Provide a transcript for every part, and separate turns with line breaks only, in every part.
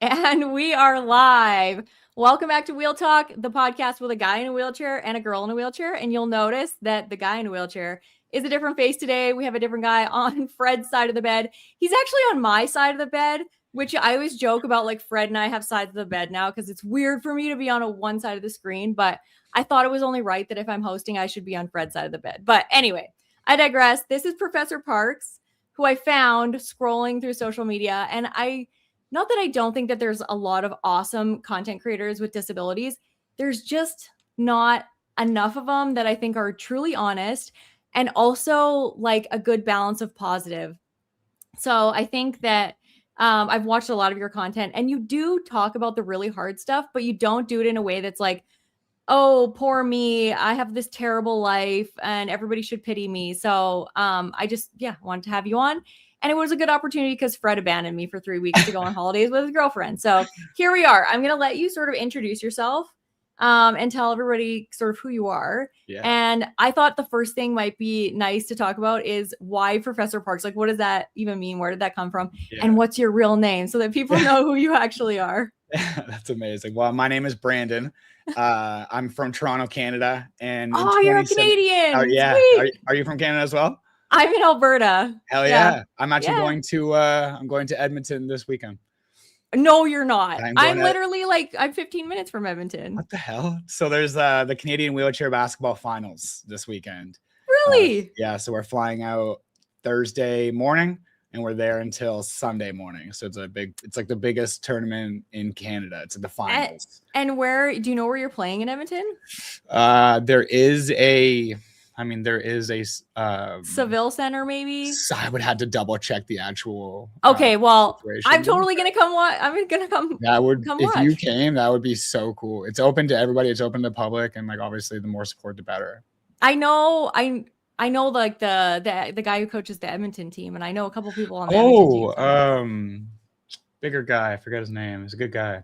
And we are live. Welcome back to Wheel Talk, the podcast with a guy in a wheelchair and a girl in a wheelchair. And you'll notice that the guy in a wheelchair is a different face today. We have a different guy on Fred's side of the bed. He's actually on my side of the bed, which I always joke about, like Fred and I have sides of the bed now because it's weird for me to be on one side of the screen. But I thought it was only right that if I'm hosting, I should be on Fred's side of the bed. But anyway, I digress. This is Professor Parks, who I found scrolling through social media. And not that I don't think that there's a lot of awesome content creators with disabilities. There's just not enough of them that I think are truly honest and also like a good balance of positive. So I think that I've watched a lot of your content and you do talk about the really hard stuff, but you don't do it in a way that's like, oh, poor me, I have this terrible life and everybody should pity me. So I just, wanted to have you on. And it was a good opportunity because Fred abandoned me for 3 weeks to go on holidays with his girlfriend. So here we are. I'm going to let you sort of introduce yourself and tell everybody sort of who you are. Yeah. And I thought the first thing might be nice to talk about is why Professor Parks? Like, what does that even mean? Where did that come from? Yeah. And what's your real name so that people know who you actually are?
That's amazing. Well, my name is Brandon. I'm from Toronto, Canada. And
you're a Canadian.
Yeah. Are you from Canada as well?
I'm in Alberta.
Hell yeah. I'm actually going to Edmonton this weekend.
No, you're not. I'm literally I'm 15 minutes from Edmonton.
What the hell? So there's the Canadian wheelchair basketball finals this weekend.
Really?
Yeah. So we're flying out Thursday morning and we're there until Sunday morning. So it's like the biggest tournament in Canada. It's at the finals.
And do you know where you're playing in Edmonton?
There is a
Seville Center, maybe.
I would have to double check the actual.
Okay, well, situation. I'm totally gonna come watch. I'm gonna come.
If you came, that would be so cool. It's open to everybody. It's open to the public, and obviously, the more support, the better.
I know, like the guy who coaches the Edmonton team, and I know a couple people on the Edmonton team.
Bigger guy. I forget his name. He's a good guy.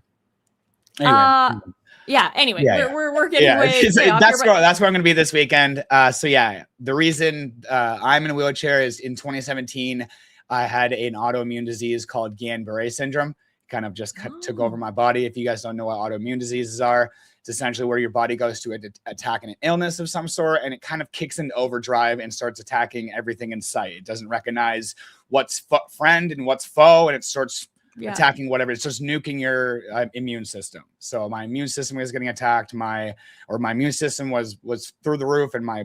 Anyway.
We're getting way
that's where I'm going to be this weekend. The reason I'm in a wheelchair is in 2017, I had an autoimmune disease called Guillain-Barré syndrome. Kind of just took over my body. If you guys don't know what autoimmune diseases are, it's essentially where your body goes to attack an illness of some sort, and it kind of kicks into overdrive and starts attacking everything in sight. It doesn't recognize what's friend and what's foe, and it starts attacking whatever. It's just nuking your immune system. So my immune system was getting attacked. My immune system was through the roof, and my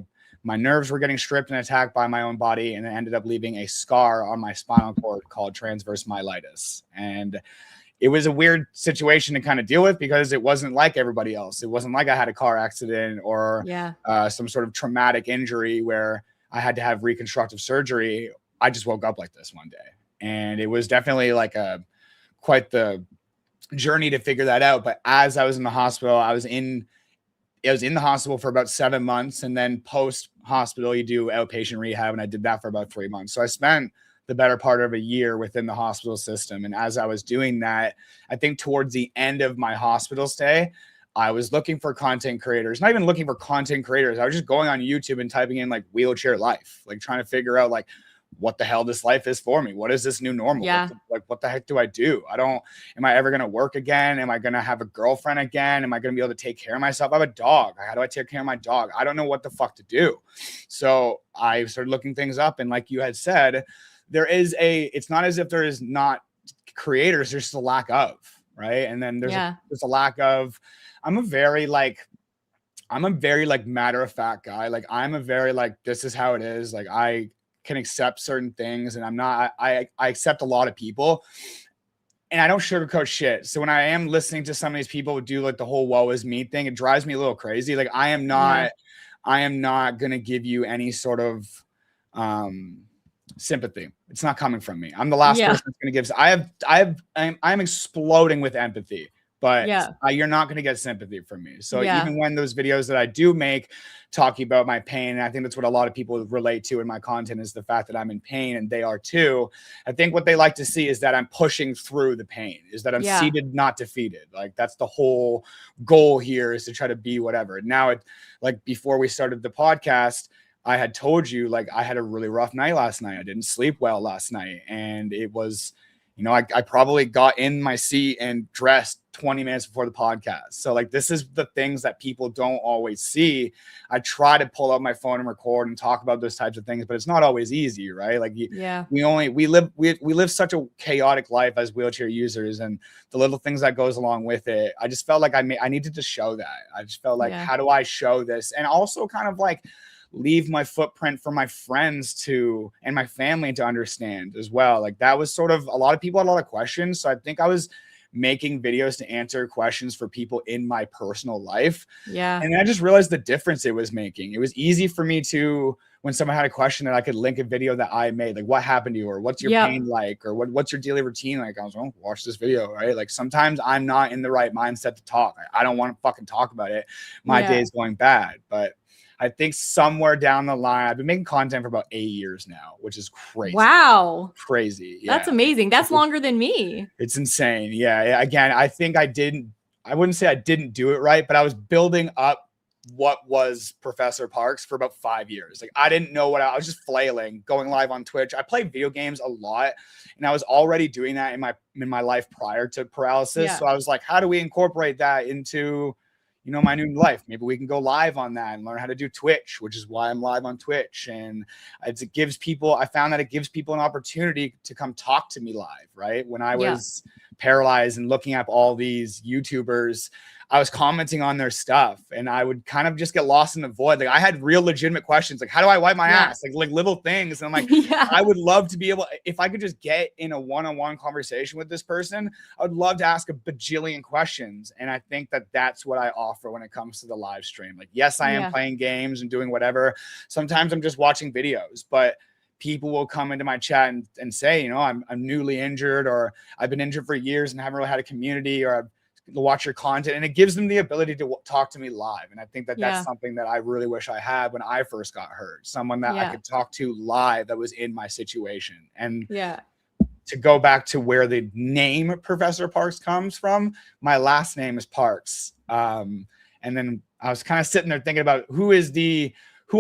nerves were getting stripped and attacked by my own body, and it ended up leaving a scar on my spinal cord called transverse myelitis. And it was a weird situation to kind of deal with because it wasn't like everybody else. It wasn't like I had a car accident or some sort of traumatic injury where I had to have reconstructive surgery. I just woke up like this one day, and it was definitely quite the journey to figure that out. But as I was in the hospital, I was in the hospital for about 7 months. And then post hospital, you do outpatient rehab. And I did that for about 3 months. So I spent the better part of a year within the hospital system. And as I was doing that, I think towards the end of my hospital stay, I was looking for content creators, not even looking for content creators. I was just going on YouTube and typing in wheelchair life, trying to figure out what the hell this life is for me. What is this new normal?
Yeah.
What the heck do I do? Am I ever going to work again? Am I going to have a girlfriend again? Am I going to be able to take care of myself? I have a dog. How do I take care of my dog? I don't know what the fuck to do. So I started looking things up. And like you had said, it's not as if there is not creators, there's just a lack of, right? And then there's a lack of, I'm a very matter of fact guy. I'm a very this is how it is. I can accept certain things, and I accept a lot of people, and I don't sugarcoat shit. So when I am listening to some of these people do the whole woe is me thing, it drives me a little crazy. I am not going to give you any sort of sympathy. It's not coming from me. I'm the last person that's going to give. I'm exploding with empathy. But you're not going to get sympathy from me. So even when those videos that I do make talking about my pain, and I think that's what a lot of people relate to in my content is the fact that I'm in pain and they are too. I think what they like to see is that I'm pushing through the pain, is that I'm seated, not defeated. That's the whole goal here, is to try to be whatever. Now, before we started the podcast, I had told you, I had a really rough night last night. I didn't sleep well last night, and it was you know, I probably got in my seat and dressed 20 minutes before the podcast. So like, this is the things that people don't always see. I try to pull out my phone and record and talk about those types of things, but it's not always easy, right? Like we live such a chaotic life as wheelchair users, and the little things that goes along with it. I just felt like I needed to show that. I just felt like, how do I show this? And also kind of like leave my footprint for my friends to, and my family to understand as well. Like that was sort of, a lot of people had a lot of questions. So I think I was making videos to answer questions for people in my personal life.
Yeah.
And I just realized the difference it was making. It was easy for me to, when someone had a question, that I could link a video that I made, like what happened to you, or what's your pain like, or what's your daily routine like. I was like, oh, watch this video, right? Like sometimes I'm not in the right mindset to talk. I don't want to fucking talk about it. My day is going bad. But I think somewhere down the line, I've been making content for about 8 years now, which is crazy.
Wow.
Crazy. Yeah.
That's amazing. That's longer than me.
It's insane. Yeah. Again, I think I wouldn't say I didn't do it right, but I was building up what was Professor Parks for about 5 years. Like I didn't know I was just flailing, going live on Twitch. I played video games a lot, and I was already doing that in my life prior to paralysis. Yeah. So I was like, how do we incorporate that into, you know, my new life? Maybe we can go live on that and learn how to do Twitch, which is why I'm live on Twitch. And it gives people, I found that it gives people an opportunity to come talk to me live, right? When I was paralyzed and looking up all these YouTubers, I was commenting on their stuff, and I would kind of just get lost in the void. Like I had real legitimate questions, like how do I wipe my ass? Like little things. And I'm like, I would love to be able, if I could just get in a one-on-one conversation with this person, I would love to ask a bajillion questions. And I think that that's what I offer when it comes to the live stream. Like, yes, I am playing games and doing whatever. Sometimes I'm just watching videos, but people will come into my chat and say, you know, I'm newly injured, or I've been injured for years and haven't really had a community, or I've watch your content, and it gives them the ability to talk to me live. And I think that that's something that I really wish I had when I first got hurt, someone that I could talk to live that was in my situation. And to go back to where the name Professor Parks comes from, my last name is Parks. And then I was kind of sitting there thinking about who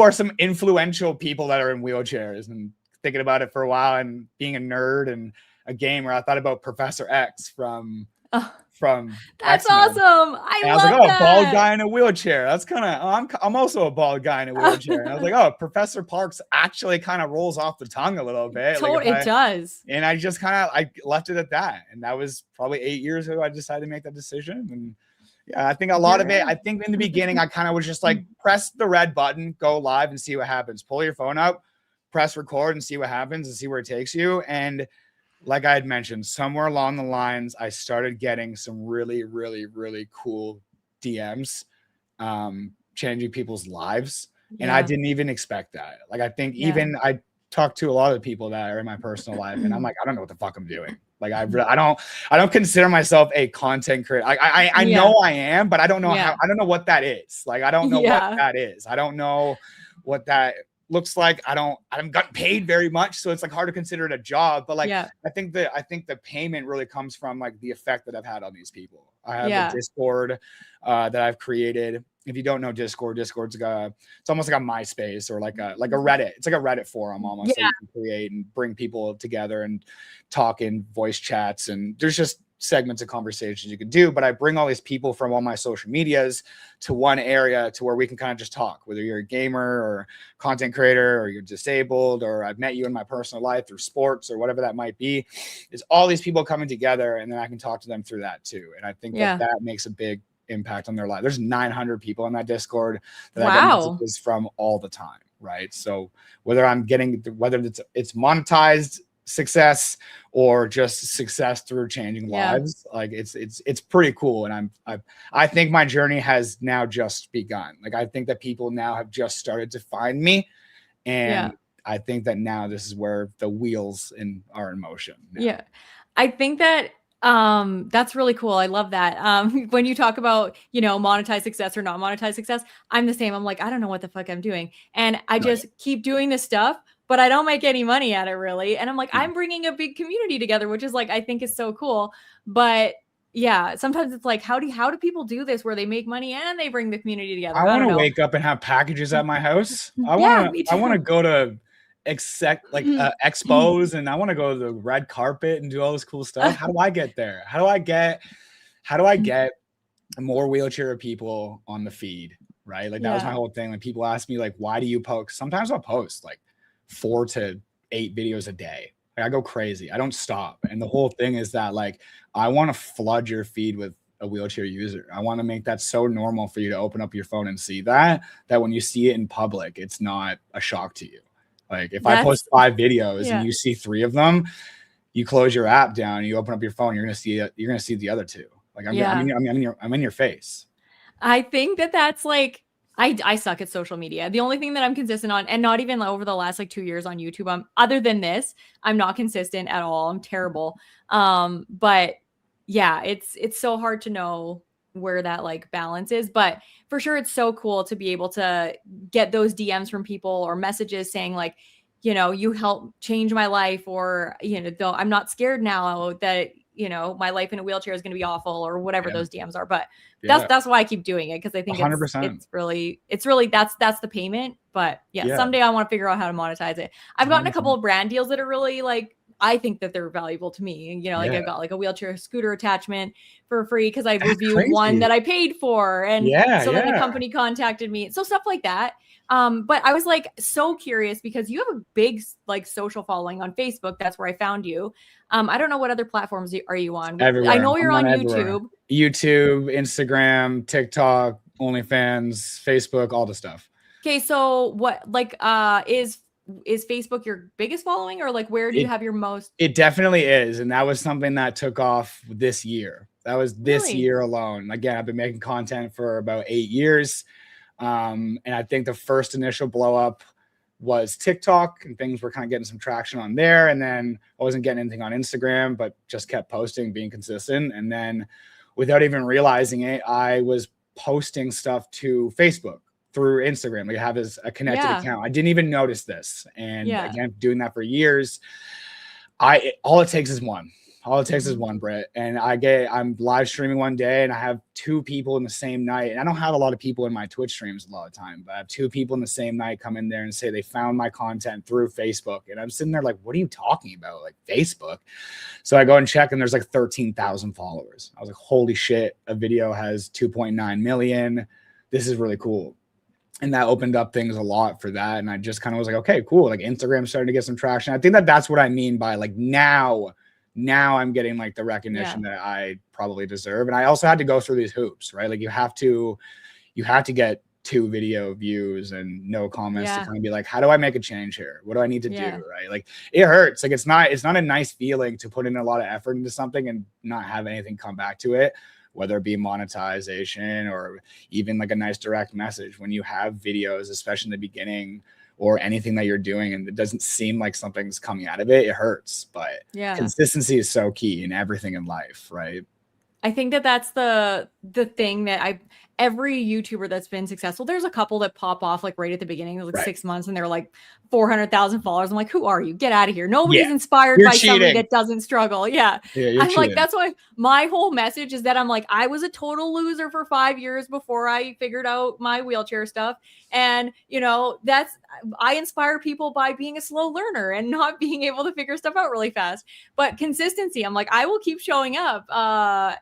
are some influential people that are in wheelchairs, and thinking about it for a while, and being a nerd and a gamer, I thought about Professor X from
that's
X-Men.
Awesome. I was
like,
that.
A bald guy in a wheelchair. That's kind of, I'm also a bald guy in a wheelchair. And I was like, oh, Professor Parks actually kind of rolls off the tongue a little bit.
It does.
And I just I left it at that. And that was probably 8 years ago I decided to make that decision. And yeah, I think a lot of it, I think in the beginning, I kind of was just like, press the red button, go live and see what happens. Pull your phone up, press record and see what happens and see where it takes you. And like I had mentioned, somewhere along the lines, I started getting some really, really, really cool DMs, changing people's lives. And I didn't even expect that. Like, I think even I talked to a lot of people that are in my personal life, and I'm like, I don't know what the fuck I'm doing. Like, I don't consider myself a content creator. I know I am, but I don't know how, I don't know what that is. Like, I don't know what that is. I don't know what that looks like. I haven't gotten paid very much, so it's like hard to consider it a job. But like, I think the payment really comes from like the effect that I've had on these people. I have a Discord that I've created. If you don't know Discord's it's almost like a MySpace or like a Reddit. It's like a Reddit forum almost that you can create and bring people together and talk in voice chats. And there's just segments of conversations you can do, but I bring all these people from all my social medias to one area to where we can kind of just talk, whether you're a gamer or content creator, or you're disabled, or I've met you in my personal life through sports or whatever that might be. It's all these people coming together, and then I can talk to them through that too. And I think that makes a big impact on their life. There's 900 people in that Discord that I get messages from all the time, right? So whether it's monetized success or just success through changing lives, like it's pretty cool. And I think my journey has now just begun. Like, I think that people now have just started to find me, and I think that now this is where the wheels are in motion now.
I think that that's really cool. I love that. When you talk about, monetized success or not monetized success, I'm the same. I'm like, I don't know what the fuck I'm doing. And I just keep doing this stuff, but I don't make any money at it really. And I'm like, I'm bringing a big community together, which is like, I think is so cool. But sometimes it's like, how do people do this where they make money and they bring the community together?
I want to wake up and have packages at my house. I want to go to expos, and I want to go to the red carpet and do all this cool stuff. How do I get there? How do I get more wheelchair people on the feed? Right. Like that was my whole thing. Like people ask me like, why do you post? Sometimes I'll post like 4 to 8 videos a day. Like I go crazy. I don't stop. And the whole thing is that like, I want to flood your feed with a wheelchair user. I want to make that so normal for you to open up your phone and see that when you see it in public, it's not a shock to you. Like if I post 5 videos and you see 3 of them, you close your app down, you open up your phone, you're going to see the other 2. Like I'm in your face.
I think that's like, I suck at social media. The only thing that I'm consistent on, and not even over the last like 2 years on YouTube, other than this, I'm not consistent at all. I'm terrible. But yeah, it's so hard to know where that like balance is, but for sure it's so cool to be able to get those DMs from people or messages saying like, you know, you helped change my life, or, you know, though I'm not scared now that, you know, my life in a wheelchair is going to be awful, or whatever those DMs are. But that's why I keep doing it. Cause I think
100%.
it's really, that's the payment. But someday I want to figure out how to monetize it. I've gotten 100%. A couple of brand deals that are really like, I think that they're valuable to me. You know, like I've got like a wheelchair scooter attachment for free because I reviewed one that I paid for. And so then the company contacted me. So stuff like that. But I was like so curious because you have a big like social following on Facebook. That's where I found you. I don't know what other platforms are you on.
Everywhere.
I know you're on YouTube.
YouTube, Instagram, TikTok, OnlyFans, Facebook, all the stuff.
Okay, so what like is Facebook your biggest following, or like where do you have your most?
It definitely is, and that was something that took off this year. That was this year alone. Again, I've been making content for about 8 years. And I think the first initial blow up was TikTok, and things were kind of getting some traction on there. And then I wasn't getting anything on Instagram, but just kept posting, being consistent. And then without even realizing it, I was posting stuff to Facebook through Instagram. Like I have a connected account. I didn't even notice this. And again, doing that for years, all it takes is one. All it takes is one, Britt. And I'm live streaming one day and I have 2 people in the same night. And I don't have a lot of people in my Twitch streams a lot of time, but I have 2 people in the same night come in there and say they found my content through Facebook. And I'm sitting there like, what are you talking about? Like Facebook. So I go and check and there's like 13,000 followers. I was like, holy shit, a video has 2.9 million. This is really cool. And that opened up things a lot for that. And I just kind of was like, okay, cool. Like Instagram's starting to get some traction. I think that's what I mean by like now I'm getting like the recognition that I probably deserve. And I also had to go through these hoops, right? Like you have to get 2 video views and no comments to kind of be like, how do I make a change here? What do I need to do? Right. Like it hurts. Like it's not a nice feeling to put in a lot of effort into something and not have anything come back to it, whether it be monetization or even like a nice direct message. When you have videos, especially in the beginning, or anything that you're doing and it doesn't seem like something's coming out of it, it hurts. But consistency is so key in everything in life, right?
I think that's the thing that every YouTuber that's been successful, there's a couple that pop off like right at the beginning, like 6 months, and they're like 400,000 followers. I'm like, who are you? Get out of here. Nobody's inspired by somebody that doesn't struggle. I'm cheating. Like, that's why my whole message is that I'm like, I was a total loser for 5 years before I figured out my wheelchair stuff. And, you know, I inspire people by being a slow learner and not being able to figure stuff out really fast. But consistency, I'm like, I will keep showing up.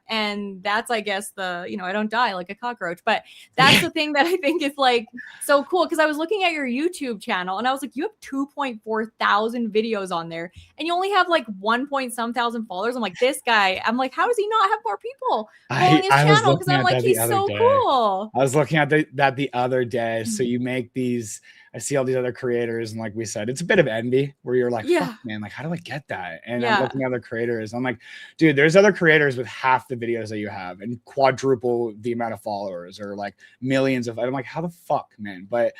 And that's, I guess, I don't die like a cockroach. But that's the thing that I think is like so cool. Because I was looking at your YouTube channel and I was like, you have 2.4 thousand videos on there and you only have like 1 point some thousand followers. I'm like, this guy, I'm like, how does he not have more people following his channel? Because I'm like, he's so cool.
I was looking at that the other day. So you make these, I see all these other creators, and like we said, it's a bit of envy where you're like, fuck, man, like, how do I get that? And I'm looking at other creators. I'm like, dude, there's other creators with half the videos that you have and quadruple the amount of followers or like millions of, I'm like, how the fuck, man? But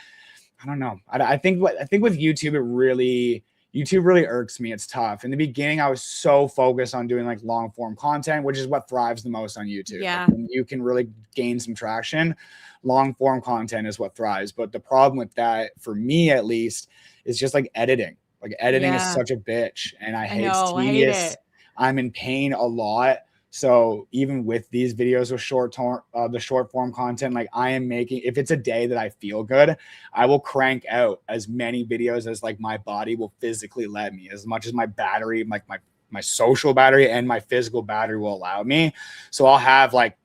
I don't know. I think with YouTube, YouTube really irks me. It's tough. In the beginning, I was so focused on doing like long form content, which is what thrives the most on YouTube. Like, when you can really gain some traction, long form content is what thrives. But the problem with that, for me at least, is just like editing. Like editing is such a bitch, and I hate it's tedious. I'm in pain a lot. So even with these videos with the short form content, like I am making, if it's a day that I feel good, I will crank out as many videos as like my body will physically let me, as much as my battery, like my social battery and my physical battery will allow me. So I'll have like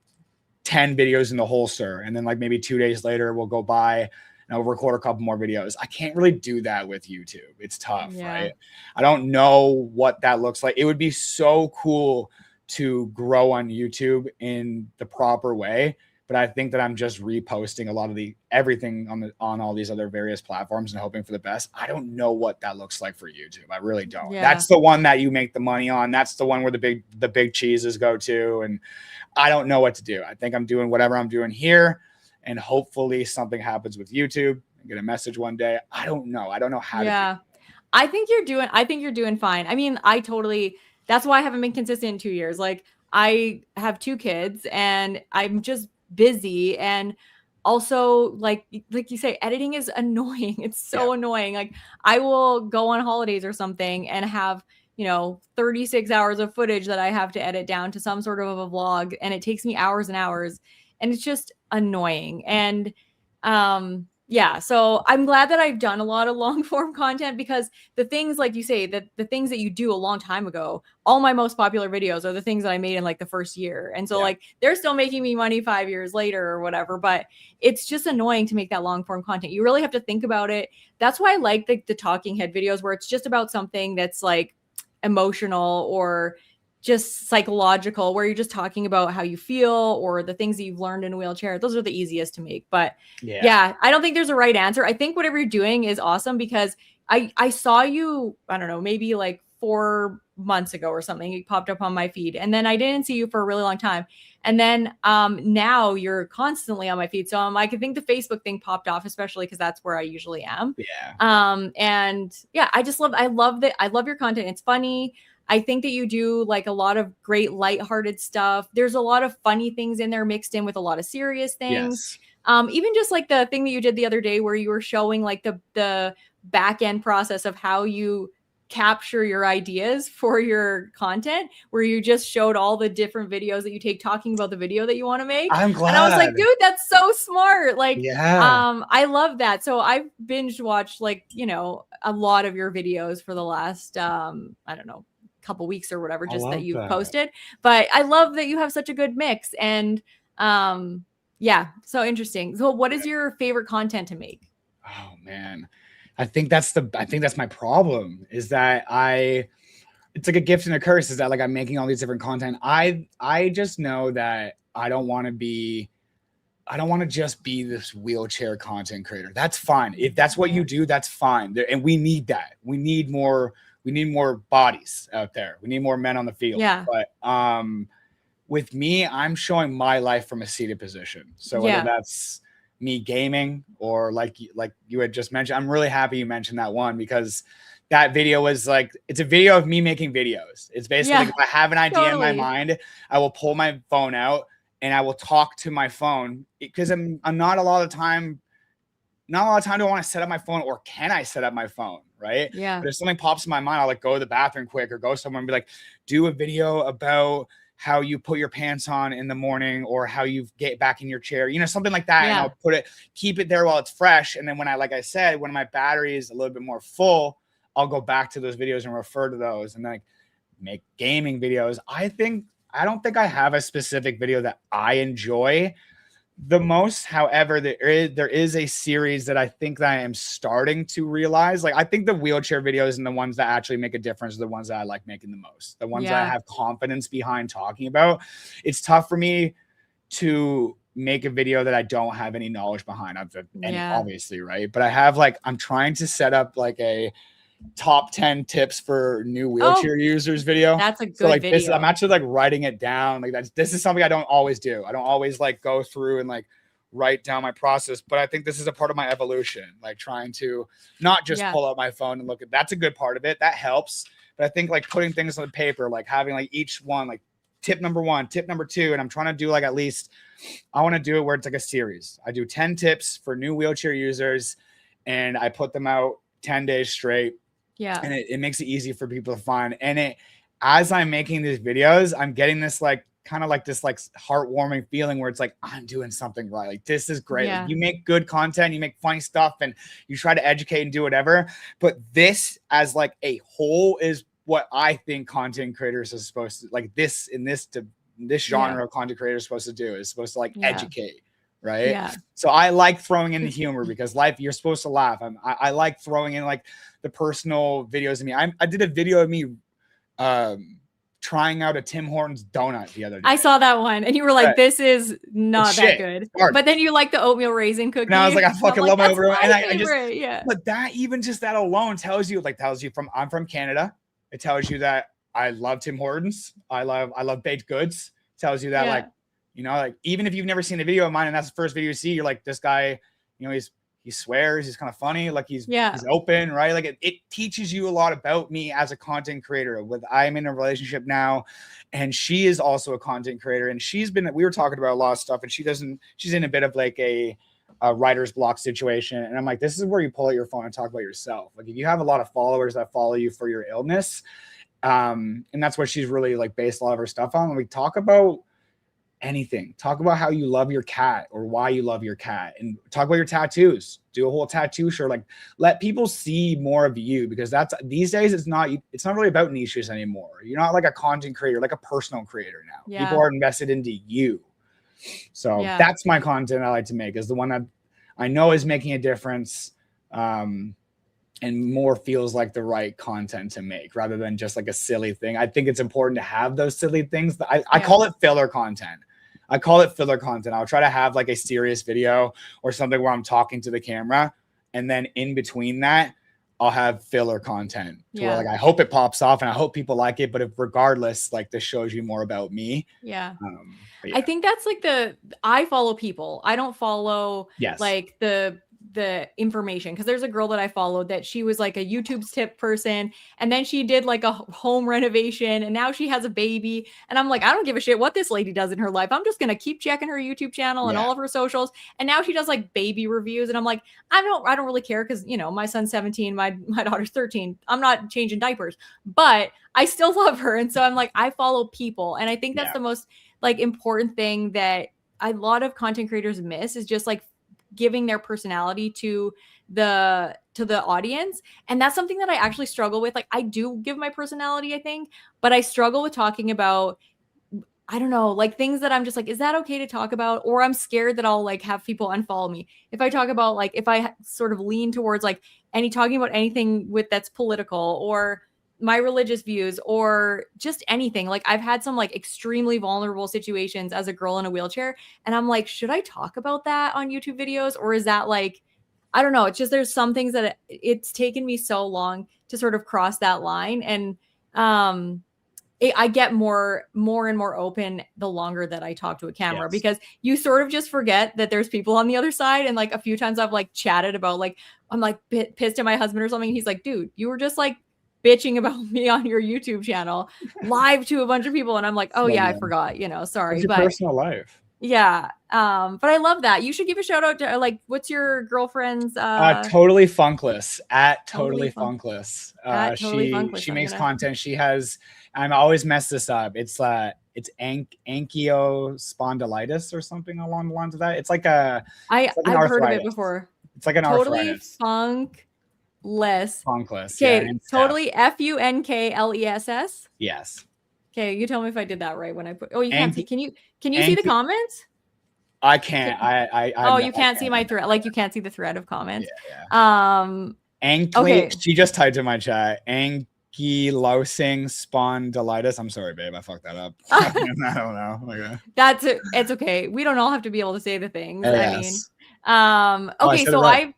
10 videos in the holster, and then like maybe 2 days later we'll go by and I'll record a couple more videos. I can't really do that with YouTube. It's tough, right? I don't know what that looks like. It would be so cool to grow on YouTube in the proper way, but I think that I'm just reposting a lot of everything on all these other various platforms and hoping for the best. I don't know what that looks like for YouTube. I really don't. That's the one that you make the money on. That's the one where the big cheeses go to, and I don't know what to do. I think I'm doing whatever I'm doing here, and hopefully something happens with YouTube. I get a message one day. I don't know how to do it.
I think you're doing fine. I mean, that's why I haven't been consistent in 2 years. Like I have 2 kids and I'm just busy, and also like you say, editing is annoying. It's so annoying. Like I will go on holidays or something and have 36 hours of footage that I have to edit down to some sort of a vlog, and it takes me hours and hours, and it's just annoying. And so I'm glad that I've done a lot of long form content, because the things, like you say, that the things that you do a long time ago, all my most popular videos are the things that I made in like the first year. And so like they're still making me money 5 years later or whatever, but it's just annoying to make that long form content. You really have to think about it. That's why I like the talking head videos, where it's just about something that's like emotional or just psychological, where you're just talking about how you feel or the things that you've learned in a wheelchair. Those are the easiest to make. But I don't think there's a right answer. I think whatever you're doing is awesome, because I saw you, I don't know, maybe like 4 months ago or something. You popped up on my feed, and then I didn't see you for a really long time. And then now you're constantly on my feed. So I think the Facebook thing popped off, especially because that's where I usually am. I love your content. It's funny. I think that you do like a lot of great lighthearted stuff. There's a lot of funny things in there mixed in with a lot of serious things. Even just like the thing that you did the other day where you were showing like the back end process of how you capture your ideas for your content, where you just showed all the different videos that you take talking about the video that you want to make.
I'm glad.
And I was like, dude, that's so smart. Like, I love that. So I've binge watched like, a lot of your videos for the last, I don't know, couple weeks or whatever, just that you've posted. But I love that you have such a good mix. And so interesting. So what is your favorite content to make?
Oh man, I think that's my problem, is that it's like a gift and a curse, is that like I'm making all these different content. I just know that I don't want to just be this wheelchair content creator. That's fine. If that's what you do, that's fine. And we need that. We need more bodies out there. We need more men on the field. But with me, I'm showing my life from a seated position. So whether that's me gaming or like you had just mentioned, I'm really happy you mentioned that one, because that video was like, it's a video of me making videos. It's basically like if I have an idea in my mind, I will pull my phone out and I will talk to my phone, because I'm not a lot of time do I want to set up my phone, or can I set up my phone? Right. But if something pops in my mind, I'll like go to the bathroom quick or go somewhere and be like, do a video about how you put your pants on in the morning, or how you get back in your chair, something like that. And I'll keep it there while it's fresh. And then when like I said, when my battery is a little bit more full, I'll go back to those videos and refer to those, and like make gaming videos. I don't think I have a specific video that I enjoy the most. However, there is a series that I think that I am starting to realize. Like, I think the wheelchair videos and the ones that actually make a difference are the ones that I like making the most. The ones that I have confidence behind talking about. It's tough for me to make a video that I don't have any knowledge behind, obviously, right? But I'm trying to set up like a top 10 tips for new wheelchair users video.
That's a good video.
I'm actually like writing it down. Like this is something I don't always do. I don't always like go through and like write down my process, but I think this is a part of my evolution, like trying to not just pull out my phone and look at, that's a good part of it. That helps. But I think like putting things on the paper, like having like each one, like tip number 1, tip number 2. And I'm trying to do like, at least I want to do it where it's like a series. I do 10 tips for new wheelchair users and I put them out 10 days straight. And it makes it easy for people to find. And as I'm making these videos, I'm getting this like kind of like this like heartwarming feeling where it's like, I'm doing something right. Like this is great.
Yeah.
Like, you make good content, you make funny stuff, and you try to educate and do whatever. But this as like a whole is what I think content creators are supposed to like. This genre of content creators supposed to do is supposed to like educate. Right.
Yeah.
So I like throwing in the humor because life, you're supposed to laugh. I like throwing in like the personal videos of me. I did a video of me trying out a Tim Hortons donut the other day.
I saw that one and you were like, this is not that good. But then you like the oatmeal raisin cookie.
And I was like, I fucking love my oatmeal. And I just,
yeah.
But that, even just that alone tells you I'm from Canada. It tells you that I love Tim Hortons. I love baked goods. It tells you that like, you know, like even if you've never seen a video of mine and that's the first video you see, you're like, this guy, you know, he swears, he's kind of funny, like he's open, right? Like it teaches you a lot about me as a content creator. I'm in a relationship now, and she is also a content creator, and we were talking about a lot of stuff, and she's in a bit of like a writer's block situation, and I'm like, this is where you pull out your phone and talk about yourself. Like if you have a lot of followers that follow you for your illness, and that's what she's really like based a lot of her stuff on. We talk about anything. Talk about how you love your cat or why you love your cat, and talk about your tattoos. Do a whole tattoo show. Like let people see more of you, because that's these days it's not really about niches anymore. You're not like a content creator, like a personal creator now. People are invested into you. So that's my content I like to make, is the one that I know is making a difference, and more feels like the right content to make rather than just like a silly thing. I think it's important to have those silly things. I call it filler content. I'll try to have like a serious video or something where I'm talking to the camera, and then in between that, I'll have filler content where like I hope it pops off and I hope people like it. But if regardless, like this shows you more about me.
I think that's like I follow people. I don't follow like the information, because there's a girl that I followed that she was like a YouTube tip person, and then she did like a home renovation, and now she has a baby, and I'm like, I don't give a shit what this lady does in her life. I'm just gonna keep checking her YouTube channel and all of her socials. And now she does like baby reviews, and I'm like, I don't really care, because you know my son's 17, my daughter's 13. I'm not changing diapers, but I still love her. And so I'm like, I follow people, and I think that's the most like important thing that a lot of content creators miss, is just like giving their personality to the audience. And that's something that I actually struggle with. Like I do give my personality, I think, but I struggle with talking about, I don't know, like things that I'm just like, is that okay to talk about? Or I'm scared that I'll like have people unfollow me if I talk about, like, if I sort of lean towards like talking about anything that's political or my religious views or just anything. Like I've had some like extremely vulnerable situations as a girl in a wheelchair, and I'm like, should I talk about that on YouTube videos, or is that like, I don't know. It's just, there's some things that it's taken me so long to sort of cross that line. And I get more and more open the longer that I talk to a camera, because you sort of just forget that there's people on the other side. And like a few times I've like chatted about, like, I'm like pissed at my husband or something. He's like, dude, you were just like bitching about me on your YouTube channel live to a bunch of people. And I'm like, oh yeah, I forgot, you know, sorry.
It's your personal life.
Yeah. But I love that. You should give a shout out to like, what's your girlfriend's
Totally Funkless at Totally Funkless. She makes content. She has, I'm always mess this up. It's ankyospondylitis or something along the lines of that. It's like I've heard of it before. It's like an arthritis. Funkless.
Okay, totally FUNKLESS.
Yes.
Okay, you tell me if I did that right when I put. Oh, you can't see. Can you see the comments?
I can't.
You can't see my thread. Like you can't see the thread of comments.
Okay. She just typed in my chat. Ankylosing spondylitis. I'm sorry, babe. I fucked that up. I don't know. Okay.
It's okay. We don't all have to be able to say the things.
Yes.
I mean, okay. So I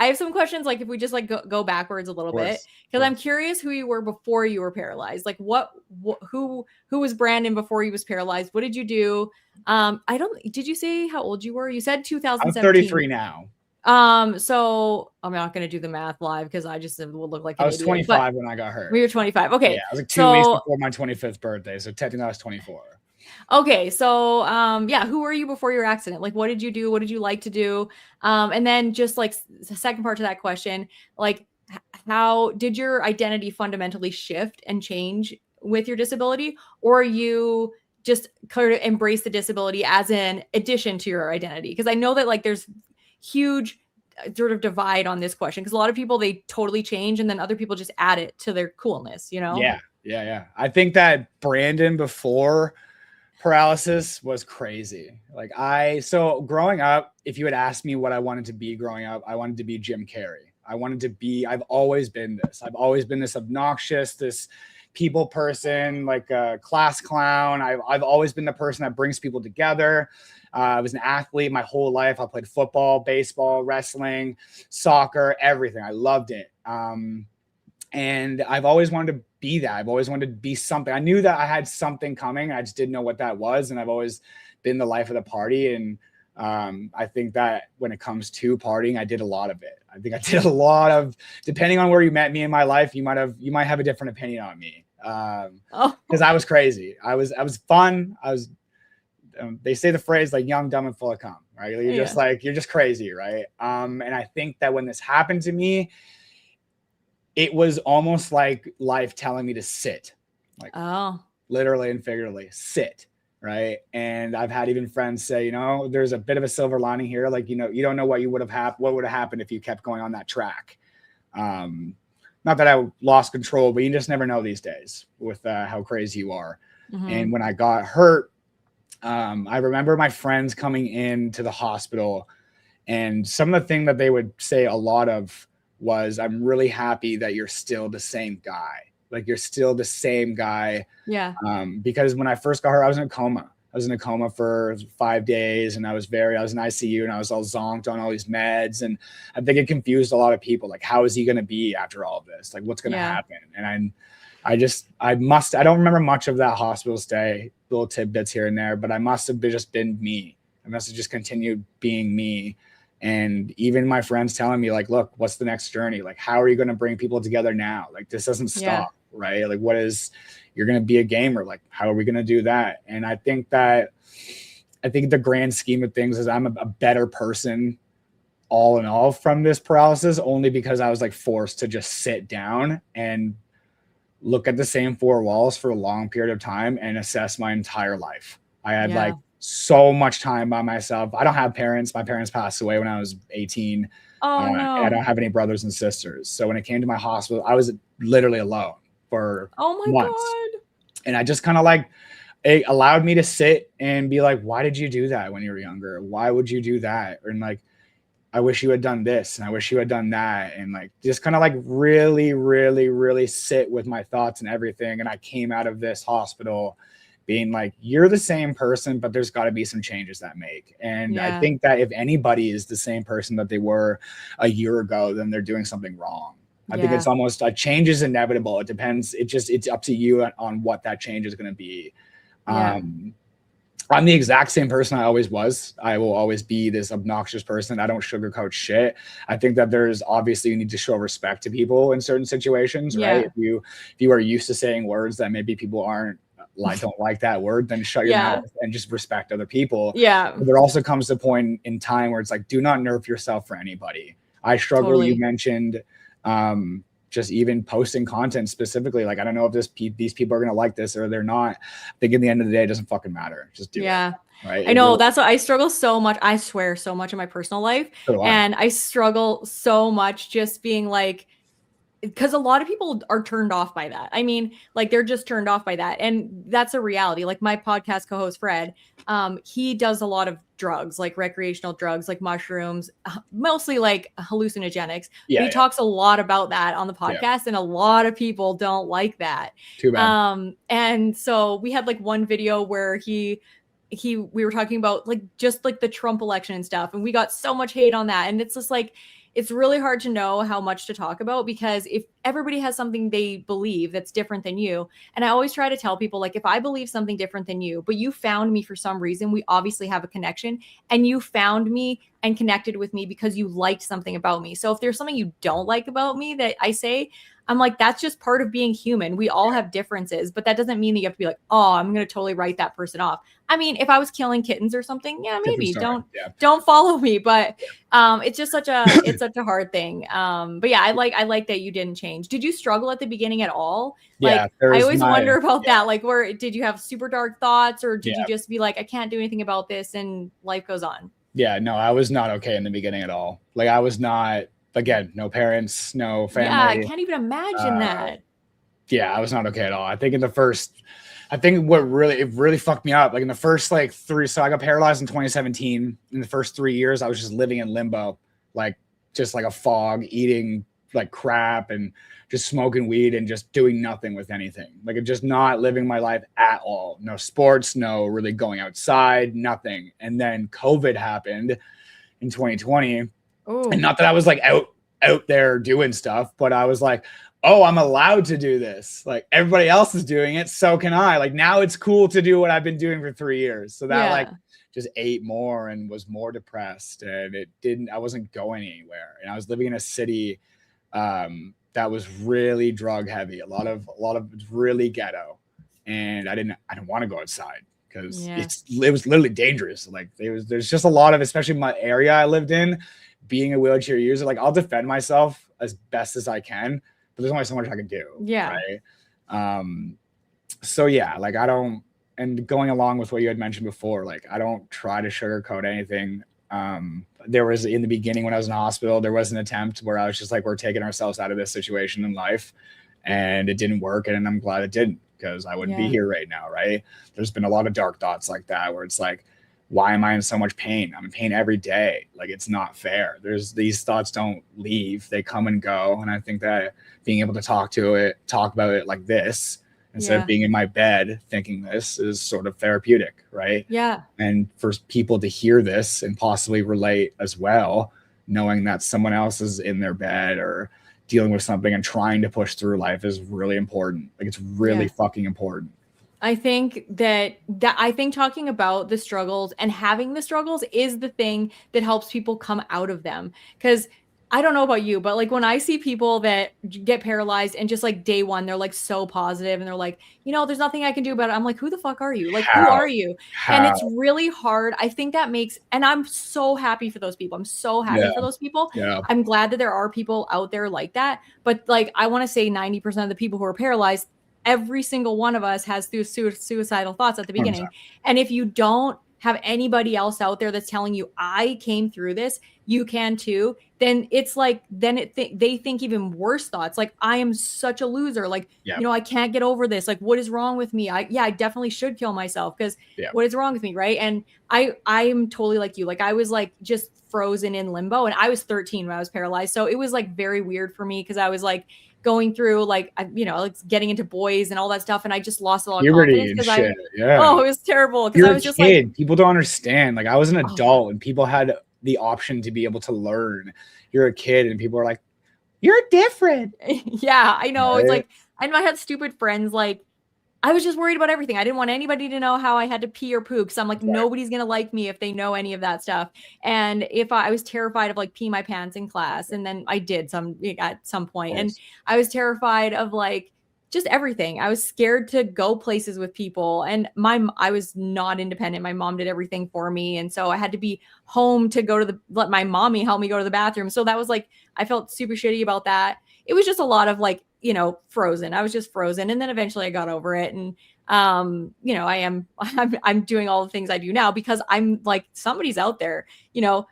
have some questions, like if we just like go backwards a little bit, because I'm curious who you were before you were paralyzed. Like who was Brandon before he was paralyzed? What did you do? Did you say how old you were? You said 2017.
I'm 33 now.
So I'm not going to do the math live because I just will look like
I was 25 when I got hurt.
We were 25. Okay.
Yeah, I was like 2 weeks before my 25th birthday. So technically I was 24.
Okay. So, who were you before your accident? Like, what did you do? What did you like to do? And then just like the second part to that question, like how did your identity fundamentally shift and change with your disability? Or you just kind of embrace the disability as an addition to your identity? Because I know that like there's huge sort of divide on this question, because a lot of people, they totally change, and then other people just add it to their coolness, you know?
Yeah. I think that Brandon before paralysis was crazy. Like so growing up, if you had asked me what I wanted to be growing up, I wanted to be Jim Carrey. I've always been this. I've always been this obnoxious, this people person, like a class clown. I've always been the person that brings people together. I was an athlete my whole life. I played football, baseball, wrestling, soccer, everything. I loved it. And I've always wanted to be that. I've always wanted to be something. I knew that I had something coming. I just didn't know what that was. And I've always been the life of the party. And I think that when it comes to partying, I did a lot of it. I think I did a lot of, depending on where you met me in my life, you might have a different opinion on me. Because I was crazy. I was fun. They say the phrase like young, dumb, and full of cum, right? You're just crazy, right? And I think that when this happened to me, it was almost like life telling me to sit, like literally and figuratively sit, right? And I've had even friends say, you know, there's a bit of a silver lining here. Like, you know, you don't know what would have happened if you kept going on that track. Not that I lost control, but you just never know these days with how crazy you are. Mm-hmm. And when I got hurt, I remember my friends coming into the hospital, and some of the thing that they would say a lot of was, I'm really happy that you're still the same guy. Like, you're still the same guy.
Yeah.
Because when I first got hurt, I was in a coma. I was in a coma for 5 days, and I was in ICU, and I was all zonked on all these meds. And I think it confused a lot of people. Like, how is he going to be after all of this? Like, what's going to happen? And I don't remember much of that hospital stay, little tidbits here and there, but I must have just been me. I must have just continued being me. And even my friends telling me, like, look, what's the next journey? Like, how are you going to bring people together now? Like, this doesn't stop, right? Like, you're going to be a gamer. Like, how are we going to do that? And I think the grand scheme of things is I'm a better person all in all from this paralysis, only because I was like forced to just sit down and look at the same four walls for a long period of time and assess my entire life. I had like so much time by myself. I don't have parents. My parents passed away when I was 18.
No.
And I don't have any brothers and sisters. So when it came to my hospital, I was literally alone for months.
God.
And I just kind of like, it allowed me to sit and be like, why did you do that when you were younger? Why would you do that? And like, I wish you had done this, and I wish you had done that. And like, just kind of like really, really, really sit with my thoughts and everything. And I came out of this hospital being like, you're the same person, but there's got to be some changes that make. And I think that if anybody is the same person that they were a year ago, then they're doing something wrong. I think it's almost a change is inevitable. It depends. It's up to you on what that change is going to be. I'm the exact same person I always was. I will always be this obnoxious person. I don't sugarcoat shit. I think that you need to show respect to people in certain situations, right? If you are used to saying words that maybe people don't like that word, then shut your mouth and just respect other people. But there also comes a point in time where it's like, do not nerf yourself for anybody. I struggle. Totally. You mentioned just even posting content specifically. Like, I don't know if these people are going to like this or they're not. I think in the end of the day, it doesn't fucking matter. Just do it. Right.
I know that's what I struggle so much. I swear so much in my personal life. And I struggle so much just being like, because a lot of people are turned off by that. I mean, like, they're just turned off by that. And that's a reality. Like, my podcast co-host, Fred, he does a lot of drugs, like recreational drugs, like mushrooms, mostly like hallucinogenics. But he talks a lot about that on the podcast, and a lot of people don't like that.
Too bad.
And so we had like one video where we were talking about like just like the Trump election and stuff, and we got so much hate on that. And it's just like, it's really hard to know how much to talk about, because if everybody has something they believe that's different than you, and I always try to tell people, like, if I believe something different than you, but you found me for some reason, we obviously have a connection, and you found me and connected with me because you liked something about me. So if there's something you don't like about me that I say, I'm like, that's just part of being human. We all have differences, but that doesn't mean that you have to be like, oh, I'm going to totally write that person off. I mean, if I was killing kittens or something, yeah, maybe don't follow me. But it's just such a hard thing. But yeah, I like that you didn't change. Did you struggle at the beginning at all? Like, I always wonder about that. Like, where did you have super dark thoughts, or did you just be like, I can't do anything about this, and life goes on?
Yeah, no, I was not okay in the beginning at all. Like, I was not, again, no parents, no family.
Yeah, I can't even imagine that.
Yeah, I was not okay at all. I think what really fucked me up, like in the first like so I got paralyzed in 2017. In the first 3 years, I was just living in limbo, like just like a fog, eating like crap and just smoking weed and just doing nothing with anything. Like, just not living my life at all. No sports, no really going outside, nothing. And then COVID happened in 2020. Ooh. And not that I was like out there doing stuff, but I was like, oh, I'm allowed to do this. Like, everybody else is doing it, so can I. Like, now it's cool to do what I've been doing for 3 years. So that like just ate more and was more depressed, and I wasn't going anywhere. And I was living in a city that was really drug heavy, a lot of really ghetto, and I didn't want to go outside because it was literally dangerous. Like, there's just a lot of, especially my area I lived in, being a wheelchair user, like, I'll defend myself as best as I can, but there's only so much I can do. Yeah. Right. So yeah, like, I don't, and going along with what you had mentioned before, like, I don't try to sugarcoat anything. There was, in the beginning when I was in the hospital, there was an attempt where I was just like, we're taking ourselves out of this situation in life, and it didn't work. And I'm glad it didn't, because I wouldn't be here right now. Right. There's been a lot of dark thoughts like that, where it's like, why am I in so much pain? I'm in pain every day. Like, it's not fair. These thoughts don't leave, they come and go. And I think that being able to talk about it like this, instead of being in my bed thinking this, is sort of therapeutic, right? Yeah. And for people to hear this and possibly relate as well, knowing that someone else is in their bed or dealing with something and trying to push through life, is really important. Like, it's really fucking important.
I think that talking about the struggles and having the struggles is the thing that helps people come out of them. Because I don't know about you, but like, when I see people that get paralyzed and just like day one, they're like so positive and they're like, there's nothing I can do about it. I'm like, who the fuck are you? Like, who are you? And it's really hard. I think that and I'm so happy for those people. I'm so happy for those people. Yeah. I'm glad that there are people out there like that. But like, I want to say 90% of the people who are paralyzed, every single one of us has suicidal thoughts at the beginning. 100%. And if you don't have anybody else out there that's telling you, I came through this, you can too, then it's like, they think even worse thoughts. Like, I am such a loser. Like, I can't get over this. Like, what is wrong with me? I definitely should kill myself, because what is wrong with me? Right. And I'm totally like you. Like, I was like just frozen in limbo, and I was 13 when I was paralyzed. So it was like very weird for me, because I was like going through like, like getting into boys and all that stuff. And I just lost a lot of confidence because it was terrible. Because I was just like,
people don't understand. Like, I was an adult and people had the option to be able to learn. You're a kid and people are like, you're different.
Yeah, I know. Right? It's like, I had stupid friends. Like, I was just worried about everything. I didn't want anybody to know how I had to pee or poo, because I'm like, nobody's going to like me if they know any of that stuff. And if I was terrified of like peeing my pants in class, and then I did at some point. Nice. And I was terrified of like just everything. I was scared to go places with people, and I was not independent. My mom did everything for me. And so I had to be home to let my mommy help me go to the bathroom. So that was like, I felt super shitty about that. It was just a lot of like, frozen. I was just frozen. And then eventually I got over it. And, I'm doing all the things I do now because I'm like, somebody's out there,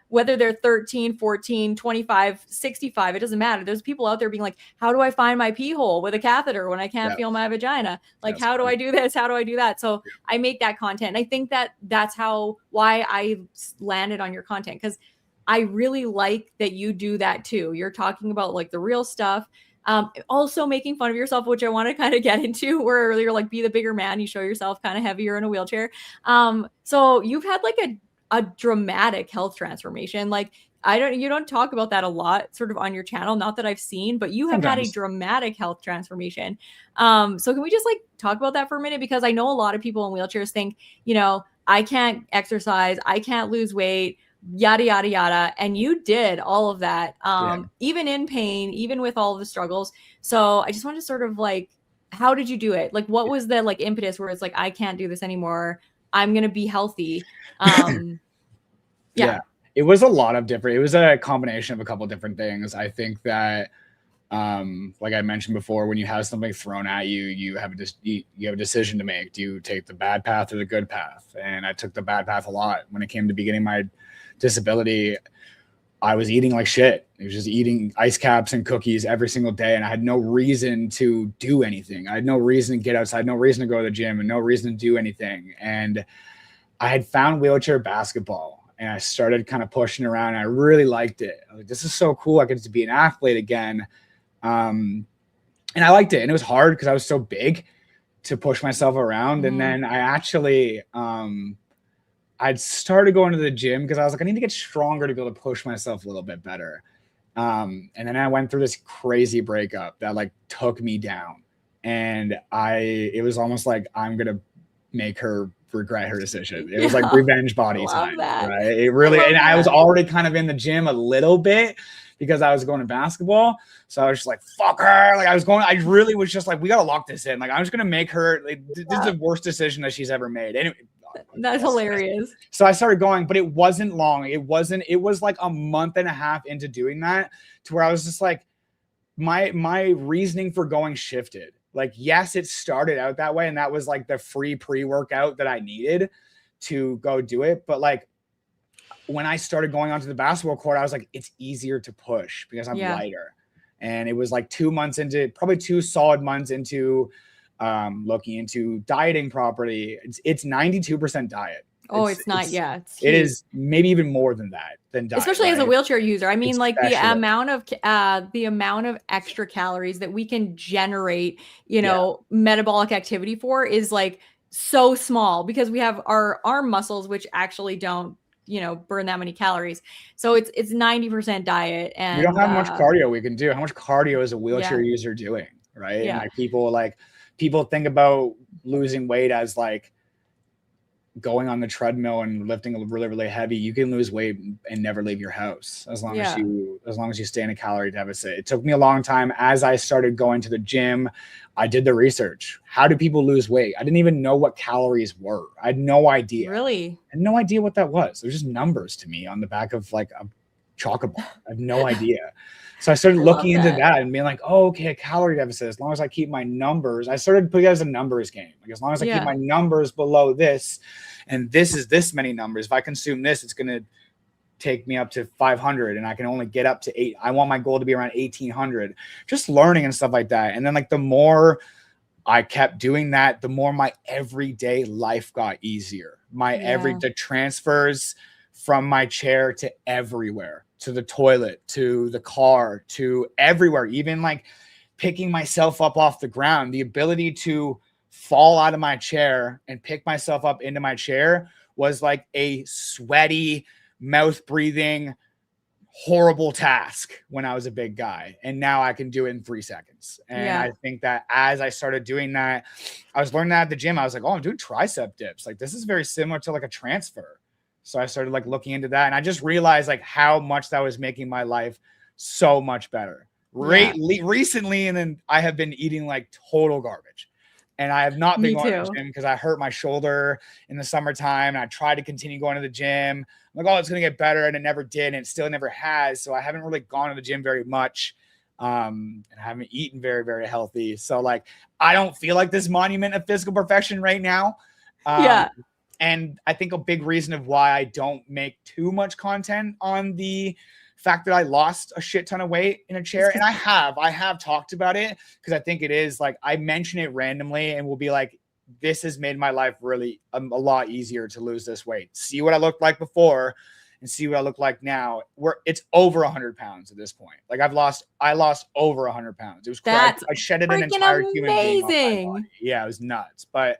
whether they're 13, 14, 25, 65, it doesn't matter. There's people out there being like, how do I find my pee hole with a catheter when I can't feel my vagina? Like, how do I do this? How do I do that? So I make that content. And I think that's why I landed on your content, because I really like that you do that too. You're talking about like the real stuff. Also making fun of yourself, which I want to kind of get into, where you're like, be the bigger man. You show yourself kind of heavier in a wheelchair. So you've had like a dramatic health transformation. Like, you don't talk about that a lot sort of on your channel. Not that I've seen, but you have had a dramatic health transformation. So can we just like talk about that for a minute? Because I know a lot of people in wheelchairs think, I can't exercise, I can't lose weight, yada, yada, yada. And you did all of that,
Yeah.
even in pain, even with all of the struggles. So I just wanted to sort of like, how did you do it? Like, what was the like impetus where it's like, I can't do this anymore. I'm going to be healthy.
Yeah, it was a lot of different, it was a combination of a couple different things. I think that, like I mentioned before, when you have something thrown at you, you have a decision to make. Do you take the bad path or the good path? And I took the bad path a lot. When it came to beginning my disability, I was eating like shit. It was just eating ice caps and cookies every single day. And I had no reason to do anything. I had no reason to get outside, no reason to go to the gym, and no reason to do anything. And I had found wheelchair basketball, and I started kind of pushing around, and I really liked it. I was like, this is so cool. I get to be an athlete again. And I liked it. And it was hard because I was so big to push myself around. And then I actually, I'd started going to the gym because I was like, I need to get stronger to be able to push myself a little bit better. And then I went through this crazy breakup that like took me down. And it was almost like, I'm going to make her regret her decision. It was like revenge body time, right? It really, and I was already kind of in the gym a little bit because I was going to basketball. So I was just like, fuck her. Like I really was just like, we got to lock this in. Like, I'm just going to make her, like, this is the worst decision that she's ever made. Anyway,
that's hilarious.
So I started going, but it wasn't long. It was like a month and a half into doing that to where I was just like, my reasoning for going shifted. Like, yes, it started out that way, and that was like the free pre-workout that I needed to go do it. But like, when I started going onto the basketball court, I was like, it's easier to push because I'm lighter. And it was like 2 months into, probably 2 solid months into looking into dieting properly. It's 92% diet.
It
is maybe even more than that, than diet,
especially as a wheelchair user. I mean, like the amount of extra calories that we can generate, metabolic activity for is like so small because we have our arm muscles, which actually don't, burn that many calories. So it's 90% diet. And
we don't have much cardio we can do. How much cardio is a wheelchair user doing? Right. Yeah. And like people think about losing weight as like going on the treadmill and lifting really, really heavy. You can lose weight and never leave your house as long as you stay in a calorie deficit. It took me a long time. As I started going to the gym, I did the research. How do people lose weight? I didn't even know what calories were. I had no idea.
Really?
I had no idea what that was. It was just numbers to me on the back of like a chocolate bar. I have no idea. So I started looking into that and being like, oh, okay, a calorie deficit. As long as I keep my numbers, I started putting it as a numbers game. Like, as long as I keep my numbers below this, and this is this many numbers. If I consume this, it's going to take me up to 500, and I can only get up to 8. I want my goal to be around 1800. Just learning and stuff like that. And then like the more I kept doing that, the more my everyday life got easier. The transfers from my chair to everywhere, to the toilet, to the car, to everywhere, even like picking myself up off the ground, the ability to fall out of my chair and pick myself up into my chair was like a sweaty, mouth breathing, horrible task when I was a big guy. And now I can do it in 3 seconds. And I think that as I started doing that, I was learning that at the gym. I was like, oh, I'm doing tricep dips. Like, this is very similar to like a transfer. So I started like looking into that, and I just realized like how much that was making my life so much better. Recently, and then I have been eating like total garbage, and I have not been going to the gym because I hurt my shoulder in the summertime, and I tried to continue going to the gym. I'm like, oh, it's gonna get better, and it never did, and it still never has. So I haven't really gone to the gym very much, and I haven't eaten very, very healthy. So like, I don't feel like this monument of physical perfection right now. And I think a big reason of why I don't make too much content on the fact that I lost a shit ton of weight in a chair. And I have talked about it because I think it is like, I mention it randomly and will be like, this has made my life really a lot easier to lose this weight. See what I looked like before and see what I look like now. It's over 100 pounds at this point. Like I lost over 100 pounds. It was crazy. I shedded an entire human being off my body. Yeah, it was nuts. But,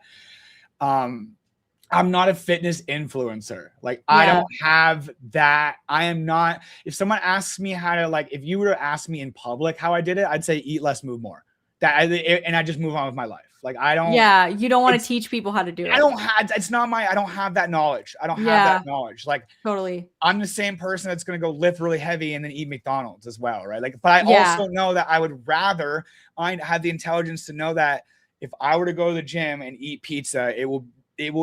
I'm not a fitness influencer. Like I don't have that. I am not, if someone asks me how to, like, if you were to ask me in public how I did it, I'd say eat less, move more. And I just move on with my life. Like I don't.
Yeah, you don't want to teach people how to do it.
I don't have. It's not my. I don't have that knowledge. I don't have
Yeah.
that knowledge. Like
Totally.
I'm the same person that's going to go lift really heavy and then eat McDonald's as well, right? Like, but I
Yeah.
also know that I would rather I have the intelligence to know that if I were to go to the gym and eat pizza, it will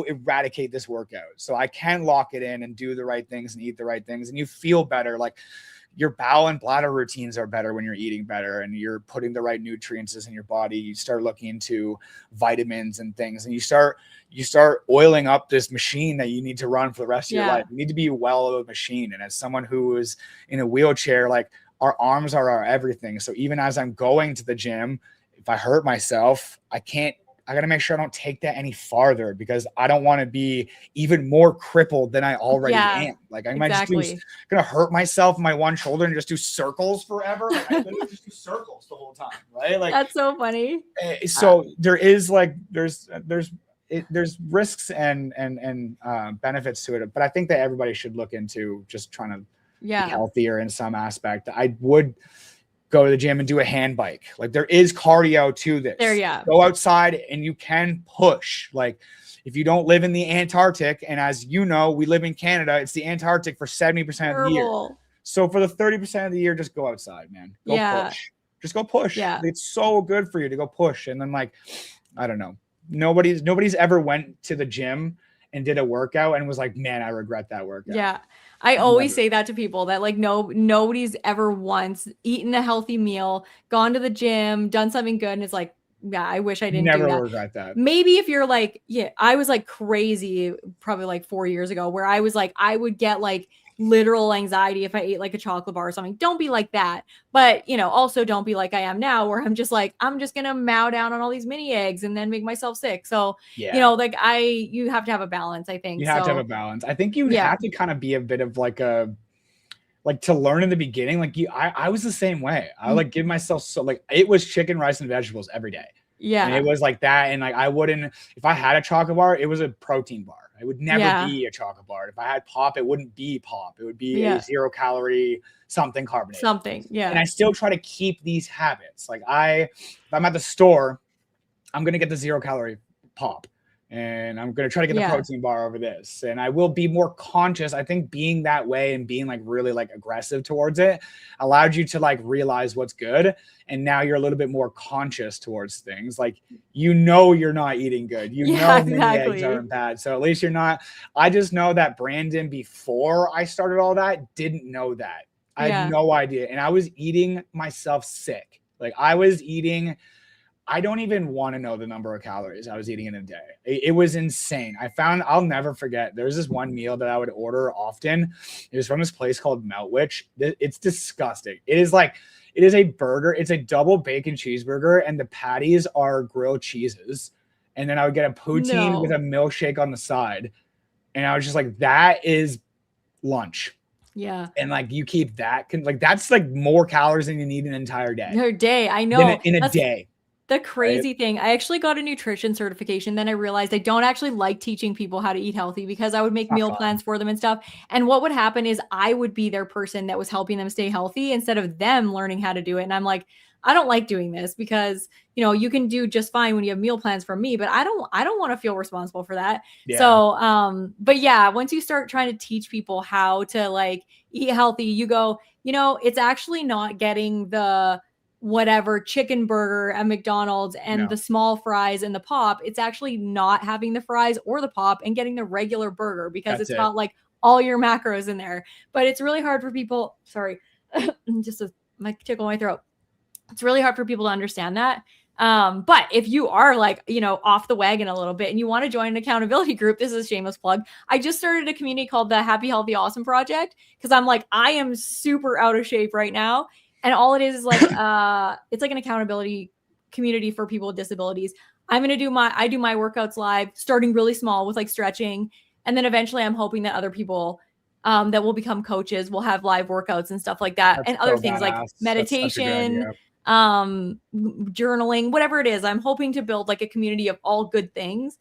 eradicate this workout. So I can lock it in and do the right things and eat the right things, and you feel better. Like your bowel and bladder routines are better when you're eating better and you're putting the right nutrients in your body. You start looking into vitamins and things, and you start oiling up this machine that you need to run for the rest of your life. You need to be a well-oiled machine. And as someone who is in a wheelchair, like our arms are our everything. So even as I'm going to the gym, if I hurt myself, I got to make sure I don't take that any farther, because I don't want to be even more crippled than I already am. Like I might just going to hurt myself in my one shoulder and just do circles forever. Like I literally just do circles the whole time. Right. Like
that's so funny.
So there is like, there's risks and benefits to it, but I think that everybody should look into just trying to be healthier in some aspect. I would go to the gym and do a hand bike. Like there is cardio to this. Go outside and you can push. Like if you don't live in the Antarctic, and as you know, we live in Canada, it's the Antarctic for 70% of the year. So for the 30% of the year, just go outside, man. Go push. Just go push. It's so good for you to go push. And then like, I don't know. Nobody's ever went to the gym and did a workout and was like, man, I regret that workout.
Yeah. I always say that to people, that like nobody's ever once eaten a healthy meal, gone to the gym, done something good, and it's like, yeah, I wish I didn't do that.
Never regret that.
Maybe if you're like, I was like crazy probably like 4 years ago, where I was like, I would get like literal anxiety if I ate like a chocolate bar or something. Don't be like that. But, also don't be like I am now, where I'm just like, I'm just going to mow down on all these mini eggs and then make myself sick. So, like you have to have a balance, I think.
You have to have a balance. I think you have to kind of be a bit of like to learn in the beginning. Like I was the same way. I like give myself it was chicken, rice, and vegetables every day.
Yeah.
And it was like that. And like, I wouldn't, if I had a chocolate bar, it was a protein bar. It would never be a chocolate bar. If I had pop, it wouldn't be pop. It would be a 0 calorie something carbonated.
Something. Yeah.
And I still try to keep these habits. Like if I'm at the store, I'm going to get the 0 calorie pop. And I'm going to try to get the protein bar over this. And I will be more conscious. I think being that way and being like really like aggressive towards it allowed you to like realize what's good. And now you're a little bit more conscious towards things. Like, you're not eating good. Mini eggs aren't bad. So at least you're not. I just know that Brandon, before I started all that, didn't know that. I had no idea. And I was eating myself sick. Like I don't even want to know the number of calories I was eating in a day. It was insane. I'll never forget. There's this one meal that I would order often. It was from this place called Meltwich. It's disgusting. It is a burger. It's a double bacon cheeseburger, and the patties are grilled cheeses. And then I would get a poutine with a milkshake on the side. And I was just like, that is lunch.
Yeah.
And like, you keep that, like, that's like more calories than you need in an entire day.
Your day. I know.
In a day.
The crazy thing, I actually got a nutrition certification. Then I realized I don't actually like teaching people how to eat healthy, because I would make meal plans for them and stuff. And what would happen is I would be their person that was helping them stay healthy instead of them learning how to do it. And I'm like, I don't like doing this, because, you can do just fine when you have meal plans from me, but I don't want to feel responsible for that. Yeah. So, but yeah, once you start trying to teach people how to like eat healthy, you go, it's actually not getting the whatever chicken burger at McDonald's and the small fries and the pop. It's actually not having the fries or the pop and getting the regular burger, because it's got like all your macros in there. But it's really hard for people. Sorry, just my tickle in my throat. It's really hard for people to understand that. But if you are like, off the wagon a little bit and you want to join an accountability group, this is a shameless plug. I just started a community called the Happy, Healthy, Awesome Project, because I'm like, I am super out of shape right now. And all it is like, it's like an accountability community for people with disabilities. I do my workouts live, starting really small with like stretching. And then eventually I'm hoping that other people that will become coaches will have live workouts and stuff like that. And other things like meditation, journaling, whatever it is. I'm hoping to build like a community of all good things.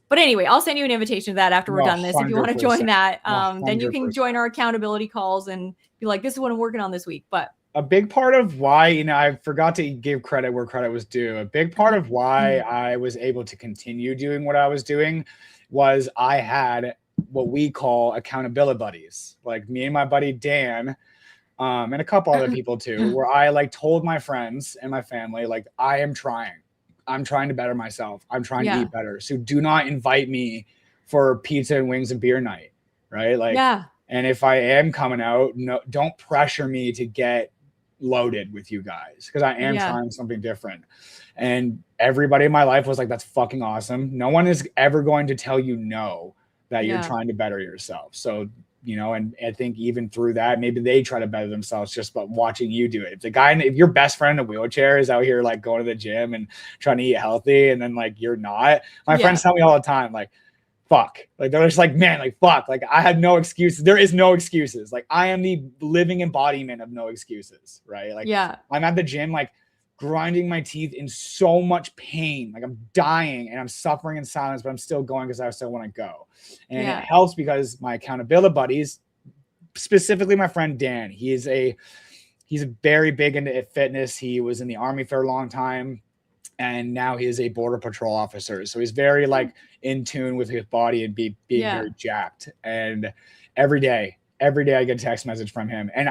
But anyway, I'll send you an invitation to that after we're done this. If you want to join that, then you can join our accountability calls and be like, this is what I'm working on this week. But
a big part of why, I forgot to give credit where credit was due. A big part of why I was able to continue doing what I was doing was I had what we call accountability buddies, like me and my buddy Dan, and a couple other people too, where I like told my friends and my family, like, I'm trying to better myself. I'm trying to eat better. So do not invite me for pizza and wings and beer night. Right. Like, and if I am coming out, no, don't pressure me to get loaded with you guys, because I am trying something different. And everybody in my life was like, that's fucking awesome. No one is ever going to tell you no, that you're trying to better yourself. So, and I think even through that, maybe they try to better themselves just by watching you do it. If your best friend in a wheelchair is out here like going to the gym and trying to eat healthy, and then like you're not, my friends tell me all the time, like, fuck, like they're just like, man, like, fuck, like I had no excuses. There is no excuses. Like I am the living embodiment of no excuses, right? Like I'm at the gym, like grinding my teeth in so much pain, like I'm dying and I'm suffering in silence, but I'm still going because I still want to go. And it helps because my accountability buddies, specifically my friend Dan, he's very big into fitness. He was in the Army for a long time, and now he is a border patrol officer. So he's very like in tune with his body and being very jacked. And every day I get a text message from him, and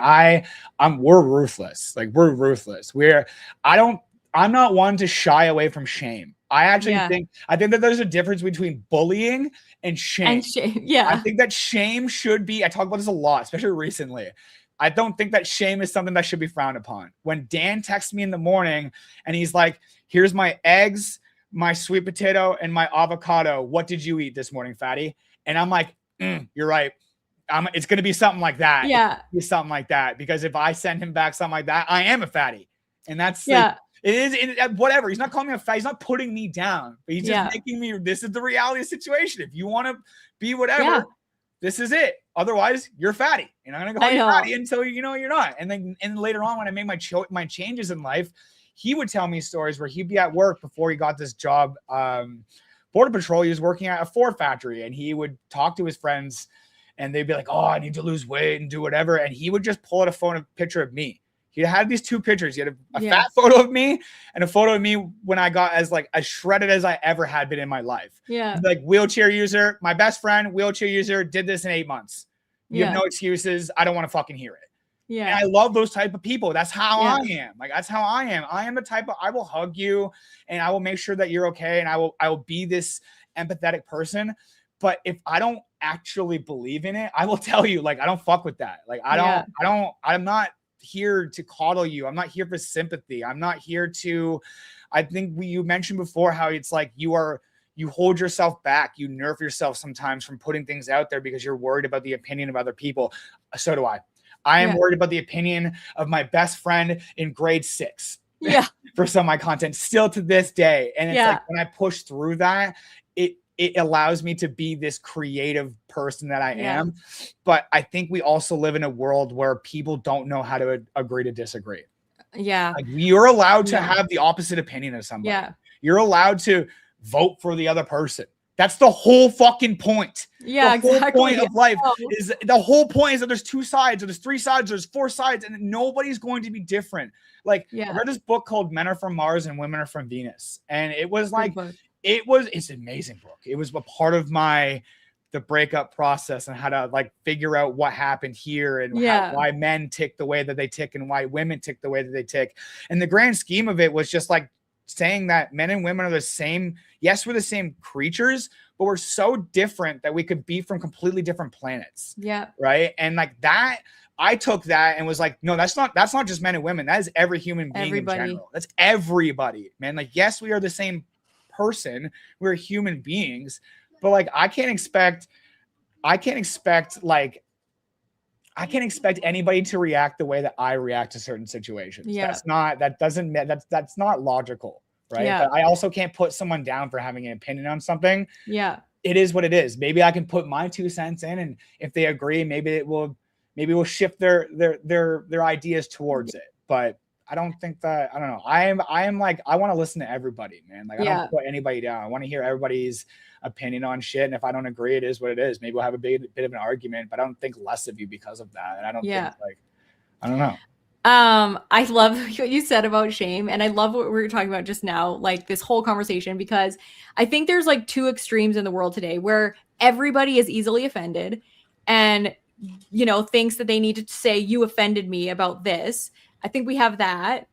we're ruthless. Like we're ruthless. I'm not one to shy away from shame. I actually think that there's a difference between bullying and shame. I think that shame should be, I talk about this a lot, especially recently. I don't think that shame is something that should be frowned upon. When Dan texts me in the morning and he's like, here's my eggs, my sweet potato, and my avocado. What did you eat this morning, fatty? And I'm like, you're right. It's going to be something like that.
Yeah.
It's something like that. Because if I send him back something like that, I am a fatty. And that's like, it is whatever. He's not calling me a fatty. He's not putting me down. But he's just making me, this is the reality of the situation. If you want to be whatever, this is it. Otherwise, you're fatty. And I'm going to call you fatty until you're not. And then later on, when I made my changes in life, he would tell me stories where he'd be at work before he got this job, border patrol. He was working at a Ford factory, and he would talk to his friends, and they'd be like, oh, I need to lose weight and do whatever. And he would just pull out a picture of me. He had these two pictures. He had a fat photo of me and a photo of me when I got as shredded as I ever had been in my life.
Yeah.
Like wheelchair user, my best friend, wheelchair user, did this in 8 months. You have no excuses. I don't want to fucking hear it. Yeah. And I love those type of people. That's how I am. Like, that's how I am. I am the type of, I will hug you and I will make sure that you're okay. And I will be this empathetic person. But if I don't actually believe in it, I will tell you, like, I don't fuck with that. Like, I'm not here to coddle you. I'm not here for sympathy. I'm not here to, I think you mentioned before how it's like you hold yourself back. You nerve yourself sometimes from putting things out there because you're worried about the opinion of other people. So do I. I am worried about the opinion of my best friend in grade 6 for some of my content still to this day. And it's like, when I push through that, it allows me to be this creative person that I am. But I think we also live in a world where people don't know how to agree to disagree.
Yeah.
Like, you're allowed to have the opposite opinion of somebody.
Yeah.
You're allowed to vote for the other person. That's the whole fucking point.
Yeah,
the whole point of life is that there's 2 sides, or there's 3 sides, or there's 4 sides, and nobody's going to be different. Like, I read this book called Men Are From Mars and Women Are From Venus. And it was like, it's an amazing book. It was a part of the breakup process and how to like figure out what happened here and why men tick the way that they tick and why women tick the way that they tick. And the grand scheme of it was just like saying that men and women are the same. Yes, we're the same creatures, but we're so different that we could be from completely different planets.
Yeah.
Right. And like that, I took that and was like, no, that's not just men and women. That is every human being in general. That's everybody, man. Like, yes, we are the same person. We're human beings, but like, I can't expect anybody to react the way that I react to certain situations.
Yeah.
That's not logical. Right. Yeah. But I also can't put someone down for having an opinion on something.
Yeah.
It is what it is. Maybe I can put my 2 cents in, and if they agree, maybe we'll shift their ideas towards it. But I don't think that, I don't know. I am like, I want to listen to everybody, man. Like, I don't put anybody down. I want to hear everybody's opinion on shit. And if I don't agree, it is what it is. Maybe we'll have a bit of an argument, but I don't think less of you because of that. And I don't think, like, I don't know.
I love what you said about shame, and I love what we were talking about just now, like this whole conversation, because I think there's like two extremes in the world today where everybody is easily offended and thinks that they need to say you offended me about this. I think we have that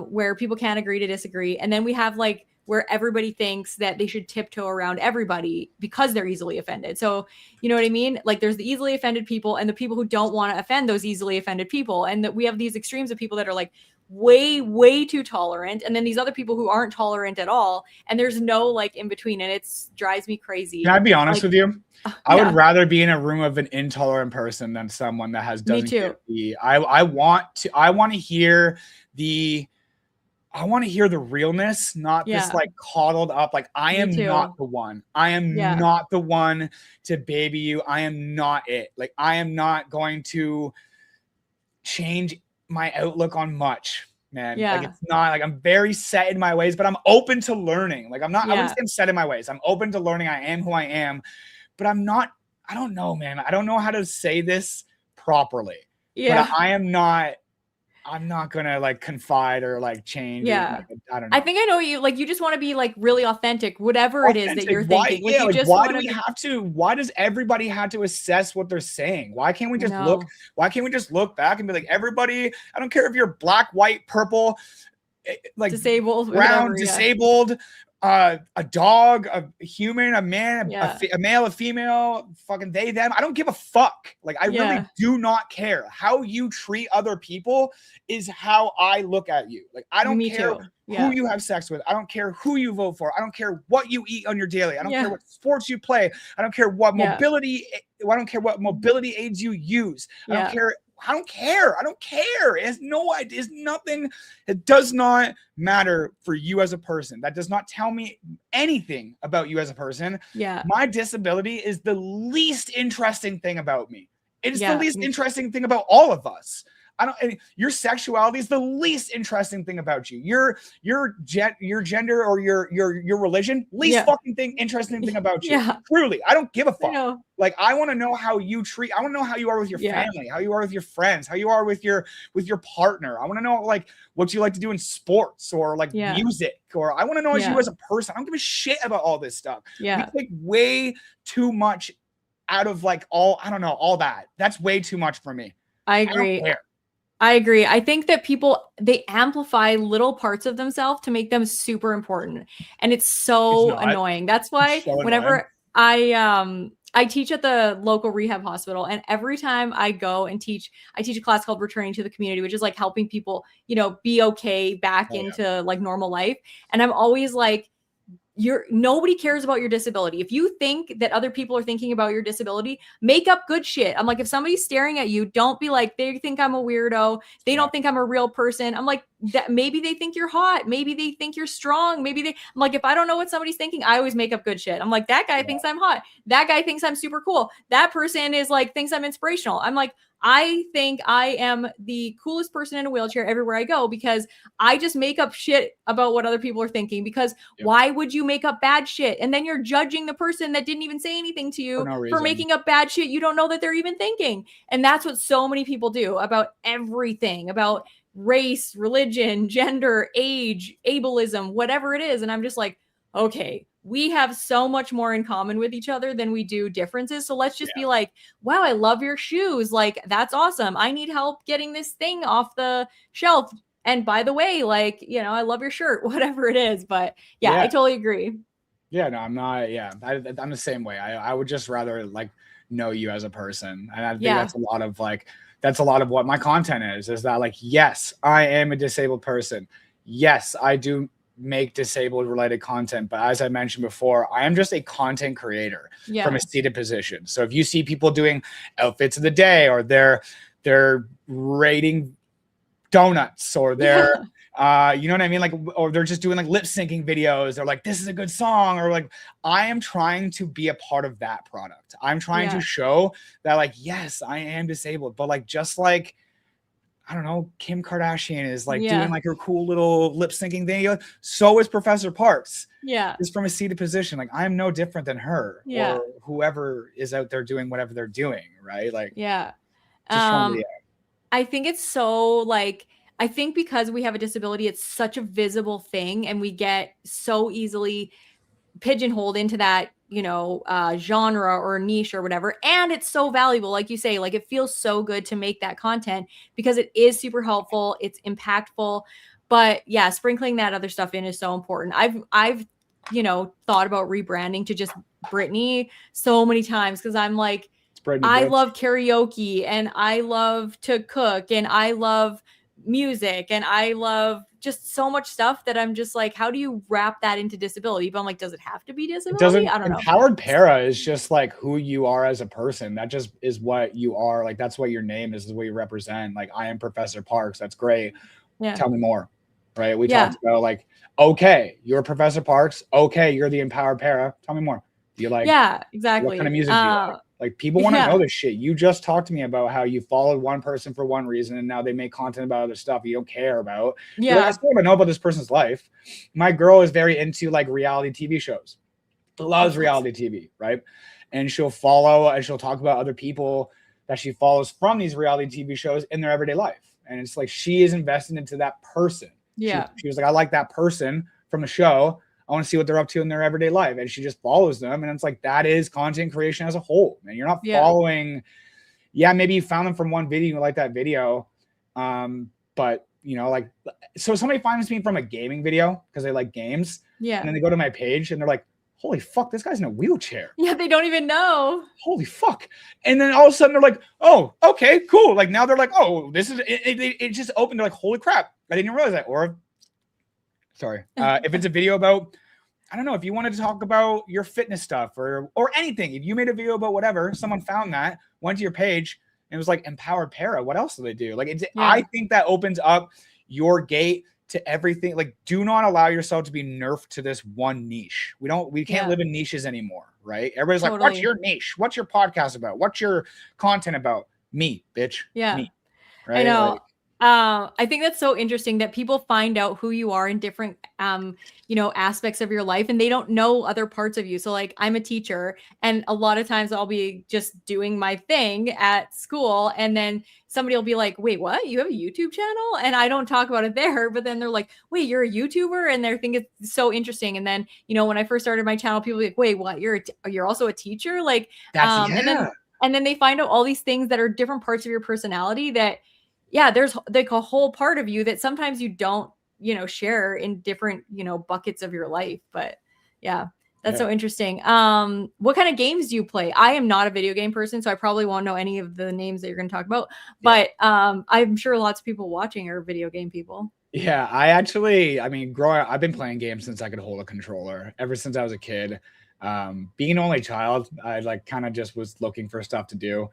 where people can't agree to disagree, and then we have like where everybody thinks that they should tiptoe around everybody because they're easily offended. So, you know what I mean? Like there's the easily offended people and the people who don't want to offend those easily offended people. And that we have these extremes of people that are like way too tolerant, and then these other people who aren't tolerant at all. And there's no like in between, and it drives me crazy.
Can I be honest with you? I
yeah.
would rather be in a room of an intolerant person than someone that has doesn't
Me too.
I want to hear the realness, not this like coddled up, like I am not the one. I am not the one to baby you. I am not it. Like I am not going to change my outlook on much, man. Like it's not like I'm very set in my ways, but I'm open to learning. Like I wouldn't say I'm set in my ways. I'm open to learning. I am who I am, but I don't know, man. I don't know how to say this properly. But I'm not gonna like confide or like change.
Yeah.
I don't know.
I think I know you. Like you just want to be like really authentic, whatever it is that you're thinking.
Why,
like,
why does everybody have to assess what they're saying? Why can't we just look back and be like, everybody, I don't care if you're black, white, purple, like
disabled,
brown, disabled, a dog, a human, a man, a male, a female, fucking they, them. I don't give a fuck. Like I really do not care. How you treat other people is how I look at you. Like I don't care who you have sex with. I don't care who you vote for. I don't care what you eat on your daily. I don't care what sports you play. I don't care what mobility. I don't care what mobility aids you use. I don't care. I don't care. It has no idea. It's nothing. It does not matter for you as a person. That does not tell me anything about you as a person.
Yeah.
My disability is the least interesting thing about me. It is the least interesting thing about all of us. Your sexuality is the least interesting thing about you. Your gender or your religion, least fucking interesting thing about you. Truly, I don't give a fuck. Like I want to know how you treat. I want to know how you are with your family, how you are with your friends, how you are with your partner. I want to know like what you like to do in sports or like music, or I want to know you as a person. I don't give a shit about all this stuff. We take way too much out of like all that. That's way too much for me.
I agree. I agree. I think that people, they amplify little parts of themselves to make them super important. And it's so annoying. That's why whenever I teach at the local rehab hospital, and every time I go and teach, I teach a class called Returning to the Community, which is like helping people, be okay back into like normal life. And I'm always like, nobody cares about your disability. If you think that other people are thinking about your disability, make up good shit. I'm like, if somebody's staring at you, don't be like, they think I'm a weirdo. They don't think I'm a real person. I'm like, that maybe they think you're hot. Maybe they think you're strong. I'm like, if I don't know what somebody's thinking, I always make up good shit. I'm like, that guy thinks I'm hot. That guy thinks I'm super cool. That person is like, thinks I'm inspirational. I'm like, I think I am the coolest person in a wheelchair everywhere I go because I just make up shit about what other people are thinking. Because why would you make up bad shit? And then you're judging the person that didn't even say anything to you for making up bad shit you don't know that they're even thinking. And that's what so many people do about everything, about race, religion, gender, age, ableism, whatever it is. And I'm just like, okay, we have so much more in common with each other than we do differences. So let's just be like, wow, I love your shoes. Like, that's awesome. I need help getting this thing off the shelf. And by the way, like, I love your shirt, whatever it is. But I totally agree.
Yeah, no, I'm not. Yeah, I'm the same way. I would just rather like know you as a person. And I think that's a lot of what my content is that like, yes, I am a disabled person. Yes, I do make disabled related content, but as I mentioned before, I am just a content creator from a seated position. So if you see people doing outfits of the day, or they're rating donuts, or they're you know what I mean, like, or they're just doing like lip syncing videos, they're like, this is a good song, or like, I am trying to be a part of that product. I'm trying to show that like, yes, I am disabled, but like, just like, I don't know, Kim Kardashian is like doing like her cool little lip syncing thing. So is Professor Parks.
Yeah.
Is from a seated position. Like I'm no different than her or whoever is out there doing whatever they're doing. Right. Like,
I think it's so like, I think because we have a disability, it's such a visible thing and we get so easily pigeonholed into that, genre or niche or whatever. And it's so valuable. Like you say, like it feels so good to make that content because it is super helpful. It's impactful. But yeah, sprinkling that other stuff in is so important. I've thought about rebranding to just Brittany so many times because I'm like,
Brittany
I
Brooks.
love karaoke and I love to cook and I love music and I love just so much stuff that I'm just like, how do you wrap that into disability? But I'm like, does it have to be
It
disability?
doesn't.
I don't know.
Empowered para is just like who you are as a person. That just is what you are. Like that's what your name is what you represent. Like I am Professor Parks. That's great.
Yeah.
Tell me more. Right. We
Yeah.
talked about like, okay, you're Professor Parks. Okay, you're the empowered para. Tell me more. Do you like?
Yeah, exactly.
What kind of music do you like? Like people want to know this shit. You just talked to me about how you followed one person for one reason and now they make content about other stuff you don't care about.
Yeah.
Like, I still want to know about this person's life. My girl is very into like reality TV shows. Loves reality TV, right? And she'll follow and she'll talk about other people that she follows from these reality TV shows in their everyday life. And it's like she is invested into that person.
Yeah.
She was like, I like that person from a show. I want to see what they're up to in their everyday life. And she just follows them. And it's like, that is content creation as a whole. And you're not following. Yeah, maybe you found them from one video, you like that video. But like, so somebody finds me from a gaming video because they like games.
Yeah.
And then they go to my page and they're like, holy fuck, this guy's in a wheelchair.
Yeah, they don't even know.
Holy fuck. And then all of a sudden they're like, oh, okay, cool. Like now they're like, oh, this is it just opened. They're like, holy crap, I didn't even realize that. Or sorry, if it's a video about, I don't know, if you wanted to talk about your fitness stuff or anything, if you made a video about whatever, someone found that, went to your page, and it was like empowered para. What else do they do? Like, I think that opens up your gate to everything. Like, do not allow yourself to be nerfed to this one niche. We can't live in niches anymore, right? Everybody's like, what's your niche? What's your podcast about? What's your content about? Me, bitch.
Yeah.
Me. Right?
I know. I think that's so interesting that people find out who you are in different, aspects of your life and they don't know other parts of you. So like I'm a teacher and a lot of times I'll be just doing my thing at school and then somebody will be like, wait, what? You have a YouTube channel? And I don't talk about it there, but then they're like, wait, you're a YouTuber? And they're thinking it's so interesting. And then, when I first started my channel, people were like, wait, what? You're also a teacher? Like, and then they find out all these things that are different parts of your personality that, there's like a whole part of you that sometimes you don't, share in different, buckets of your life. But that's so interesting. What kind of games do you play? I am not a video game person, so I probably won't know any of the names that you're going to talk about. But I'm sure lots of people watching are video game people.
Yeah, growing up, I've been playing games since I could hold a controller, ever since I was a kid. Being an only child, I like kind of just was looking for stuff to do.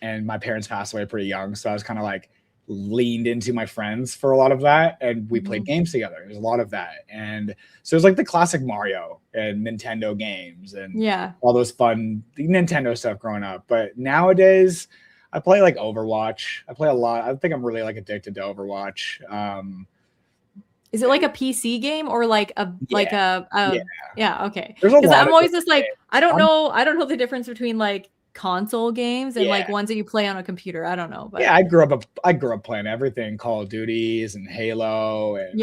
And my parents passed away pretty young. So I was kind of like leaned into my friends for a lot of that. And we played games together. There's a lot of that. And so it was like the classic Mario and Nintendo games and all those fun Nintendo stuff growing up. But nowadays I play like Overwatch. I play a lot. I think I'm really like addicted to Overwatch.
Is it like a PC game or like okay.
There's a lot.
I'm always just like, I don't know the difference between like console games and like ones that you play on a computer. I don't know, but
I grew up playing everything, Call of Duties and Halo, and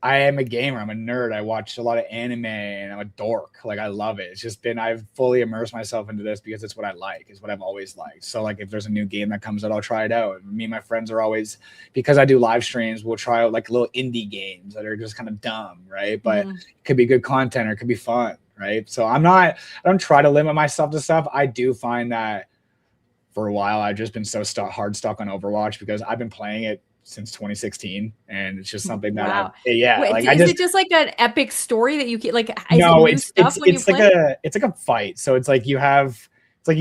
I am a gamer. I'm a nerd. I watch a lot of anime and I'm a dork. Like I love it. It's just been, I've fully immersed myself into this because it's what I like. It's what I've always liked. So like if there's a new game that comes out, I'll try it out. And me and my friends are always, because I do live streams, we'll try out like little indie games that are just kind of dumb, right? But it could be good content or it could be fun, right? So I don't try to limit myself to stuff. I do find that for a while, I've just been so hard stuck on Overwatch because I've been playing it since 2016, and it's just something that
Wait, is it just like an epic story that you like?
No, it's like a fight. So it's like you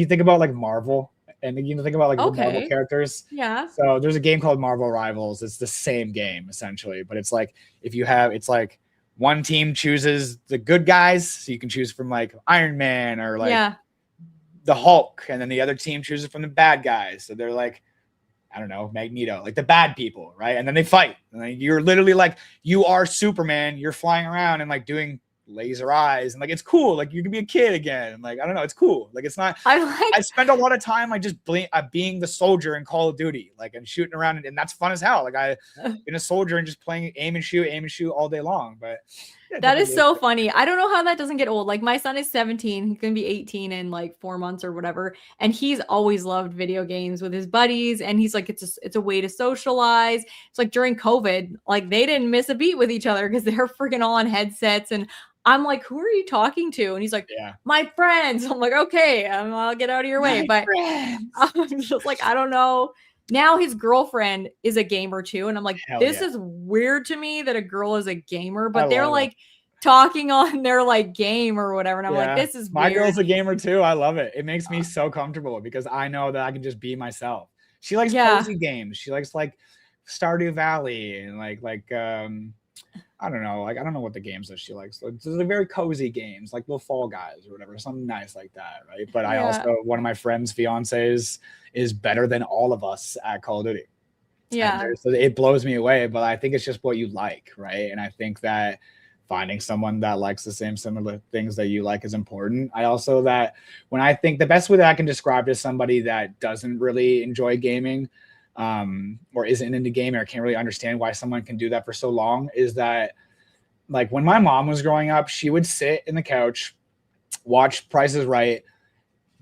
think about like Marvel, and you think about like the Marvel characters.
Yeah.
So there's a game called Marvel Rivals. It's the same game essentially, but it's like it's like one team chooses the good guys, so you can choose from like Iron Man or like the Hulk, and then the other team chooses from the bad guys. So they're like, I don't know, Magneto, like the bad people, right? And then they fight. And then you're literally like, you are Superman. You're flying around and like doing laser eyes, and like it's cool. Like you can be a kid again. Like I don't know, it's cool. Like it's not. I spend a lot of time like just being the soldier in Call of Duty, like and shooting around, and that's fun as hell. Like I been a soldier and just playing aim and shoot all day long. But yeah,
that is so funny. I don't know how that doesn't get old. Like my son is 17. He's going to be 18 in like 4 months or whatever. And he's always loved video games with his buddies. And he's like, it's a way to socialize. It's like during COVID, like they didn't miss a beat with each other because they're freaking all on headsets. And I'm like, who are you talking to? And he's like, my friends. I'm like, okay, I'll get out of your way. But I'm just like, I don't know. Now his girlfriend is a gamer too. And I'm like, this is weird to me that a girl is a gamer, but they're like talking on their like game or whatever. And I'm like, this is
my girl's a gamer too. I love it. It makes me so comfortable because I know that I can just be myself. She likes cozy games. She likes like Stardew Valley and like I don't know, like I don't know what the games that she likes. It's like very cozy games, like little Fall Guys or whatever, something nice like that, right? But I also, one of my friends' fiancés is better than all of us at Call of Duty. Yeah, so it blows me away. But I think it's just what you like, right? And I think that finding someone that likes the same similar things that you like is important. I also that when I think the best way that I can describe to somebody that doesn't really enjoy gaming. Or isn't into gaming or can't really understand why someone can do that for so long is that like when my mom was growing up, she would sit in the couch, watch Price is Right,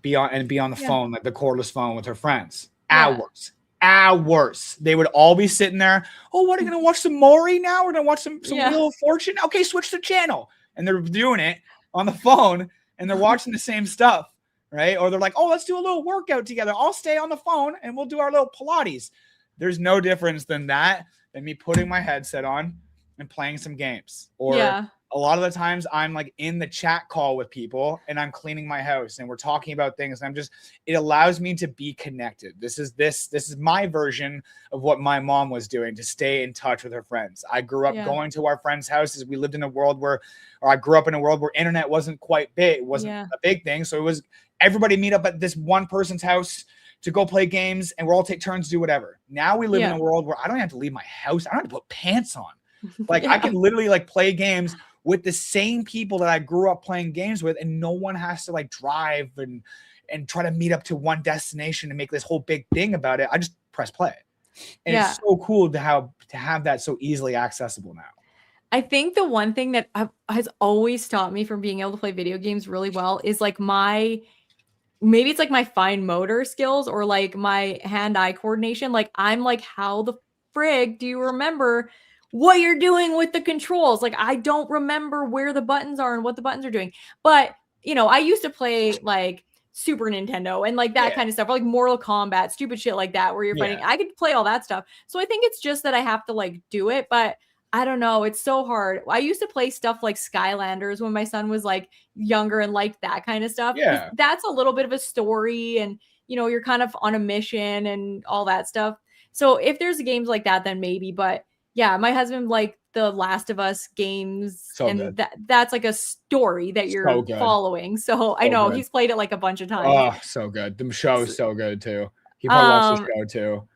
be on the phone, like the cordless phone with her friends. Hours. They would all be sitting there. Oh, what are you going to watch some Maury now? We're going to watch some Wheel of Fortune. Okay, switch the channel. And they're doing it on the phone and they're watching the same stuff. Right? Or they're like, oh, let's do a little workout together. I'll stay on the phone and we'll do our little Pilates. There's no difference than me putting my headset on and playing some games. Or a lot of the times I'm like in the chat call with people and I'm cleaning my house and we're talking about things. And it allows me to be connected. This is my version of what my mom was doing to stay in touch with her friends. I grew up going to our friends' houses. We lived in a world where internet wasn't quite big. It wasn't a big thing. So it was everybody meet up at this one person's house to go play games and we'll all take turns to do whatever. Now we live in a world where I don't have to leave my house. I don't have to put pants on. Like I can literally like play games with the same people that I grew up playing games with, and no one has to like drive and try to meet up to one destination and make this whole big thing about it. I just press play. And it's so cool to have that so easily accessible now.
I think the one thing that has always stopped me from being able to play video games really well is like maybe it's like my fine motor skills or like my hand-eye coordination. Like I'm like, how the frig do you remember what you're doing with the controls? Like I don't remember where the buttons are and what the buttons are doing. But you know, I used to play like Super Nintendo and like that kind of stuff, or like Mortal Kombat, stupid shit like that, where you're fighting. I could play all that stuff. So I think it's just that I have to like do it, but I don't know. It's so hard. I used to play stuff like Skylanders when my son was like younger and liked that kind of stuff. Yeah. That's a little bit of a story and, you know, you're kind of on a mission and all that stuff. So if there's games like that, then maybe. But yeah, my husband liked the Last of Us games. So and that's like a story that you're following. So I know he's played it like a bunch of times.
Oh, so good. The show is so good too. He probably watched the show too.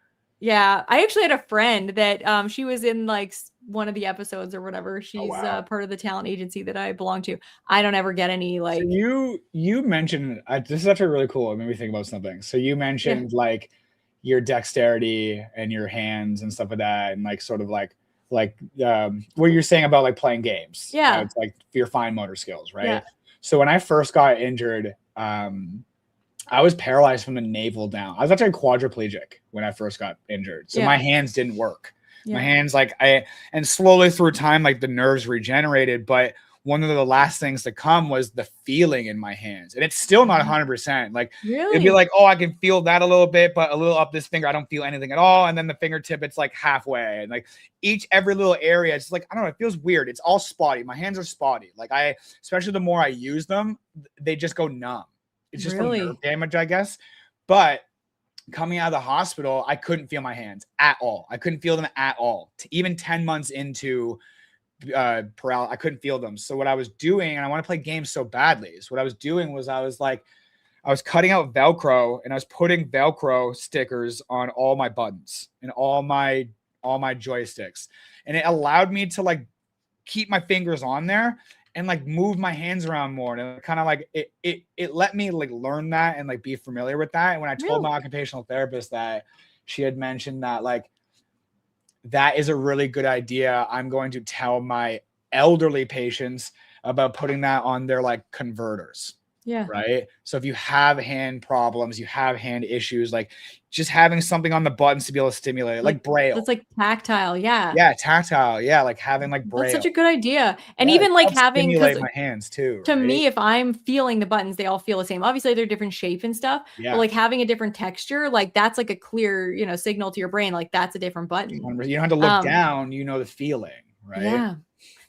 Yeah, I actually had a friend that she was in like one of the episodes or whatever. She's part of the talent agency that I belong to. I don't ever get any like.
So you mentioned this is actually really cool. It made me think about something. So you mentioned like your dexterity and your hands and stuff like that, and like sort of like what you're saying about like playing games.
Yeah,
it's like your fine motor skills, right? Yeah. So when I first got injured, I was paralyzed from the navel down. I was actually quadriplegic when I first got injured. So my hands didn't work. Yeah. My hands, and slowly through time, like the nerves regenerated. But one of the last things to come was the feeling in my hands. And it's still not 100%. Like it'd be like, oh, I can feel that a little bit, but a little up this finger, I don't feel anything at all. And then the fingertip, it's like halfway. And like every little area, it's like, I don't know, it feels weird. It's all spotty. My hands are spotty. Like especially the more I use them, they just go numb. It's just from nerve damage, I guess. But coming out of the hospital, I couldn't feel my hands at all. I couldn't feel them at all. Even 10 months into paralysis, I couldn't feel them. So what I was doing, and I want to play games so badly, so what I was doing was I was cutting out Velcro and I was putting Velcro stickers on all my buttons and all my joysticks. And it allowed me to like keep my fingers on there and like move my hands around more. And kind of like it let me like learn that and like be familiar with that. And when I told my occupational therapist that, she had mentioned that like, that is a really good idea. I'm going to tell my elderly patients about putting that on their like converters.
Yeah.
Right. So if you have hand problems, you have hand issues, like just having something on the buttons to be able to stimulate it, like braille.
It's like tactile. Yeah.
Yeah. Tactile. Yeah. Like having like braille.
That's such a good idea. And even like having,
stimulate my hands too.
To me, if I'm feeling the buttons, they all feel the same. Obviously, they're different shape and stuff.
Yeah.
But like having a different texture, like that's like a clear, you know, signal to your brain. Like that's a different button.
You don't have to look down, you know, the feeling, right?
Yeah.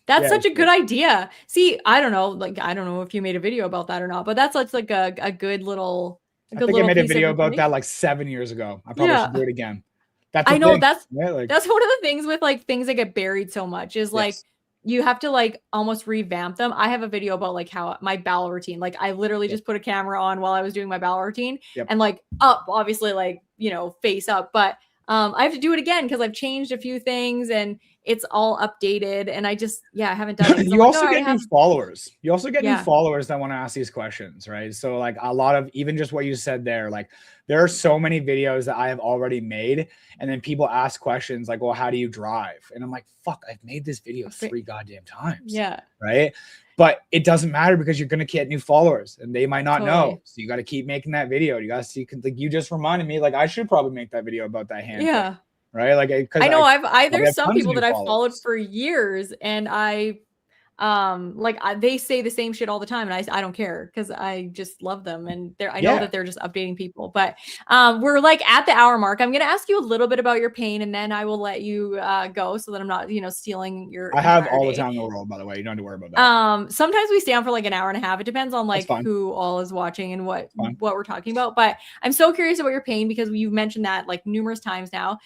That's such a good idea. See, I don't know. Like, I don't know if you made a video about that or not, but that's like a good little,
I think I made a video about that like 7 years ago. I probably should do it again.
I know that's one of the things with like things that get buried so much is like, you have to like almost revamp them. I have a video about like how my bowel routine, like I literally just put a camera on while I was doing my bowel routine and like up, obviously like, you know, face up, but I have to do it again because I've changed a few things and it's all updated. And I just, I haven't done it.
You also get new followers. You also get new followers that want to ask these questions, right? So like a lot of, even just what you said there, like there are so many videos that I have already made. And then people ask questions like, well, how do you drive? And I'm like, fuck, I've made this video 3 goddamn times.
Yeah.
Right. But it doesn't matter because you're going to get new followers and they might not know. So you got to keep making that video. You got to see, like you just reminded me, like I should probably make that video about that hand.
Yeah.
Thing, right. Like,
I know there's some people that I've followed for years and they say the same shit all the time and I don't care because I just love them and I know that they're just updating people, but we're like at the hour mark. I'm going to ask you a little bit about your pain and then I will let you go so that I'm not, you know, stealing your
I have all the time in the world, by the way. You don't have to worry about that.
Sometimes we stay on for like an hour and a half. It depends on like who all is watching and what we're talking about, but I'm so curious about your pain because you've mentioned that like numerous times now.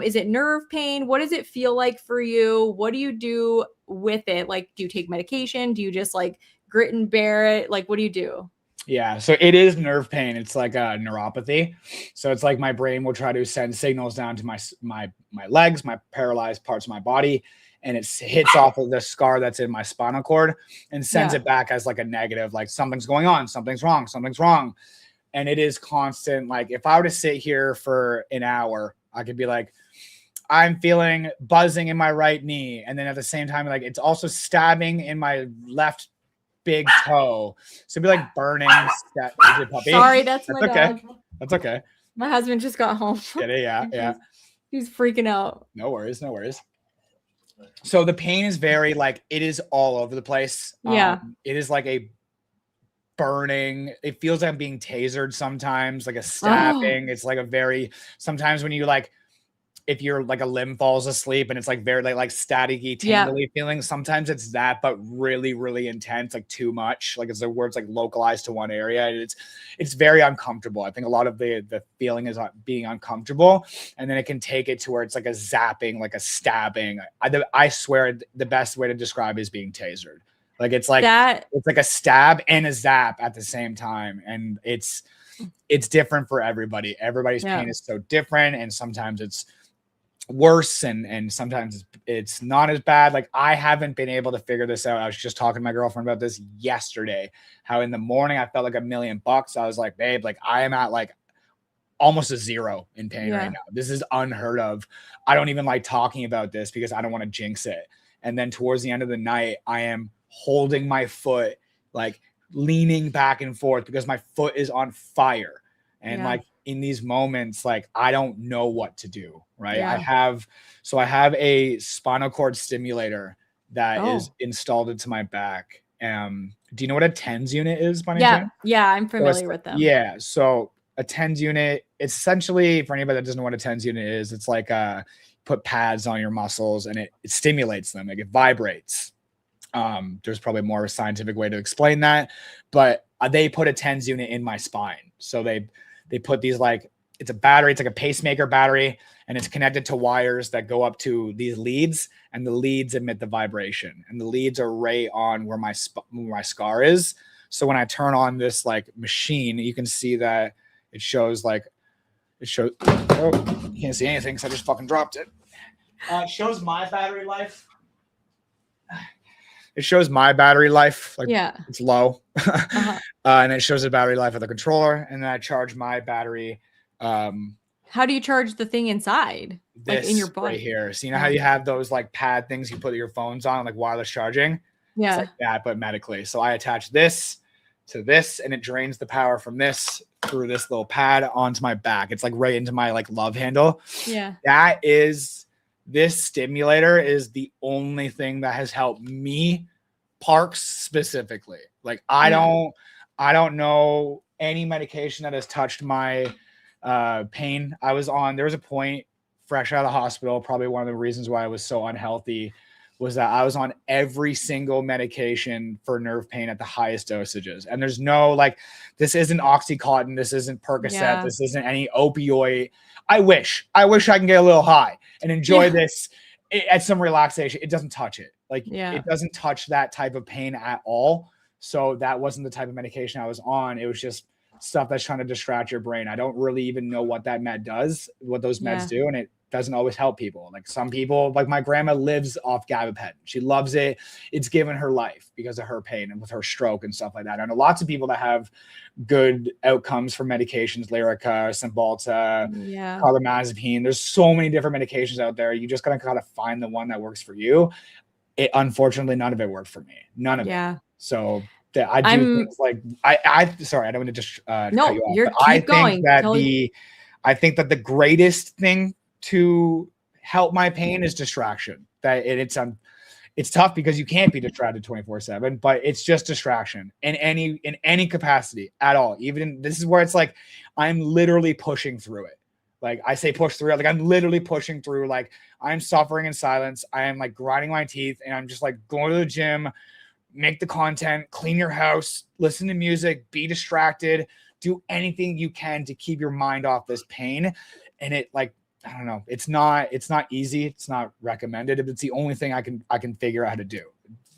Is it nerve pain? What does it feel like for you? What do you do with it? Like, do you take medication? Do you just like grit and bear it? Like, what do you do?
Yeah, so it is nerve pain. It's like a neuropathy. So it's like my brain will try to send signals down to my legs, my paralyzed parts of my body, and it hits off of the scar that's in my spinal cord and sends it back as like a negative, like something's going on, something's wrong. And it is constant. Like if I were to sit here for an hour, I could be like, I'm feeling buzzing in my right knee. And then at the same time, like it's also stabbing in my left big toe. So it'd be like burning.
Sorry, that's my dog.
That's okay.
My husband just got home.
Yeah.
He's freaking out.
No worries. So the pain is very like, it is all over the place. It is like a burning. It feels like I'm being tasered sometimes, like a stabbing. It's like sometimes when you like, if you're like a limb falls asleep and it's like very like staticky, tingly feeling. Sometimes it's that, but really, really intense, like too much. Like it's where it's like localized to one area. It's very uncomfortable. I think a lot of the feeling is being uncomfortable, and then it can take it to where it's like a zapping, like a stabbing. I swear the best way to describe it is being tasered. Like it's like it's like a stab and a zap at the same time, and it's different for everybody. Everybody's pain is so different, and sometimes it's worse and sometimes it's not as bad. Like I haven't been able to figure this out. I was just talking to my girlfriend about this yesterday, how in the morning I felt like $1,000,000. I was like, babe, like I am at like almost a 0 in pain right now. This is unheard of. I don't even like talking about this because I don't want to jinx it. And then towards the end of the night, I am holding my foot, like leaning back and forth because my foot is on fire. And like in these moments, like I don't know what to do. Right. I have a spinal cord stimulator that is installed into my back. Do you know what a TENS unit is, by any chance?
Yeah, I'm familiar with them.
Yeah. So a TENS unit, it's essentially, for anybody that doesn't know what a TENS unit is, it's like put pads on your muscles and it stimulates them, like it vibrates. There's probably more of a scientific way to explain that, but they put a TENS unit in my spine. So they put these like, it's a battery, it's like a pacemaker battery, and it's connected to wires that go up to these leads, and the leads emit the vibration, and the leads are right on where my scar is. So when I turn on this like machine, you can see that it shows, oh, you can't see anything because I just fucking dropped it. It shows my battery life. it shows my battery life. Like it's low. And it shows the battery life of the controller. And then I charge my battery.
How do you charge the thing inside?
This
like in your body
right here. So you know how you have those like pad things you put your phones on, like wireless charging?
Yeah.
It's like that, but medically. So I attach this to this and it drains the power from this through this little pad onto my back. It's like right into my like love handle.
Yeah.
This stimulator is the only thing that has helped me parks specifically. Like I don't know any medication that has touched my pain. There was a point fresh out of the hospital, probably one of the reasons why I was so unhealthy was that I was on every single medication for nerve pain at the highest dosages. And there's no like, this isn't Oxycontin, this isn't Percocet, this isn't any opioid. I wish I can get a little high and enjoy this at some relaxation. It doesn't touch it. Like it doesn't touch that type of pain at all. So that wasn't the type of medication I was on. It was just stuff that's trying to distract your brain. I don't really even know what that med does, what those meds do. And it doesn't always help people. Like some people, like my grandma lives off gabapentin. She loves it. It's given her life because of her pain and with her stroke and stuff like that. I know lots of people that have good outcomes for medications, Lyrica, Cymbalta, carbamazepine. There's so many different medications out there. You just gotta kind of find the one that works for you. Unfortunately, none of it worked for me. None of it. So that I do things like sorry, I don't want to just cut you off. I think that the greatest thing to help my pain is distraction. It's tough because you can't be distracted 24/7, but it's just distraction in any capacity at all. This is where it's like I'm literally pushing through it. Like I say push through it, like I'm literally pushing through, like I'm suffering in silence. I am like grinding my teeth and I'm just like going to the gym, make the content, clean your house, listen to music, be distracted, do anything you can to keep your mind off this pain. And it like, I don't know, it's not easy. It's not recommended. It's the only thing I can figure out how to do.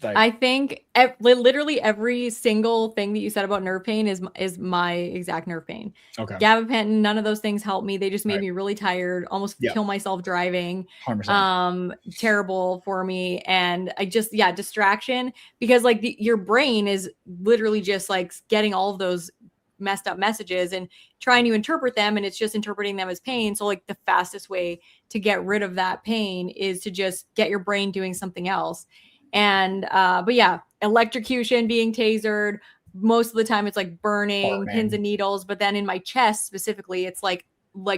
Like,
I think literally every single thing that you said about nerve pain is my exact nerve pain. Okay. Gabapentin, none of those things helped me. They just made me really tired, almost kill myself driving. 100%. Terrible for me. And I just, distraction, because like your brain is literally just like getting all of those messed up messages and trying to interpret them, and it's just interpreting them as pain. So like the fastest way to get rid of that pain is to just get your brain doing something else. And but electrocution, being tasered, most of the time it's like burning pins and needles, but then in my chest specifically it's like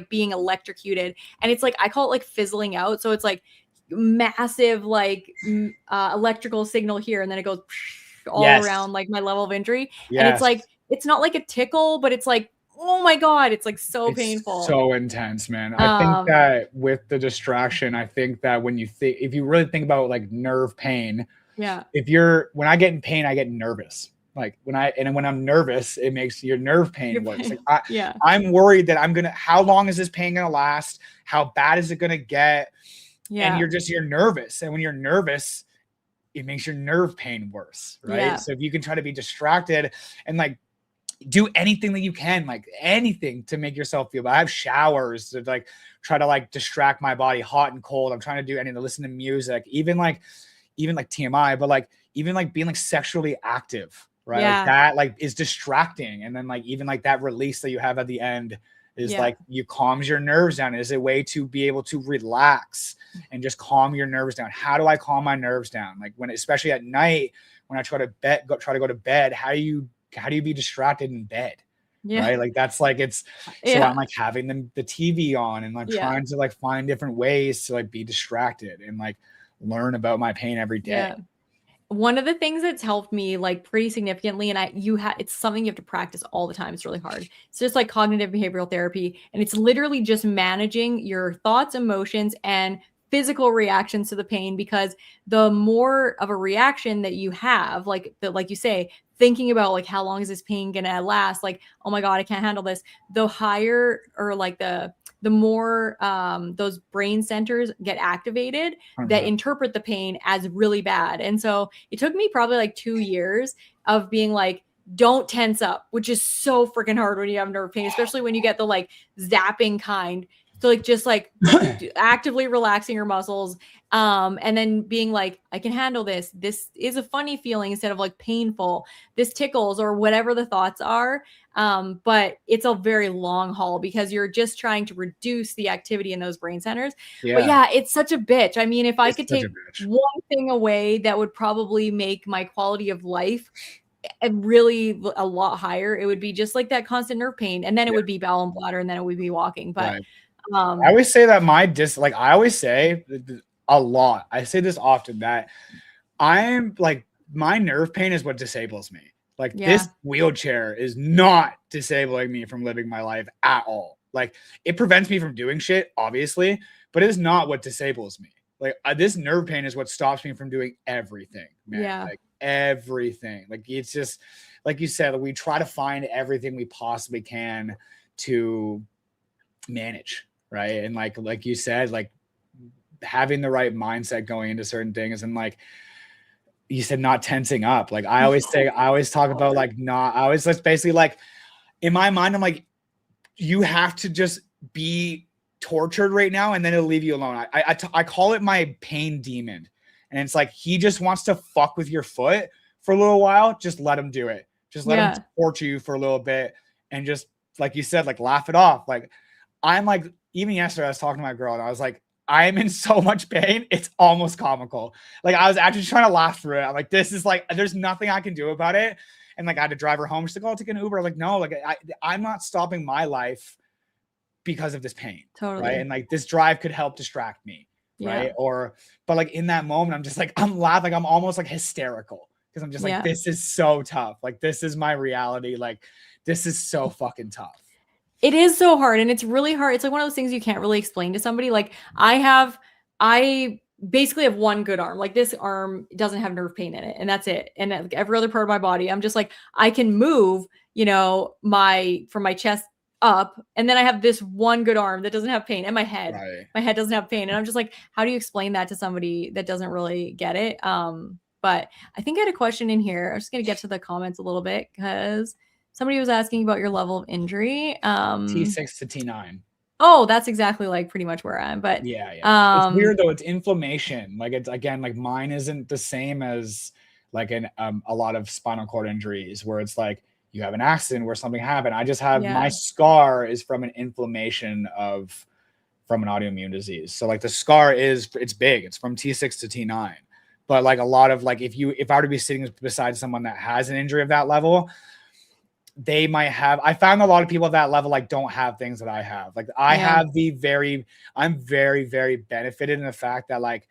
being electrocuted, and it's like I call it like fizzling out. So it's like massive like electrical signal here, and then it goes all around like my level of injury. And it's like, it's not like a tickle, but it's like, oh my God, it's like so painful.
So intense, man. I think that with the distraction, I think that if you really think about like nerve pain, when I get in pain, I get nervous. Like when I'm nervous, it makes your nerve pain worse. Like I'm worried that how long is this pain going to last? How bad is it going to get? And you're nervous. And when you're nervous, it makes your nerve pain worse. Right. So if you can try to be distracted and like, do anything that you can, like anything to make yourself feel better. I have showers to like try to like distract my body, hot and cold. I'm trying to do anything to listen to music, even like TMI, but like even like being like sexually active, right? Like that like is distracting. And then like even like that release that you have at the end is like you calms your nerves down. It is a way to be able to relax and just calm your nerves down. How do I calm my nerves down? Like especially at night when I try to go to bed, how do you be distracted in bed? Right? Like that's like so I'm like having the TV on and like trying to like find different ways to like be distracted and like learn about my pain every day.
One of the things that's helped me like pretty significantly, and it's something you have to practice all the time. It's really hard. It's just like cognitive behavioral therapy. And it's literally just managing your thoughts, emotions, and physical reactions to the pain, because the more of a reaction that you have, like you say, thinking about like how long is this pain gonna last, like, oh my God, I can't handle this, the higher or like the more those brain centers get activated that interpret the pain as really bad. And so it took me probably like 2 years of being like, don't tense up, which is so freaking hard when you have nerve pain, especially when you get the like zapping kind. So like just like actively relaxing your muscles, and then being like, I can handle this. This is a funny feeling instead of like painful. This tickles or whatever the thoughts are. But it's a very long haul because you're just trying to reduce the activity in those brain centers. But yeah, it's such a bitch. I mean, if I could take one thing away that would probably make my quality of life really a lot higher, it would be just like that constant nerve pain, and then it would be bowel and bladder, and then it would be walking. But
I always say that I always say a lot. I say this often that I'm like, my nerve pain is what disables me. Like this wheelchair is not disabling me from living my life at all. Like it prevents me from doing shit, obviously, but it is not what disables me. Like this nerve pain is what stops me from doing everything, man. Like everything. Like it's just like you said, we try to find everything we possibly can to manage, right? And like you said, like having the right mindset going into certain things, and like you said, not tensing up. Like I always talk about like that's basically like in my mind, I'm like, you have to just be tortured right now and then it'll leave you alone. I call it my pain demon. And it's like, he just wants to fuck with your foot for a little while. Just let him do it. Just let him torture you for a little bit. And just like you said, like laugh it off. Like I'm like, even yesterday I was talking to my girl and I was like, I'm in so much pain. It's almost comical. Like I was actually trying to laugh through it. I'm like, this is like, there's nothing I can do about it. And like, I had to drive her home. She's like, oh, I'll take an Uber. Like, no, like I'm not stopping my life because of this pain.
Totally.
Right. And like this drive could help distract me. Right. But like in that moment, I'm just like, I'm laughing. I'm almost like hysterical because I'm just like, this is so tough. Like, this is my reality. Like, this is so fucking tough.
It is so hard. And it's really hard. It's like one of those things you can't really explain to somebody. Like I basically have one good arm. Like this arm doesn't have nerve pain in it, and that's it. And like every other part of my body, I'm just like, I can move, you know, from my chest up, and then I have this one good arm that doesn't have pain, and my head doesn't have pain. And I'm just like, how do you explain that to somebody that doesn't really get it? But I think I had a question in here. I'm just gonna get to the comments a little bit because somebody was asking about your level of injury.
T6 to T9.
Oh, that's exactly like pretty much where I am. But
it's weird though. It's inflammation. Like it's again, like mine isn't the same as like a lot of spinal cord injuries where it's like you have an accident where something happened. I just have my scar is from an inflammation from an autoimmune disease. So like the scar it's big. It's from T6 to T9. But like a lot of like if I were to be sitting beside someone that has an injury of that level, they might have. I found a lot of people at that level like don't have things that I have. Like I have I'm very, very benefited in the fact that like,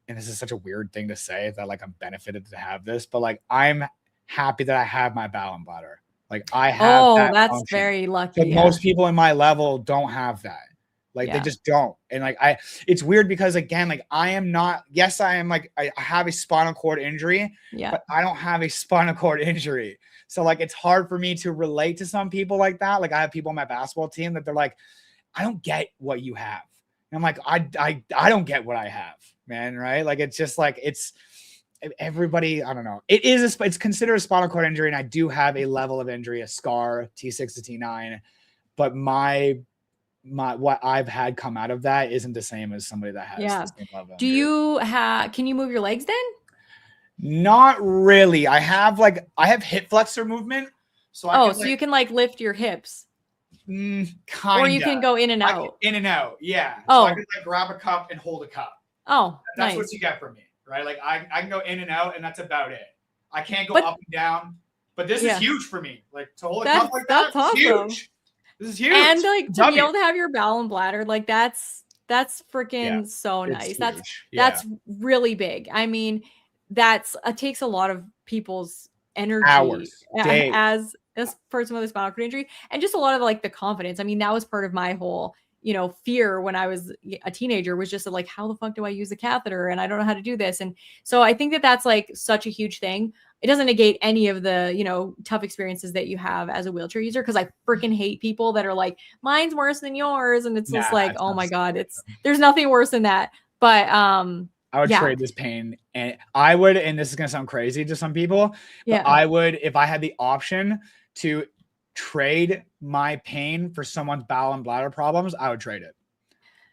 and this is such a weird thing to say that like I'm benefited to have this, but like I'm happy that I have my bowel and bladder. Like I have
that's
function.
very lucky.
But most people in my level don't have that. Like they just don't. And like it's weird because again, like I am like I have a spinal cord injury, but I don't have a spinal cord injury. So like it's hard for me to relate to some people like that. Like I have people on my basketball team that they're like, I don't get what you have. And I'm like, I don't get what I have, man. Right? Like it's just like it's everybody. I don't know. It's considered a spinal cord injury, and I do have a level of injury, a scar, T6 to T9. But my what I've had come out of that isn't the same as somebody that has the same level.
Can you move your legs then?
Not really. I have hip flexor movement. So
you can like lift your hips.
Kinda.
Or you can go in and out.
In and out, yeah. So I can like grab a cup and hold a cup.
Oh,
that's what you get from me, right? Like I can go in and out, and that's about it. I can't go up and down. But this is huge for me. Like to hold a cup like that's awesome. Huge. This is huge.
And like to be able to have your bowel and bladder, like that's freaking so nice. That's really big. I mean, it takes a lot of people's energy
hours,
as person with a spinal cord injury, and just a lot of like the confidence. I mean, that was part of my whole, fear when I was a teenager, was just like, how the fuck do I use a catheter? And I don't know how to do this. And so I think that that's like such a huge thing. It doesn't negate any of the, tough experiences that you have as a wheelchair user. Cause I freaking hate people that are like, mine's worse than yours. And it's just like, oh my God, there's nothing worse than that. But,
I would trade this pain, and I would, and this is going to sound crazy to some people, but I would, if I had the option to trade my pain for someone's bowel and bladder problems, I would trade it.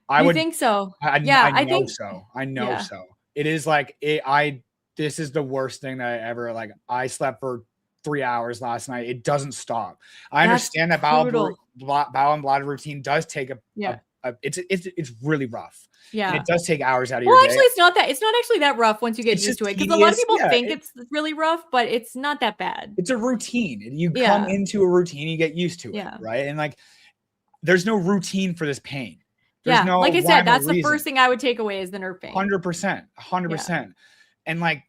I
You
would
think so?
I know
think
so. I know
yeah.
so. It is like this is the worst thing that I ever like. I slept for 3 hours last night. It doesn't stop. I
That's
understand that
brutal.
bowel and bladder routine does take
Yeah.
it's really rough. And
Yeah.
it does take hours out of
Well,
your day.
actually, it's not actually that rough once you get
It's
used
just
to it. Because a lot of
tedious.
people
Yeah,
think it's really rough, but it's not that bad.
it's a routine. You come
Yeah.
into a routine, you get used to it,
Yeah.
right? And like there's no routine for this pain. There's
Yeah.
no
Like I said,
rhyme or
that's the
reason.
first thing I would take away is the nerve pain.
100%.
Yeah.
100%. And like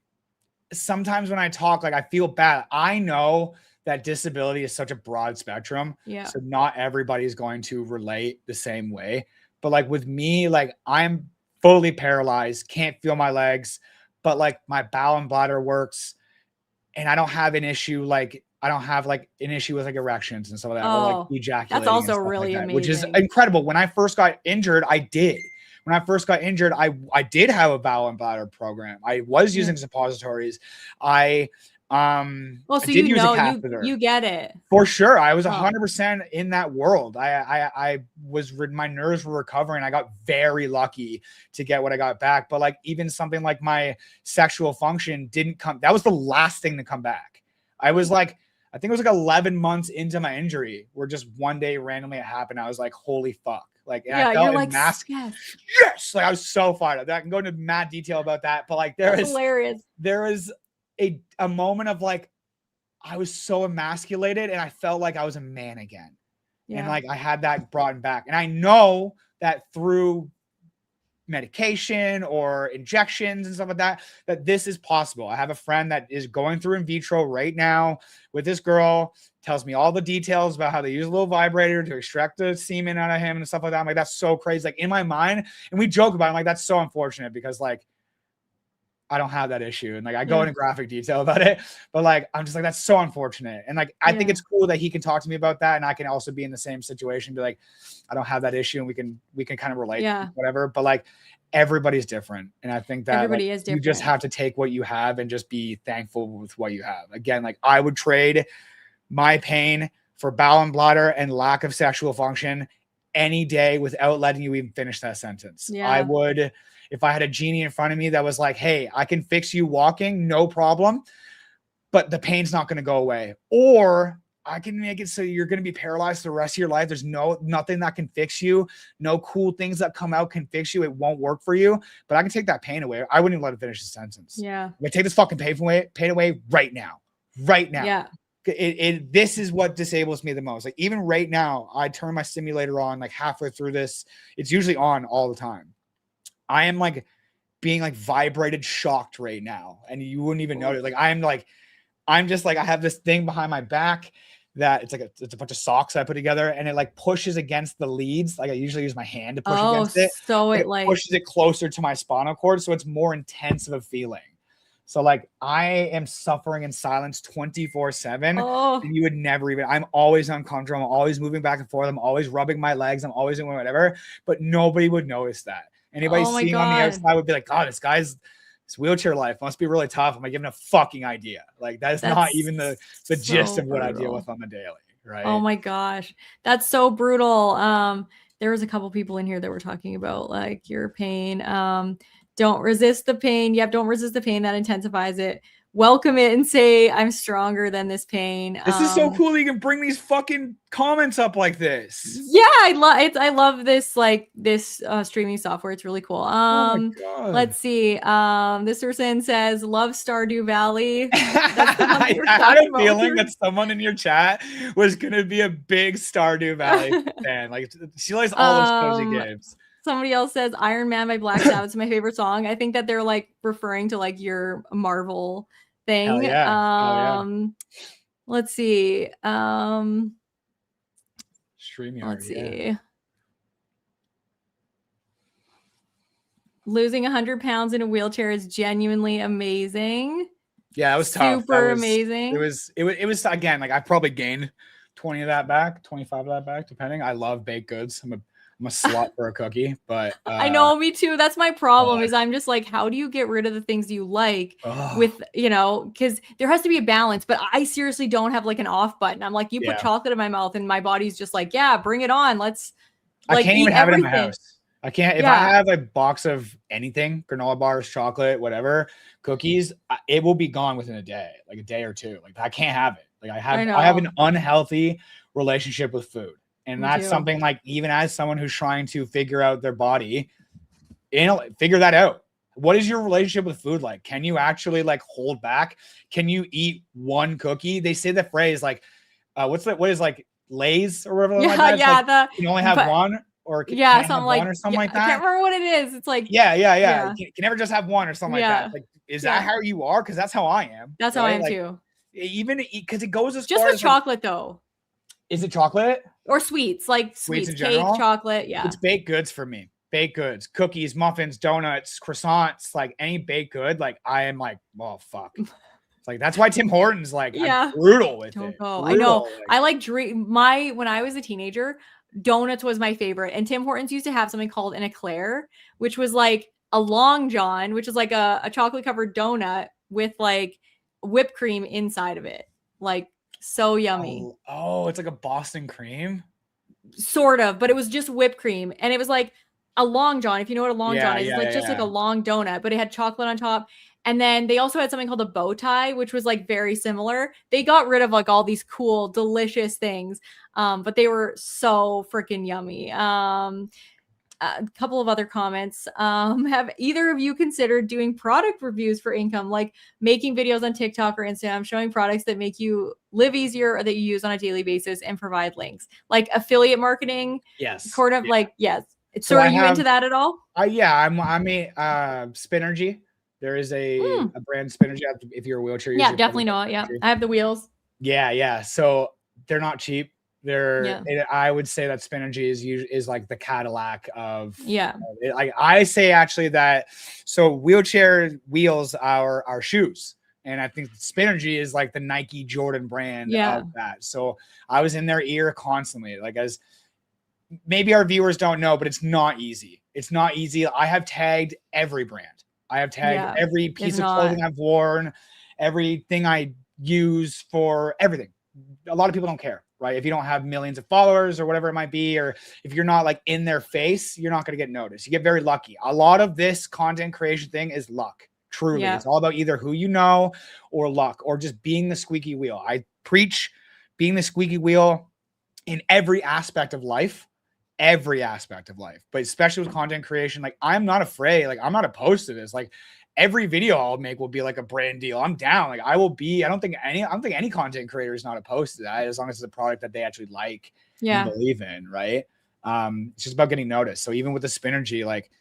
sometimes when I talk, like I feel bad. I know that disability is such a broad spectrum.
Yeah.
So not everybody's going to relate the same way. But like with me, like I'm fully paralyzed, can't feel my legs, but like my bowel and bladder works. And I don't have an issue like I don't have like an issue with like erections and stuff like that, or like
Oh,
ejaculating.
that's also
and stuff
really
like that, which is
amazing.
incredible. When I first got injured, I did. When I first got injured, I did have a bowel and bladder program. I was using suppositories. I
Well, so
did use a
you
catheter.
get it.
For sure. I was
Oh.
100% in that world. I was, my nerves were recovering. I got very lucky to get what I got back. But like even something like my sexual function didn't come. That was the last thing to come back. I was like, I think it was like 11 months into my injury where just one day randomly it happened. I was like, holy fuck. Like, and I felt
you're like,
yes. Like I was so fired up. I can go into mad detail about that. But like
hilarious.
There was a moment of like, I was so emasculated and I felt like I was a man again. Yeah. And like I had that brought back. And I know that through medication or injections and stuff like that, that this is possible. I have a friend that is going through in vitro right now with this girl, tells me all the details about how they use a little vibrator to extract the semen out of him and stuff like that. I'm like, that's so crazy. Like in my mind, and we joke about it, I'm like, that's so unfortunate because like I don't have that issue. And like, I go into graphic detail about it, but like, I'm just like, that's so unfortunate. And like, I think it's cool that he can talk to me about that. And I can also be in the same situation, be like, I don't have that issue and we can kind of relate, whatever. But like, everybody's different. And I think that
everybody is different.
You just have to take what you have and just be thankful with what you have. Again, like I would trade my pain for bowel and bladder and lack of sexual function any day without letting you even finish that sentence. Yeah. I would, if I had a genie in front of me that was like, hey, I can fix you walking, no problem, but the pain's not going to go away. Or I can make it so you're going to be paralyzed the rest of your life. There's nothing that can fix you. No cool things that come out can fix you. It won't work for you, but I can take that pain away. I wouldn't even let it finish the sentence.
Yeah.
I'm going to take this fucking pain away right now. Right now.
Yeah.
This is what disables me the most. Like even right now, I turn my simulator on like halfway through this. It's usually on all the time. I am like being like vibrated, shocked right now. And you wouldn't even know it. Like, I'm just like, I have this thing behind my back that it's a bunch of socks I put together and it like pushes against the leads. Like I usually use my hand to push against it.
So it
like pushes it closer to my spinal cord. So it's more intense of a feeling. So like I am suffering in silence 24/7. And you would never even, I'm always uncomfortable. I'm always moving back and forth. I'm always rubbing my legs. I'm always doing whatever, but nobody would notice that. Anybody seeing on the outside would be like, oh, this wheelchair life must be really tough. Am I giving a fucking idea? Like that's not even the gist of what I deal with on the daily. Right.
Oh my gosh. That's so brutal. There was a couple people in here that were talking about like your pain. Don't resist the pain. Yep. Don't resist the pain that intensifies it. Welcome it and say, I'm stronger than this pain.
This is so cool that you can bring these fucking comments up like this.
Yeah, I love it. I love this, like this streaming software. It's really cool.
Oh my God.
Let's see. This person says, love Stardew Valley. That's
I had a feeling that someone in your chat was going to be a big Stardew Valley fan. Like she likes all those cozy games.
Somebody else says Iron Man by Black Sabbath is my favorite song. I think that they're like referring to like your Marvel thing.
Hell yeah.
Let's see.
StreamYard.
Let's see. Losing 100 pounds in a wheelchair is genuinely amazing.
Yeah, it was tough.
Super amazing.
It was again, like I probably gained 20 of that back, 25 of that back, depending. I love baked goods. I'm a slut for a cookie, but
I know, me too. That's my problem is I'm just like, how do you get rid of the things you like with, you know, because there has to be a balance, but I seriously don't have like an off button. I'm like, you put chocolate in my mouth and my body's just like, yeah, bring it on. Let's
I can't even have it in my house. I can't, if I have a box of anything, granola bars, chocolate, whatever, cookies, it will be gone within a day, like a day or two. Like I can't have it. Like I have an unhealthy relationship with food. And that's something like, even as someone who's trying to figure out their body, figure that out. What is your relationship with food like? Can you actually like hold back? Can you eat one cookie? They say the phrase like, what is like Lay's or whatever like that?
Yeah,
like, you only have one, or can't have one, or something like that.
I can't remember what it is. It's like
yeah. You can never just have one or something like that. Like, is that how you are? Because that's how I am.
That's how I am too.
Even because it goes as
just
far
with chocolate though.
Is it chocolate
or sweets? Like sweets,
in
cake,
general?
chocolate. Yeah,
it's baked goods for me. Baked goods, cookies, muffins, donuts, croissants, like any baked good. Like I am like, oh fuck. It's like that's why Tim Hortons like I'm brutal with it. Brutal.
I know. I like when I was a teenager, donuts was my favorite, and Tim Hortons used to have something called an eclair, which was like a long john, which is like a chocolate covered donut with like whipped cream inside of it, like so yummy.
Oh, it's like a Boston cream,
sort of, but it was just whipped cream, and it was like a long john. If you know what a long john is, it's like just like a long donut, but it had chocolate on top. And then they also had something called a bow tie, which was like very similar. They got rid of like all these cool, delicious things, but they were so freaking yummy. A couple of other comments. Have either of you considered doing product reviews for income, like making videos on TikTok or Instagram showing products that make you live easier or that you use on a daily basis and provide links, like affiliate marketing?
Yes.
Sort of like, yes. So are you into that at all?
Yeah, I'm a Spinergy. There is a brand Spinergy if you're a wheelchair user.
Yeah, definitely know it. Yeah, I have the wheels.
Yeah. So they're not cheap. I would say that Spinergy is like the Cadillac of like I say actually that. So wheelchair wheels are shoes, and I think Spinergy is like the Nike Jordan brand of that. So I was in their ear constantly, like, as maybe our viewers don't know, but it's not easy. It's not easy. I have tagged every brand. I have tagged every piece of clothing I've worn, everything I use for everything. A lot of people don't care, right? If you don't have millions of followers or whatever it might be, or if you're not like in their face, you're not going to get noticed. You get very lucky. A lot of this content creation thing is luck. Truly. It's all about either who you know or luck, or just being the squeaky wheel. I preach being the squeaky wheel in every aspect of life, but especially with content creation. Like, I'm not afraid. Like, I'm not opposed to this. Like, every video I'll make will be like a brand deal. I'm down. Like, I don't think any content creator is not opposed to that, as long as it's a product that they actually like and believe in, right? It's just about getting noticed. So even with the Spinergy, like,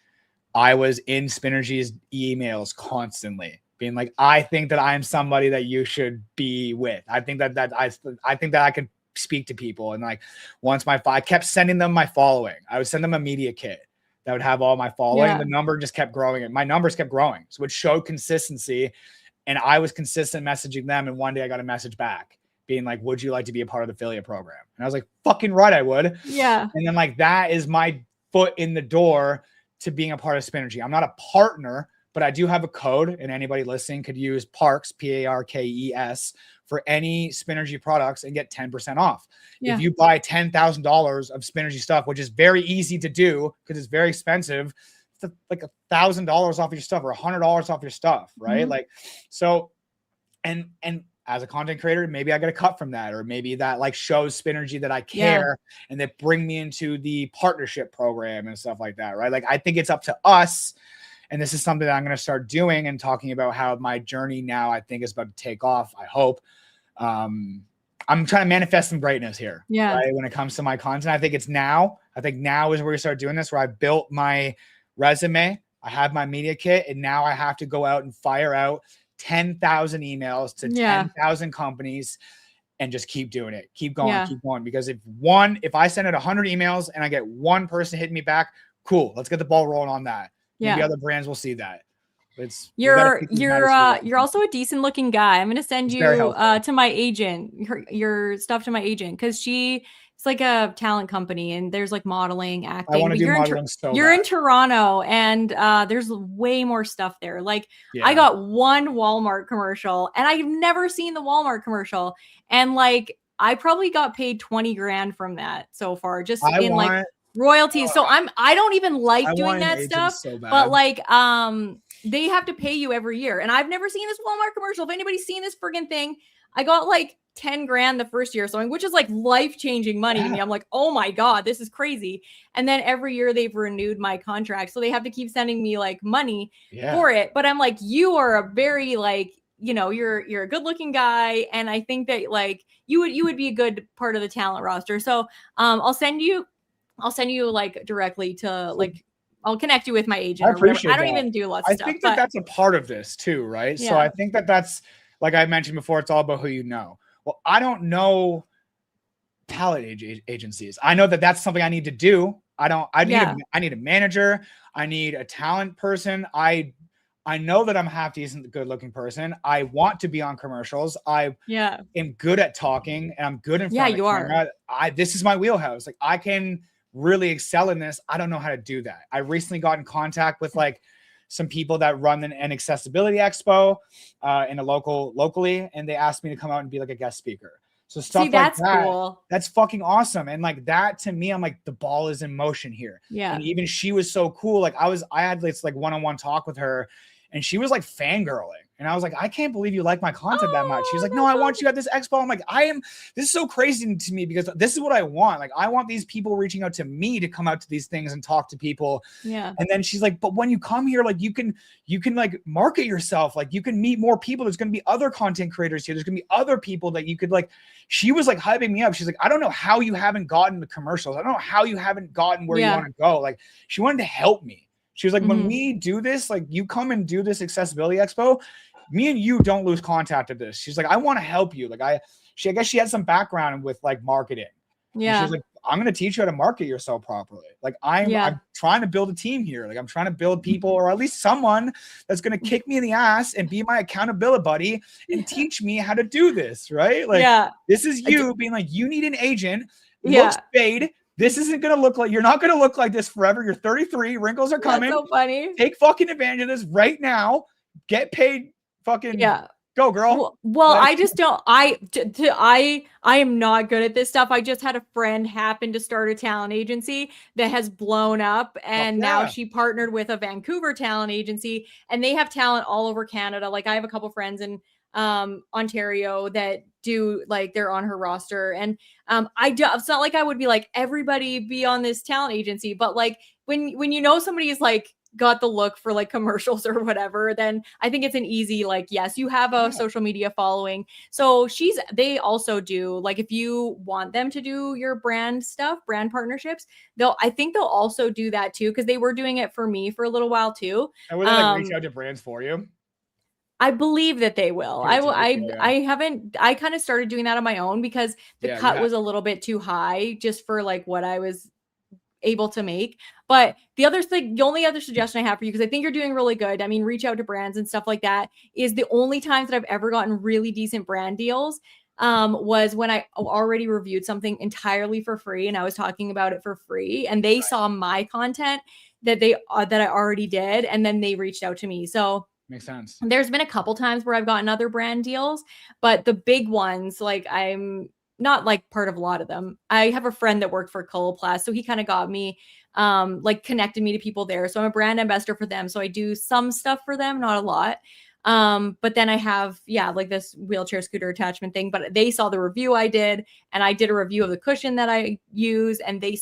I was in Spinergy's emails constantly being like, I think that I'm somebody that you should be with. I think that I think that I can speak to people. And like, once I kept sending them my following, I would send them a media kit that would have all my following. The number just kept growing, and my numbers kept growing. So it showed consistency, and I was consistent messaging them. And one day I got a message back being like, would you like to be a part of the affiliate program? And I was like, fucking right, I would.
Yeah.
And then like, that is my foot in the door to being a part of Spinergy. I'm not a partner, but I do have a code, and anybody listening could use Parks, Parkes, for any Spinergy products and get 10% off. If you buy $10,000 of Spinergy stuff, which is very easy to do because it's very expensive, it's like $1,000 off your stuff or $100 off your stuff, right? Like, so, and as a content creator, maybe I get a cut from that, or maybe that like shows Spinergy that I care and they bring me into the partnership program and stuff like that, right? Like, I think it's up to us. And this is something that I'm going to start doing and talking about how my journey now, I think, is about to take off. I hope. I'm trying to manifest some greatness here. Right? When it comes to my content, I think now is where we start doing this, where I built my resume. I have my media kit, and now I have to go out and fire out 10,000 emails to 10,000 companies and just keep doing it. Keep going. Because if I send out 100 emails and I get one person hitting me back, cool. Let's get the ball rolling on that. Maybe other brands will see that.
You're also a decent looking guy. I'm going to send you to my agent, your stuff to my agent, because it's like a talent company, and there's like modeling, acting.
I want to do modeling
You're in Toronto, and there's way more stuff there. Like, I got one Walmart commercial, and I've never seen the Walmart commercial, and like, I probably got paid 20 grand from that so far, just royalties. So I don't even like
I
doing
want an
that
agent
stuff,
so bad.
but like they have to pay you every year. And I've never seen this Walmart commercial. If anybody's seen this friggin' thing, I got like 10 grand the first year or something, which is like life-changing money to me. I'm like, oh my God, this is crazy. And then every year they've renewed my contract. So they have to keep sending me like money for it. But I'm like, you are a very like, you know, you're a good looking guy. And I think that like you would be a good part of the talent roster. So I'll send you like directly to like, I'll connect you with my agent
I
or whatever.
appreciate
I don't
that.
even do lots of stuff.
I think that that's a part of this too, right?
Yeah.
So I think that that's, like I mentioned before, it's all about who you know. Well, I don't know talent agencies. I know that that's something I need to do. I need a manager. I need a talent person. I know that I'm a half decent, good looking person. I want to be on commercials. I am good at talking and I'm good in front of the camera. This is my wheelhouse. Like I can really excel in this. I don't know how to do that. I recently got in contact with like some people that run an accessibility expo in a locally, and they asked me to come out and be like a guest speaker. So stuff like that, cool. That's fucking awesome. And like that to me, I'm like, the ball is in motion here.
Yeah.
And even she was so cool. Like I had this like one-on-one talk with her and she was like fangirling. And I was like, I can't believe you like my content that much. She's like, no, I want you at this expo. I'm like, this is so crazy to me because this is what I want. Like, I want these people reaching out to me to come out to these things and talk to people.
Yeah.
And then she's like, but when you come here, like you can like market yourself. Like you can meet more people. There's going to be other content creators here. There's going to be other people that you could like, she was like hyping me up. She's like, I don't know how you haven't gotten the commercials. I don't know how you haven't gotten where you want to go. Like she wanted to help me. She was like, when we do this, like you come and do this accessibility expo, me and you don't lose contact of this. She's like, I want to help you. Like I guess she had some background with like marketing. Yeah. And she's like, I'm going to teach you how to market yourself properly. Like I'm trying to build a team here. Like I'm trying to build people, or at least someone that's going to kick me in the ass and be my accountability buddy and teach me how to do this. Right. Like this is you being like, you need an agent, looks fade. This isn't going to look like, you're not going to look like this forever. You're 33, wrinkles are coming.
That's so funny.
Take fucking advantage of this right now. Get paid. Fucking go, girl.
Well, I just don't. I am not good at this stuff. I just had a friend happen to start a talent agency that has blown up, and now she partnered with a Vancouver talent agency, and they have talent all over Canada. Like I have a couple friends in Ontario that do like they're on her roster, and it's not like I would be like everybody be on this talent agency, but like when you know somebody is like got the look for like commercials or whatever, then I think it's an easy like, yes, you have a social media following. So they also do like, if you want them to do your brand stuff, brand partnerships, I think they'll also do that too. Cause they were doing it for me for a little while too.
And will they like reach out to brands for you?
I believe that they will. I kind of started doing that on my own because the cut was a little bit too high just for like what I was able to make. But the only other suggestion I have for you, because I think you're doing really good, I mean, reach out to brands and stuff like that, is the only times that I've ever gotten really decent brand deals was when I already reviewed something entirely for free and I was talking about it for free, and they saw my content that I already did, and then they reached out to me. So
makes sense.
There's been a couple times where I've gotten other brand deals, but the big ones, like I'm not like part of a lot of them. I have a friend that worked for Coloplast, so he kind of got me, like connected me to people there. So I'm a brand ambassador for them. So I do some stuff for them, not a lot. But then I have, like this wheelchair scooter attachment thing, but they saw the review I did, and I did a review of the cushion that I use, and they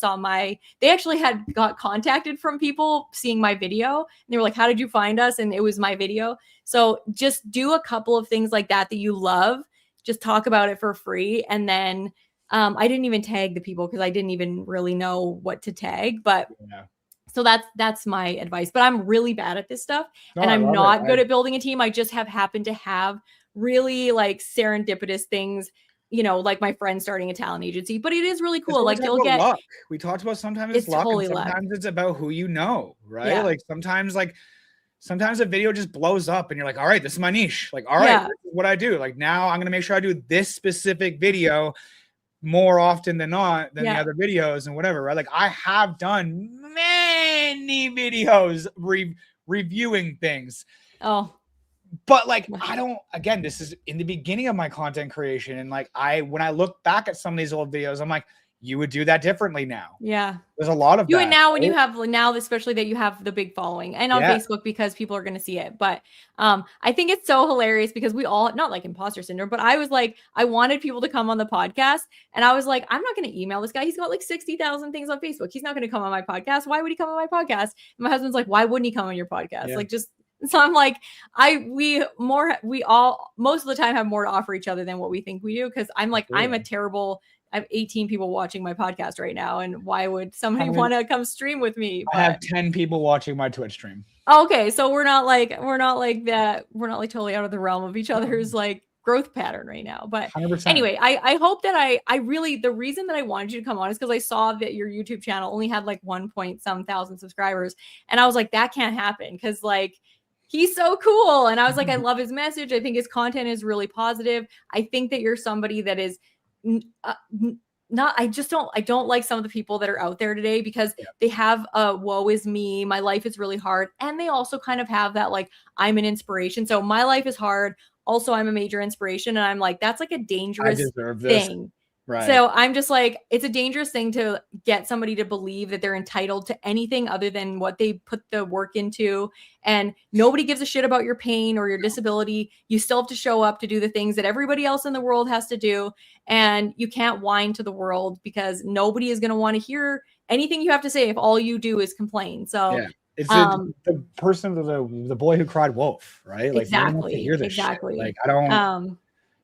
actually got contacted from people seeing my video, and they were like, how did you find us? And it was my video. So just do a couple of things like that you love. Just talk about it for free. And then I didn't even tag the people because I didn't even really know what to tag. But so that's my advice. But I'm really bad at this stuff. And I'm not good at building a team. I just have happened to have really like serendipitous things, like my friend starting a talent agency. But it is really cool. Like they'll get
luck. We talked about sometimes it's luck, totally, and sometimes it's about who you know, right? Yeah. Like sometimes a video just blows up and you're like, all right, this is my niche. Like, all right, this is what I do. Like now I'm going to make sure I do this specific video more often than not than the other videos and whatever, right? Like I have done many videos reviewing things. But like, again, this is in the beginning of my content creation. And like, when I look back at some of these old videos, I'm like, you would do that differently now.
Yeah.
There's a lot of
You
that.
and now when
right?
you have now, especially that you have the big following and on Facebook because people are going to see it. But I think it's so hilarious because we all not like imposter syndrome, but I was like, I wanted people to come on the podcast and I was like, I'm not going to email this guy. He's got like 60,000 things on Facebook. He's not going to come on my podcast. Why would he come on my podcast? And my husband's like, why wouldn't he come on your podcast?
Yeah.
Like just so I'm like, we all most of the time have more to offer each other than what we think we do. Cause I'm like, I'm a terrible I have 18 people watching my podcast right now. And why would somebody want to come stream with me?
I have 10 people watching my Twitch stream.
Okay. So we're not like that. We're not like totally out of the realm of each other's like growth pattern right now. But
100%.
Anyway, I hope that I really, the reason that I wanted you to come on is because I saw that your YouTube channel only had like 1 point some thousand subscribers. And I was like, that can't happen. Because like, he's so cool. And I was like, I love his message. I think his content is really positive. I think that you're somebody that is not I don't like some of the people that are out there today because they have woe is me, my life is really hard, and they also kind of have that like I'm an inspiration, so my life is hard, also I'm a major inspiration, and I'm like that's like a dangerous thing. Right. So I'm just like, it's a dangerous thing to get somebody to believe that they're entitled to anything other than what they put the work into. And nobody gives a shit about your pain or your disability. You still have to show up to do the things that everybody else in the world has to do. And you can't whine to the world because nobody is going to want to hear anything you have to say if all you do is complain. So
it's the person, the boy who cried wolf, right? Like,
exactly.
To hear this
exactly.
Shit. Like, I don't.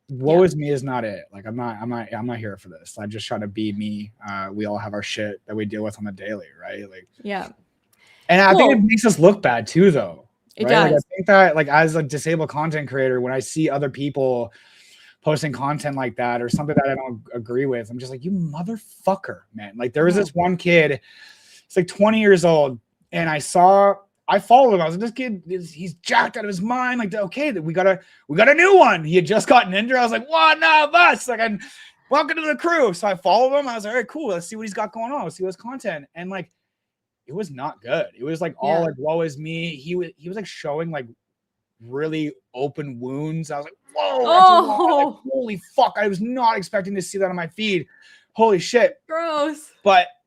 Woe is me is not it. Like I'm not here for this. I'm just trying to be me. We all have our shit that we deal with on the daily, right? Like and I think it makes us look bad too, though.
It
right?
does.
Like, I think that like as a disabled content creator, when I see other people posting content like that or something that I don't agree with, I'm just like, you motherfucker, man. Like there was this one kid, it's like 20 years old, and I followed him. I was like, this kid he's jacked out of his mind. Like, okay, we got a new one. He had just gotten injured. I was like, one of us. Like, I'm welcome to the crew. So I followed him. I was like, all right, cool. Let's see what he's got going on. Let's see what's content. And like, it was not good. It was like all like, woe is me. He was like showing like really open wounds. I was like, whoa, like, holy fuck. I was not expecting to see that on my feed. Holy shit.
Gross.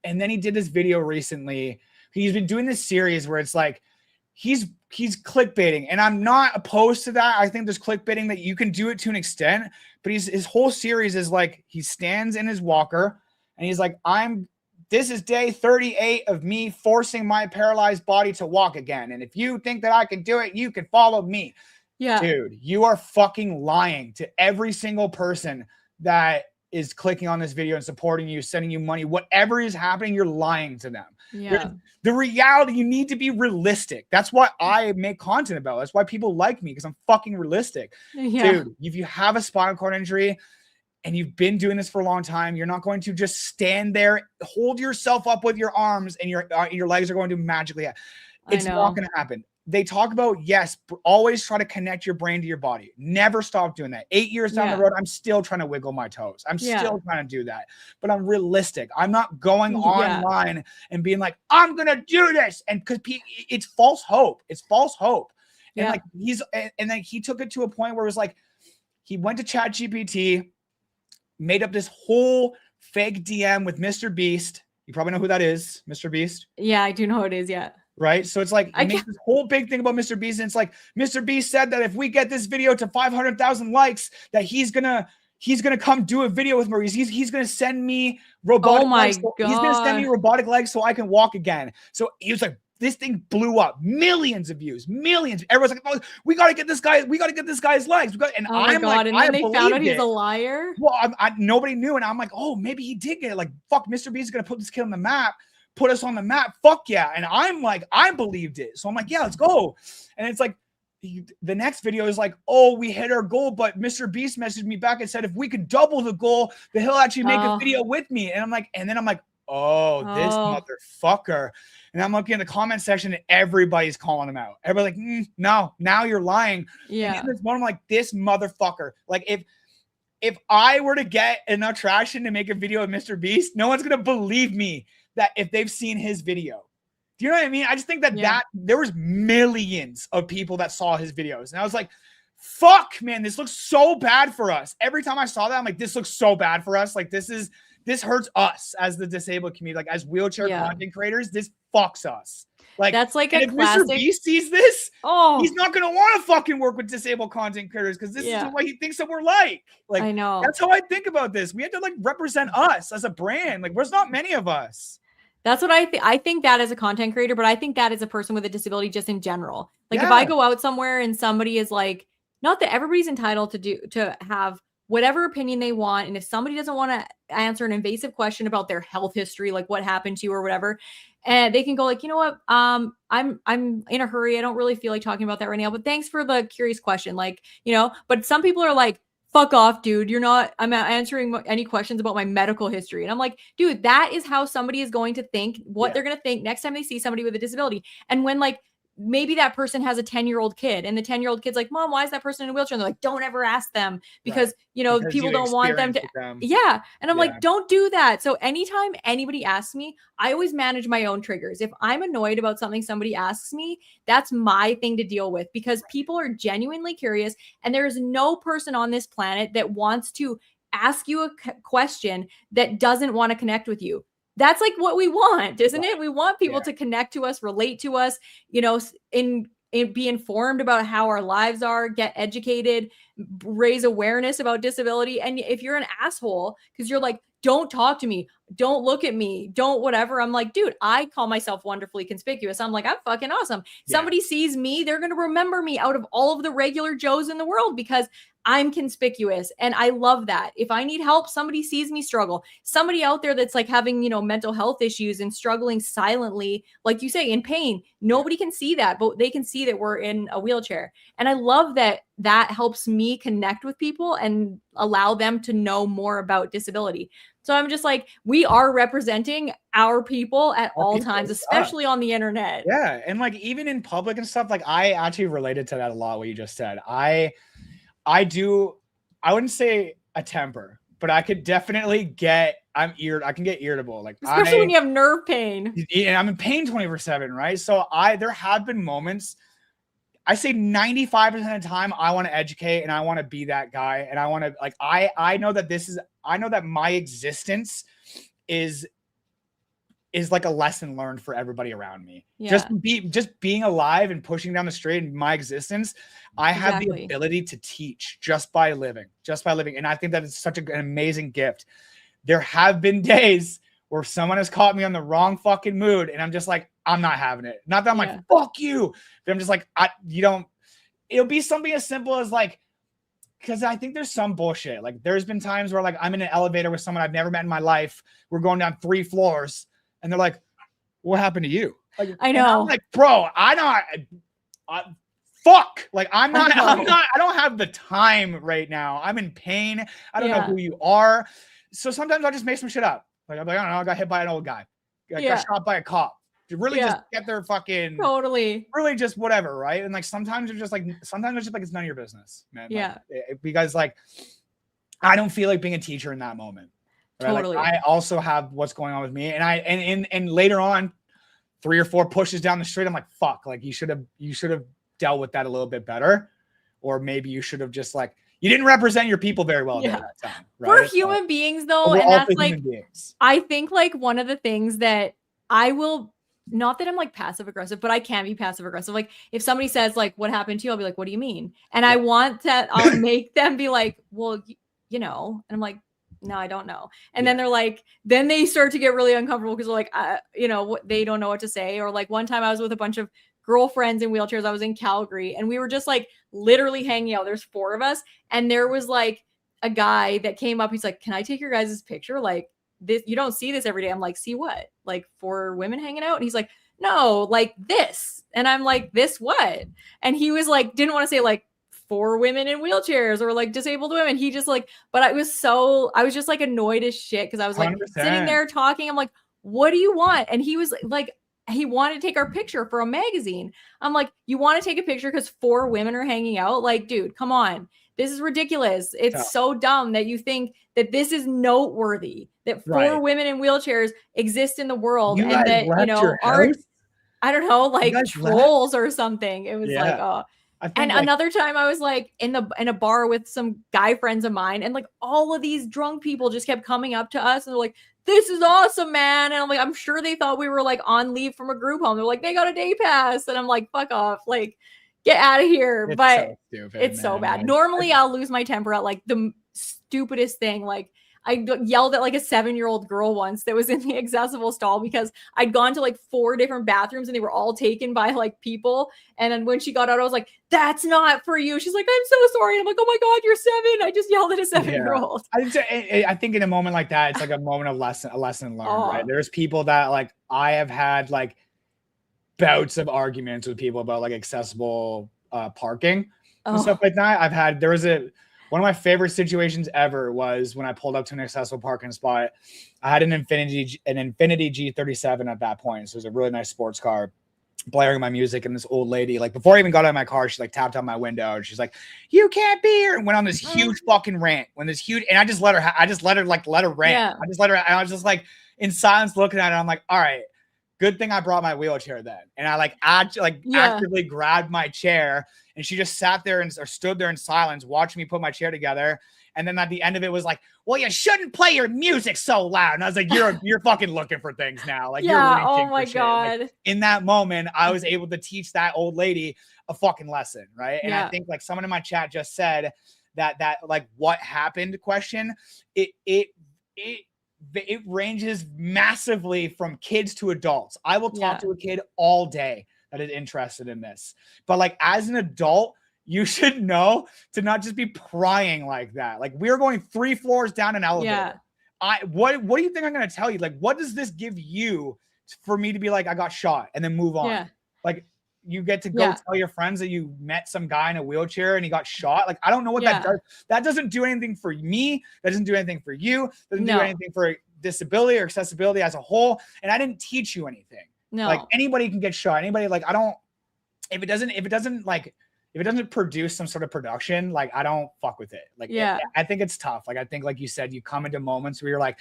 And then he did this video recently. He's been doing this series where it's like, he's clickbaiting, and I'm not opposed to that. I think there's clickbaiting that you can do it to an extent, but his whole series is like, he stands in his walker and he's like, this is day 38 of me forcing my paralyzed body to walk again. And if you think that I can do it, you can follow me. Yeah. Dude, you are fucking lying to every single person that is clicking on this video and supporting you, sending you money, whatever is happening, you're lying to them. Yeah. The reality, you need to be realistic. That's what I make content about. That's why people like me, because I'm fucking realistic. Yeah. Dude, if you have a spinal cord injury and you've been doing this for a long time, you're not going to just stand there, hold yourself up with your arms, and your legs are going to magically happen. It's not going to happen. They talk about, yes, always try to connect your brain to your body. Never stop doing that. 8 years down the road, I'm still trying to wiggle my toes. I'm still trying to do that. But I'm realistic. I'm not going online and being like, I'm going to do this. And because it's false hope. It's false hope. And like and then he took it to a point where it was like, he went to ChatGPT, made up this whole fake DM with Mr. Beast. You probably know who that is, Mr. Beast.
Yeah, I do know who it is. Yeah.
Right. So it's like, he makes this whole big thing about Mr. Beast. And it's like, Mr. Beast said that if we get this video to 500,000 likes, that he's going to come do a video with Maurice. He's going to send me robotic legs. He's going to send me robotic legs so I can walk again. So he was like, this thing blew up, millions of views, millions. Everyone's like, oh, we got to get this guy. We got to get this guy's legs. And I'm like,
and then they found out he's a liar.
Well, nobody knew. And I'm like, oh, maybe he did get it. Like, fuck, Mr. Beast is going to put this kid on the map. Put us on the map. Fuck yeah. And I'm like, I believed it. So I'm like, yeah, let's go. And it's like, the next video is like, oh, we hit our goal, but Mr. Beast messaged me back and said, if we could double the goal, then he'll actually make a video with me. And then I'm like, oh, this motherfucker. And I'm looking in the comment section and everybody's calling him out. Everybody's like, no, now you're lying. Yeah. And this one, I'm like, this motherfucker. Like, if I were to get enough traction to make a video with Mr. Beast, no one's going to believe me that if they've seen his video. Do you know what I mean? I just think that there was millions of people that saw his videos. And I was like, fuck, man, this looks so bad for us. Every time I saw that, I'm like, this looks so bad for us. Like, this is this hurts us as the disabled community, like as wheelchair
Yeah.
content creators. This fucks us. Like,
that's like
and
a
if
classic.
Mr. Beast sees this,
Oh,
he's not gonna want to fucking work with disabled content creators because this is what he thinks that we're like. Like,
I know.
that's how I think about this. We have to like represent us as a brand. Like, there's not many of us.
That's what I think that as a content creator, but I think that as a person with a disability just in general. Like if
Yeah.
I go out somewhere and somebody is like, not that everybody's entitled to have whatever opinion they want. And if somebody doesn't want to answer an invasive question about their health history, like what happened to you or whatever, and they can go like, you know what, I'm in a hurry. I don't really feel like talking about that right now, but thanks for the curious question. Like, you know, but some people are like, fuck off, dude. I'm answering any questions about my medical history. And I'm like, dude, that is how somebody is going to think, what they're going to think next time they see somebody with a disability. And when like, maybe that person has a 10-year-old kid and the 10-year-old kid's like, Mom, why is that person in a wheelchair? And they're like, don't ever ask them because, you know,
Because
people
you
don't want them to. Yeah. And I'm like, don't do that. So anytime anybody asks me, I always manage my own triggers. If I'm annoyed about something somebody asks me, that's my thing to deal with because people are genuinely curious. And there is no person on this planet that wants to ask you a question that doesn't want to connect with you. That's like what we want, isn't it? We want people to connect to us, relate to us, you know, be informed about how our lives are, get educated, raise awareness about disability. And if you're an asshole, because you're like, don't talk to me, don't look at me, don't whatever. I'm like, dude, I call myself wonderfully conspicuous. I'm like, I'm fucking awesome. Somebody sees me, they're going to remember me out of all of the regular Joes in the world because I'm conspicuous. And I love that. If I need help, somebody sees me struggle. Somebody out there that's like having, you know, mental health issues and struggling silently, like you say, in pain. Nobody can see that, but they can see that we're in a wheelchair. And I love that that helps me connect with people and allow them to know more about disability. So I'm just like, we are representing our people at all times, especially on the internet.
Yeah. And like, even in public and stuff, like I actually related to that a lot, what you just said. I wouldn't say a temper, but I could definitely I can get irritable. Like
especially when you have nerve pain.
And I'm in pain 24/7, right? So there have been moments, I say 95% of the time, I want to educate and I want to be that guy. And I want to like, I know that my existence is like a lesson learned for everybody around me. Just being alive and pushing down the street in my existence. I have the ability to teach just by living. And I think that it's such an amazing gift. There have been days where someone has caught me on the wrong fucking mood. And I'm just like, I'm not having it. Not that I'm like, fuck you. But I'm just like, it'll be something as simple as like, because I think there's some bullshit. Like there's been times where like I'm in an elevator with someone I've never met in my life. We're going down 3 floors. And they're like, what happened to you? Like,
I know.
I'm like, bro, fuck. Like, I don't have the time right now. I'm in pain. I don't know who you are. So sometimes I'll just make some shit up. Like, I'm like, I don't know. I got hit by an old guy. I got shot by a cop. To really just get their fucking really just whatever, right? And like sometimes it's just like it's none of your business, man.
Yeah.
Like, because like I don't feel like being a teacher in that moment. Right?
Totally.
Like, I also have what's going on with me, and later on, 3 or 4 pushes down the street, I'm like, fuck, like you should have dealt with that a little bit better, or maybe you should have just like you didn't represent your people very well at that time. Right?
We're human beings though, and that's like I think like one of the things that I will. Not that I'm like passive aggressive, but I can be passive aggressive. Like if somebody says like, what happened to you? I'll be like, what do you mean? And I want that I'll make them be like, well, you know, and I'm like, no, I don't know. And then they're like, then they start to get really uncomfortable because they're like, you know, they don't know what to say. Or like one time I was with a bunch of girlfriends in wheelchairs. I was in Calgary and we were just like literally hanging out. There's 4 of us. And there was like a guy that came up. He's like, can I take your guys' picture? Like, this, you don't see this every day. I'm like, see what? Like 4 women hanging out? And he's like, no, like this. And I'm like, this what? And he was like, didn't want to say like 4 women in wheelchairs or like disabled women. He just like, but I was just like annoyed as shit because I was like 100%. Sitting there talking. I'm like, what do you want? And he was like, he wanted to take our picture for a magazine. I'm like, you want to take a picture because 4 women are hanging out? Like, dude, come on. This is ridiculous. It's so dumb that you think that this is noteworthy, that 4 women in wheelchairs exist in the world and that, you know, aren't, I don't know, like trolls or something. It was like, oh,
I think
And
like,
another time I was like in a bar with some guy friends of mine, and like all of these drunk people just kept coming up to us and they're like, "This is awesome, man." And I'm like, I'm sure they thought we were like on leave from a group home. They're like, "They got a day pass." And I'm like, "Fuck off. Like, get out of here."
it's
But
so stupid,
it's so
man.
bad.
Like,
Normally I'll lose my temper at like the stupidest thing. Like I yelled at like a 7-year-old girl once that was in the accessible stall because I'd gone to like 4 different bathrooms and they were all taken by like people. And then when she got out, I was like, "That's not for you." She's like, "I'm so sorry." And I'm like, "Oh my God, you're 7." I just yelled at a 7-year-old.
I think in a moment like that, it's like a moment of a lesson learned, right? There's people that like I have had like bouts of arguments with people about like accessible parking and stuff like that. One of my favorite situations ever was when I pulled up to an accessible parking spot. I had an Infinity G37 at that point. So it was a really nice sports car, blaring my music, and this old lady, like before I even got out of my car, she like tapped on my window and she's like, "You can't be here," and went on this huge fucking rant. And I just let her rant.
Yeah.
I just let her, and I was just like in silence looking at it. I'm like, all right, good thing I brought my wheelchair then. And I actively grabbed my chair, and she just sat there or stood there in silence, watching me put my chair together. And then at the end of it was like, "Well, you shouldn't play your music so loud." And I was like, you're fucking looking for things now. Like, you're reaching
oh my
for
God.
shit. Like, in that moment, I was able to teach that old lady a fucking lesson, right? And I think like someone in my chat just said that like what happened question, it ranges massively from kids to adults. I will talk to a kid all day that is interested in this. But like as an adult, you should know to not just be prying like that. Like we're going 3 floors down an elevator. What do you think I'm going to tell you? Like, what does this give you for me to be like, I got shot and then move on? Like you get to go tell your friends that you met some guy in a wheelchair and he got shot. Like, I don't know what that does. That doesn't do anything for me. That doesn't do anything for you. Doesn't do anything for disability or accessibility as a whole. And I didn't teach you anything. Like anybody can get shot. Anybody, like, if it doesn't produce some sort of production, like I don't fuck with it. Like, I think it's tough. Like, I think, like you said, you come into moments where you're like,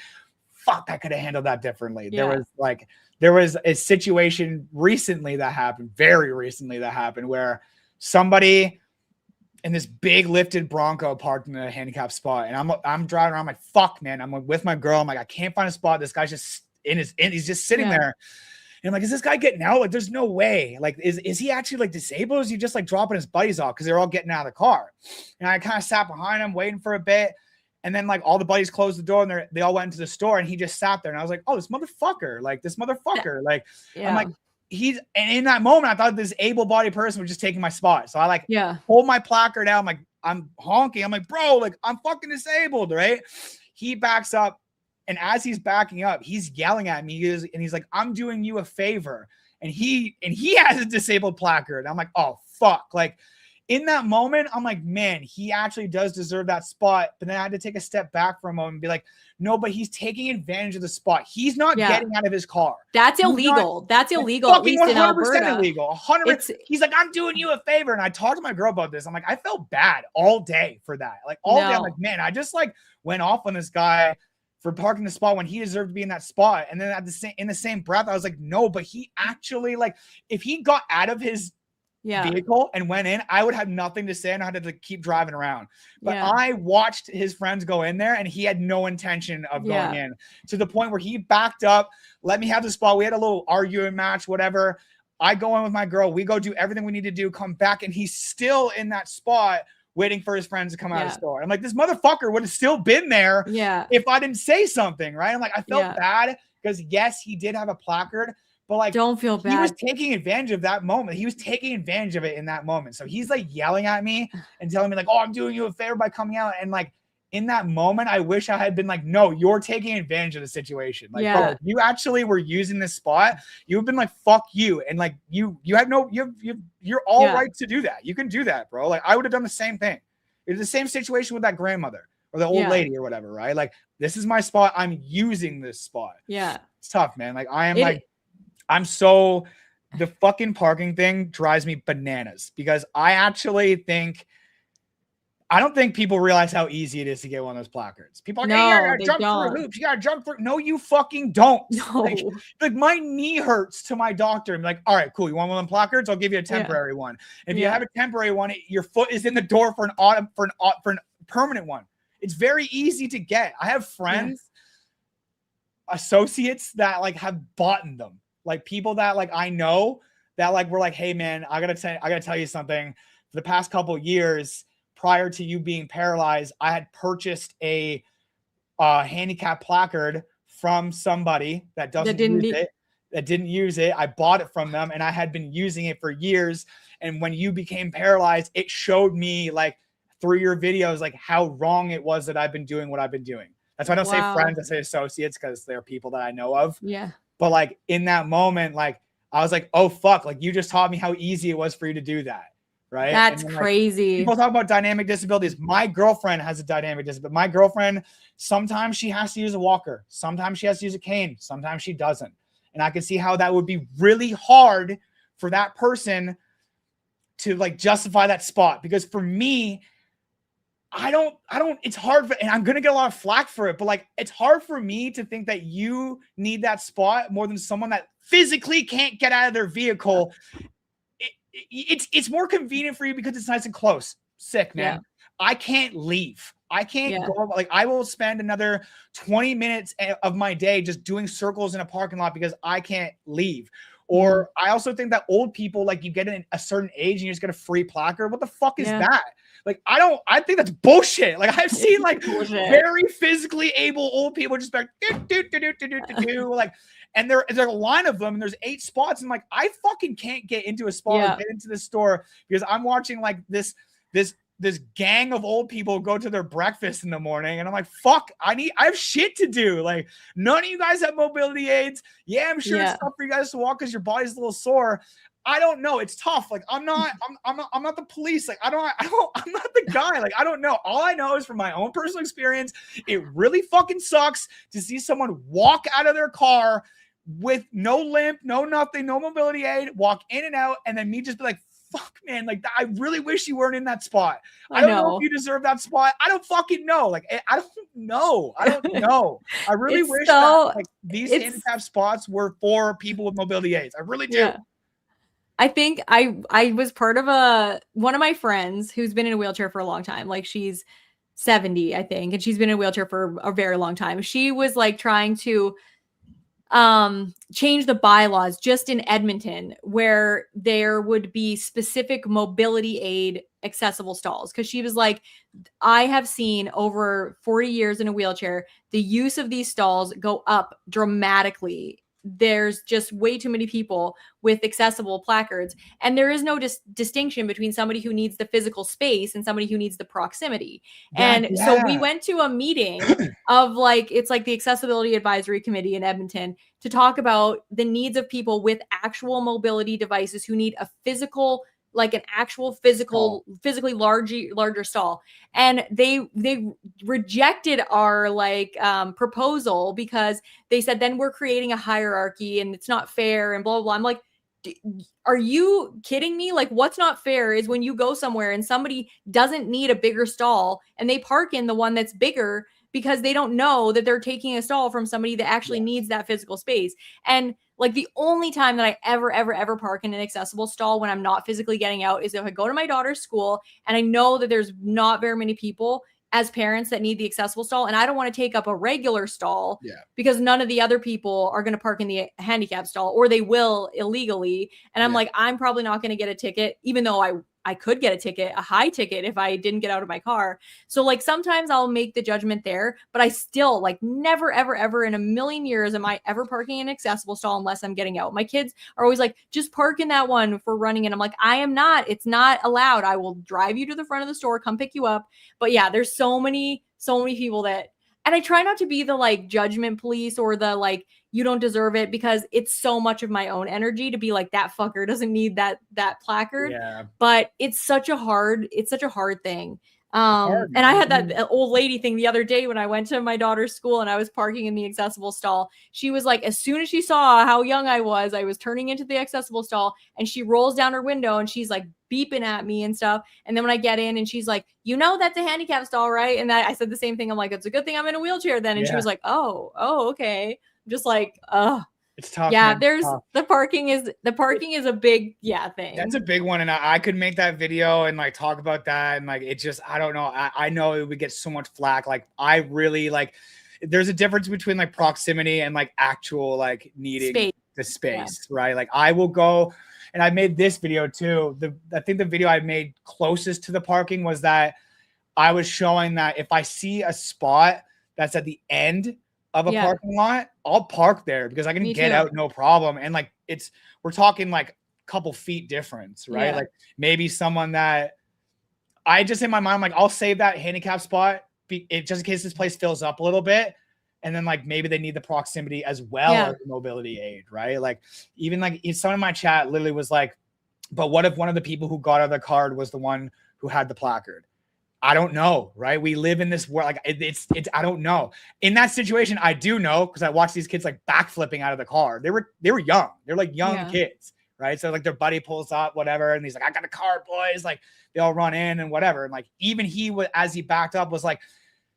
fuck, I could have handled that differently. There was a situation very recently that happened where somebody in this big lifted Bronco parked in a handicapped spot. And I'm driving around, I'm like, fuck, man. I'm with my girl. I'm like, I can't find a spot. This guy's just he's just sitting there. And I'm like, is this guy getting out? Like, there's no way. Like, is he actually like disabled? Or is he just like dropping his buddies off because they're all getting out of the car? And I kind of sat behind him waiting for a bit. And then like all the buddies closed the door and they all went into the store and he just sat there. And I was like, oh, this motherfucker. Like, I'm like, and in that moment, I thought this able-bodied person was just taking my spot. So I like hold my placard out. I'm like, I'm honking. I'm like, bro, like I'm fucking disabled, right? He backs up. And as he's backing up, he's yelling at me. He's like, "I'm doing you a favor." And he has a disabled placard. I'm like, oh, fuck. Like in that moment, I'm like, man, he actually does deserve that spot. But then I had to take a step back for a moment and be like, no, but he's taking advantage of the spot. He's not getting out of his car.
That's illegal. That's illegal, at least in Alberta.
Illegal. 100%. He's like, "I'm doing you a favor." And I talked to my girl about this. I'm like, I felt bad all day for that. Like all day. I'm like, man, I just like went off on this guy for parking the spot when he deserved to be in that spot. And then in the same breath, I was like, no, but he actually, like, if he got out of his vehicle and went in, I would have nothing to say and I had to keep driving around. But I watched his friends go in there and he had no intention of going in, to the point where he backed up, let me have the spot. We had a little arguing match, whatever. I go in with my girl. We go do everything we need to do, come back, and he's still in that spot waiting for his friends to come out of the store. I'm like, this motherfucker would have still been there if I didn't say something, right? I'm like, I felt bad because yes, he did have a placard, but like,
don't feel bad.
He was taking advantage of that moment. He was taking advantage of it in that moment. So he's like yelling at me and telling me like, oh, I'm doing you a favor by coming out. And like in that moment, I wish I had been like, no, you're taking advantage of the situation. Like, bro, if you actually were using this spot, you have been like, fuck you. And like, you're all right to do that. You can do that, bro. Like I would have done the same thing. It's the same situation with that grandmother or the old lady or whatever, right? Like, this is my spot. I'm using this spot.
Yeah.
It's tough, man. Like the fucking parking thing drives me bananas because I actually think I don't think people realize how easy it is to get one of those placards. People are like, hey, you gotta jump through hoops. You gotta jump through. No, you fucking don't.
No.
Like my knee hurts to my doctor. I'm like, all right, cool. You want one of them placards? I'll give you a temporary one. If you have a temporary one, your foot is in the door for an permanent one. It's very easy to get. I have friends, associates that like have bought them. Like people that like I know that like were like, hey man, I gotta tell you something. For the past couple of years, prior to you being paralyzed, I had purchased a handicap placard from somebody that didn't use it. I bought it from them and I had been using it for years. And when you became paralyzed, it showed me like through your videos, like how wrong it was that I've been doing what I've been doing. That's why I don't say friends, I say associates, because they're people that I know of.
Yeah.
But like in that moment, like I was like, oh fuck, like you just taught me how easy it was for you to do that. Right.
That's
then,
crazy.
People talk about dynamic disabilities. My girlfriend has a dynamic disability. My girlfriend, sometimes she has to use a walker. Sometimes she has to use a cane. Sometimes she doesn't. And I can see how that would be really hard for that person to like justify that spot. Because for me, I don't, it's hard for, and I'm going to get a lot of flack for it, but like, it's hard for me to think that you need that spot more than someone that physically can't get out of their vehicle. It's more convenient for you because it's nice and close. Sick, man. I can't leave. I can't go, like I will spend another 20 minutes of my day just doing circles in a parking lot because I can't leave. Or I also think that old people, like you get in a certain age and you just get a free placard. What the fuck is that? Like, I think that's bullshit. Like I've seen like very physically able old people just like, like, and there's a line of them and there's 8 spots. And I'm like, I fucking can't get into a spot or get into the store because I'm watching like this gang of old people go to their breakfast in the morning. And I'm like, fuck, I have shit to do. Like none of you guys have mobility aids. Yeah, I'm sure it's tough for you guys to walk because your body's a little sore. I don't know. It's tough. Like I'm not the police. Like I'm not the guy. Like I don't know. All I know is from my own personal experience, it really fucking sucks to see someone walk out of their car with no limp, no nothing, no mobility aid, walk in and out, and then me just be like, fuck, man, like I really wish you weren't in that spot. I don't know if you deserve that spot. I don't fucking know. Like I don't know. I really wish that like these handicap spots were for people with mobility aids. I really do.
I think I was part of one of my friends who's been in a wheelchair for a long time. Like she's 70, I think, and she's been in a wheelchair for a very long time. She was like trying to change the bylaws just in Edmonton where there would be specific mobility aid accessible stalls. Cause she was like, I have seen over 40 years in a wheelchair, the use of these stalls go up dramatically. There's just way too many people with accessible placards. And there is no distinction between somebody who needs the physical space and somebody who needs the proximity. So we went to a meeting of like, it's like the Accessibility Advisory Committee in Edmonton to talk about the needs of people with actual mobility devices who need a physical, like an actual physically larger stall. And they rejected our like proposal because they said, then we're creating a hierarchy and it's not fair and blah, blah, blah. I'm like, are you kidding me? Like what's not fair is when you go somewhere and somebody doesn't need a bigger stall and they park in the one that's bigger because they don't know that they're taking a stall from somebody that actually needs that physical space. And like the only time that I ever park in an accessible stall when I'm not physically getting out is if I go to my daughter's school and I know that there's not very many people as parents that need the accessible stall. And I don't want to take up a regular stall because none of the other people are going to park in the handicap stall or they will illegally. And I'm like, I'm probably not going to get a ticket, even though I could get a ticket, a high ticket if I didn't get out of my car. So like sometimes I'll make the judgment there, but I still like never, ever in a million years am I ever parking in an accessible stall unless I'm getting out. My kids are always like, just park in that one for running. And I'm like, I am not, it's not allowed. I will drive you to the front of the store, come pick you up. But yeah, there's so many people that, and I try not to be the like judgment police or the like, you don't deserve it because it's so much of my own energy to be like that fucker doesn't need that placard. But it's such a hard thing. And I had that old lady thing the other day when I went to my daughter's school and I was parking in the accessible stall. She was like, as soon as she saw how young I was turning into the accessible stall and she rolls down her window and she's like beeping at me and stuff. And then when I get in and she's like, you know, that's a handicap stall, right? And I said the same thing. I'm like, it's a good thing I'm in a wheelchair then. And she was like, oh, okay. I'm just like,
it's tough.
Yeah,
man.
there's the parking is a big thing.
That's a big one, and I could make that video and like talk about that, and like it just I don't know. I know it would get so much flack. Like I really like. There's a difference between like proximity and like actual like needing the space, right? Like I will go, and I made this video too. I think the video I made closest to the parking was that I was showing that if I see a spot that's at the end of a parking lot, I'll park there because I can get out no problem. And like we're talking like a couple feet difference, right? Like maybe someone that I just in my mind, I'm like, I'll save that handicap spot just in case this place fills up a little bit. And then like maybe they need the proximity as well as the mobility aid, right? Like even like someone in my chat literally was like, but what if one of the people who got out of the card was the one who had the placard? I don't know, right? We live in this world. Like it's I don't know. In that situation, I do know because I watched these kids like backflipping out of the car. They were young. They're like young kids, right? So like their buddy pulls up, whatever, and he's like, I got a car, boys. Like they all run in and whatever. And like even he was, as he backed up, was like,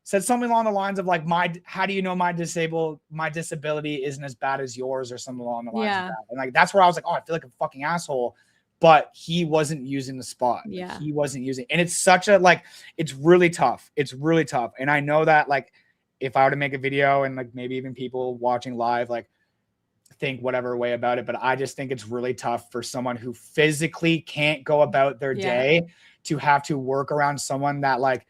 said something along the lines of like, how do you know my disability isn't as bad as yours, or something along the lines of that. And like that's where I was like, oh, I feel like a fucking asshole. But he wasn't using the spot. Like, he wasn't using, and it's such a like, it's really tough. It's really tough. And I know that like, if I were to make a video and like maybe even people watching live, like think whatever way about it, but I just think it's really tough for someone who physically can't go about their day to have to work around someone that like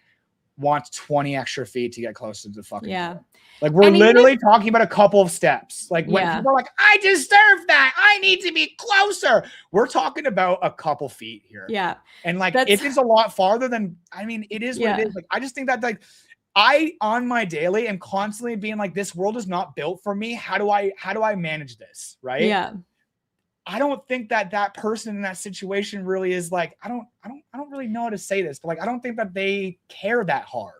wants 20 extra feet to get close to the fucking door. Like we're literally talking about a couple of steps. Like when people are like, I deserve that, I need to be closer. We're talking about a couple feet here. Yeah. And like it is a lot farther than, I mean, it is what it is. Like I just think that like on my daily am constantly being like, this world is not built for me. How do I manage this? Right. Yeah. I don't think that person in that situation really is like, I don't really know how to say this, but like, I don't think that they care that hard.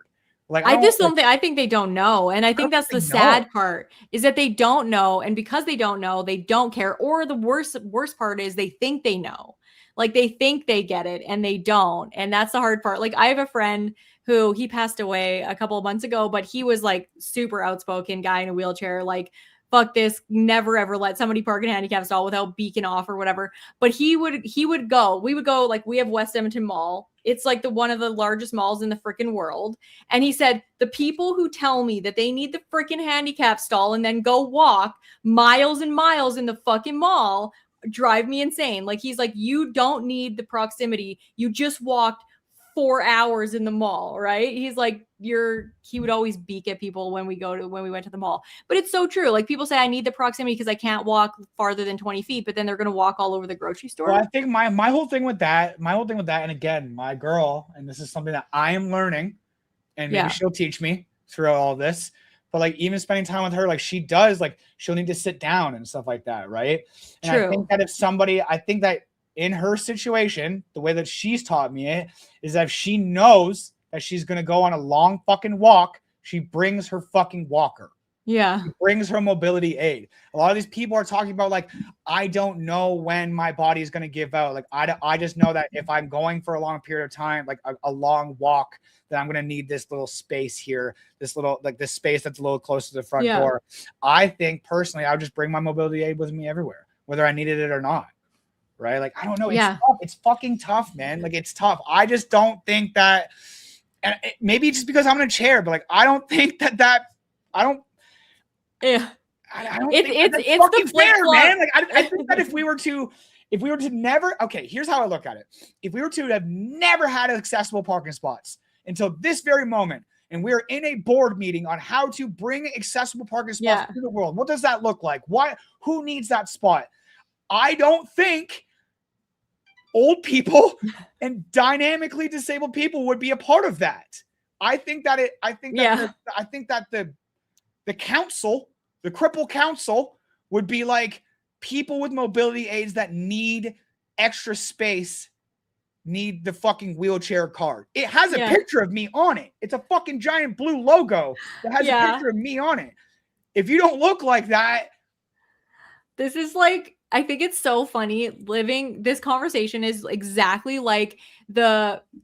Like,
I think they don't know. And I think that's the sad part, is that they don't know. And because they don't know, they don't care. Or the worst part is they think they know. Like they think they get it and they don't. And that's the hard part. Like I have a friend who he passed away a couple of months ago, but he was like super outspoken guy in a wheelchair, like, fuck this, never ever let somebody park in a handicap stall without beacon off or whatever. But we would go, like, we have West Edmonton Mall. It's like one of the largest malls in the freaking world. And he said, the people who tell me that they need the freaking handicap stall and then go walk miles and miles in the fucking mall drive me insane. Like, he's like, you don't need the proximity. You just walked 4 hours in the mall, right? He's like, he would always beak at people when we went to the mall. But it's so true. Like people say, I need the proximity because I can't walk farther than 20 feet, but then they're going to walk all over the grocery store.
Well, I think my whole thing with that, and again, my girl, and this is something that I am learning, and maybe she'll teach me through all this, but like even spending time with her, like she does, like she'll need to sit down and stuff like that, right? And true. I think that in her situation, the way that she's taught me it is that if she knows that she's going to go on a long fucking walk, she brings her fucking walker. Yeah. She brings her mobility aid. A lot of these people are talking about like, I don't know when my body is going to give out. Like I just know that if I'm going for a long period of time, like a long walk, that I'm going to need this little space here, this space that's a little close to the front door. I think personally, I would just bring my mobility aid with me everywhere, whether I needed it or not. Right? Like, I don't know. It's tough. It's fucking tough, man. Like, it's tough. I just don't think that, and maybe just because I'm in a chair, but like, I don't think I don't think that's fucking fair, man. Like, I think that if we were to never, okay, here's how I look at it. If we were to have never had accessible parking spots until this very moment, and we're in a board meeting on how to bring accessible parking spots to the world, what does that look like? Who needs that spot? I don't think old people and dynamically disabled people would be a part of that. I think that the council, the cripple council, would be like, people with mobility aids that need extra space need the fucking wheelchair card. It has a picture of me on it. It's a fucking giant blue logo that has a picture of me on it. If you don't look like that,
This is like, I think it's so funny living this conversation is exactly like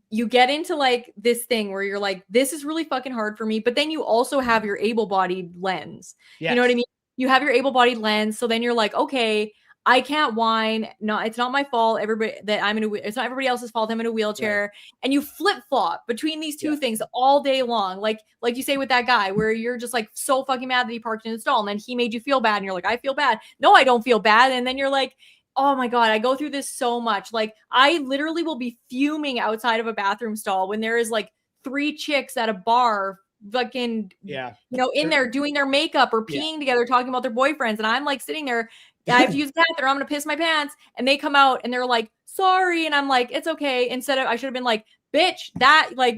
you get into like this thing where you're like, this is really fucking hard for me. But then you also have your able-bodied lens.
Yes.
You know what I mean? You have your able-bodied lens. So then you're like, okay, I can't whine. No, it's not my fault. It's not everybody else's fault. I'm in a wheelchair. Right. And you flip flop between these two things all day long. Like you say with that guy where you're just like so fucking mad that he parked in the stall and then he made you feel bad. And you're like, I feel bad. No, I don't feel bad. And then you're like, oh my God, I go through this so much. Like I literally will be fuming outside of a bathroom stall when there is like 3 chicks at a bar fucking, in there doing their makeup or peeing together, talking about their boyfriends. And I'm like sitting there, I have to use the bathroom. I'm going to piss my pants. And they come out and they're like, sorry. And I'm like, it's okay. Instead of, I should have been like, bitch, that like,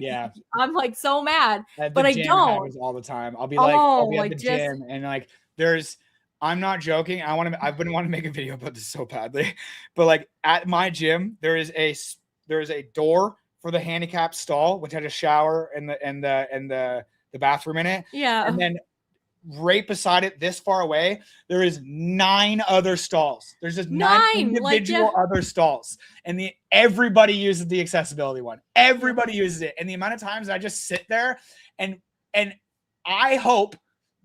I'm like so mad, but I don't.
All the time. I'll be like, I'll be at the gym and like, I'm not joking. I've been wanting to make a video about this so badly, but like at my gym, there is a door for the handicap stall, which had a shower and the bathroom in it.
Yeah.
And then right beside it, this far away, there is 9 other stalls. There's just 9 individual other stalls. And everybody uses the accessibility one. Everybody uses it. And the amount of times I just sit there and I hope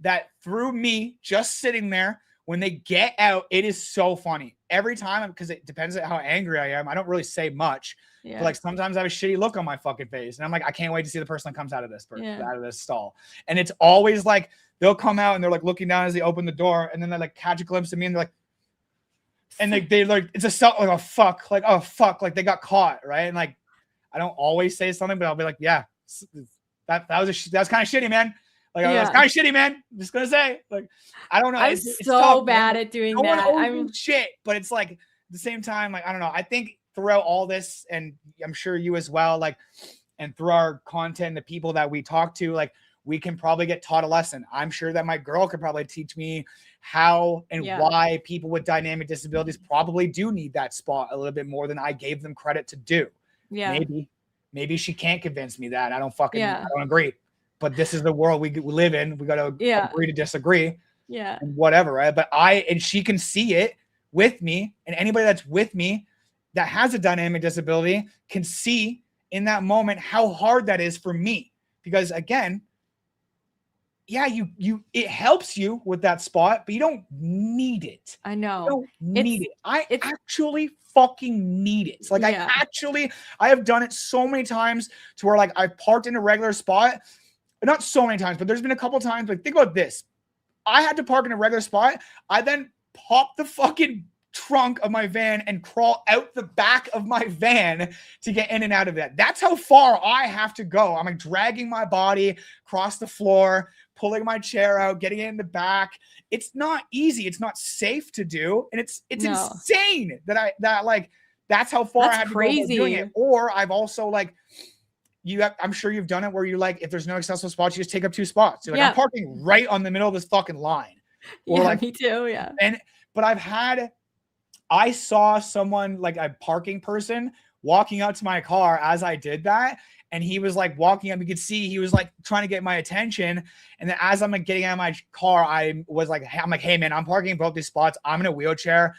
that through me just sitting there, when they get out, it is so funny. Every time, because it depends on how angry I am. I don't really say much. Yeah. But like sometimes I have a shitty look on my fucking face. And I'm like, I can't wait to see the person that comes out of this stall. And it's always like, they'll come out and they're like looking down as they open the door, and then they like catch a glimpse of me and they're like, and they like, it's a like, oh fuck, like they got caught, right? And like, I don't always say something, but I'll be like, yeah, that was kind of shitty, man. Like, that's kind of shitty, man. I'm just gonna say, like, I don't know.
I'm
it's
so
tough,
bad at doing that.
I'm shit, but it's like at the same time, like, I don't know. I think throughout all this, and I'm sure you as well, like, and through our content, the people that we talk to, like, we can probably get taught a lesson. I'm sure that my girl could probably teach me how and why people with dynamic disabilities probably do need that spot a little bit more than I gave them credit to do. Yeah. Maybe she can't convince me that. I don't agree. But this is the world we live in. We got to agree to disagree.
Yeah.
And whatever, right? But she can see it with me, and anybody that's with me that has a dynamic disability can see in that moment how hard that is for me. Because again, it helps you with that spot, but you don't need it.
I know.
You don't need it. I actually fucking need it. It's like I have done it so many times to where like I've parked in a regular spot. Not so many times, but there's been a couple times. Like, think about this. I had to park in a regular spot. I then popped the fucking trunk of my van and crawl out the back of my van to get in and out of that. That's how far I have to go. I'm like dragging my body across the floor, pulling my chair out, getting it in the back. It's not easy. It's not safe to do. And it's insane that's how far I had to go doing it. Or I've also like, I'm sure you've done it where you're like, if there's no accessible spots, you just take up 2 spots. You're like, I'm parking right on the middle of this fucking line. Or
me too. Yeah.
But I saw someone, like a parking person, walking up to my car as I did that. And he was like walking up, you could see he was like trying to get my attention. And then as I'm like getting out of my car, I'm like, hey man, I'm parking both these spots. I'm in a wheelchair.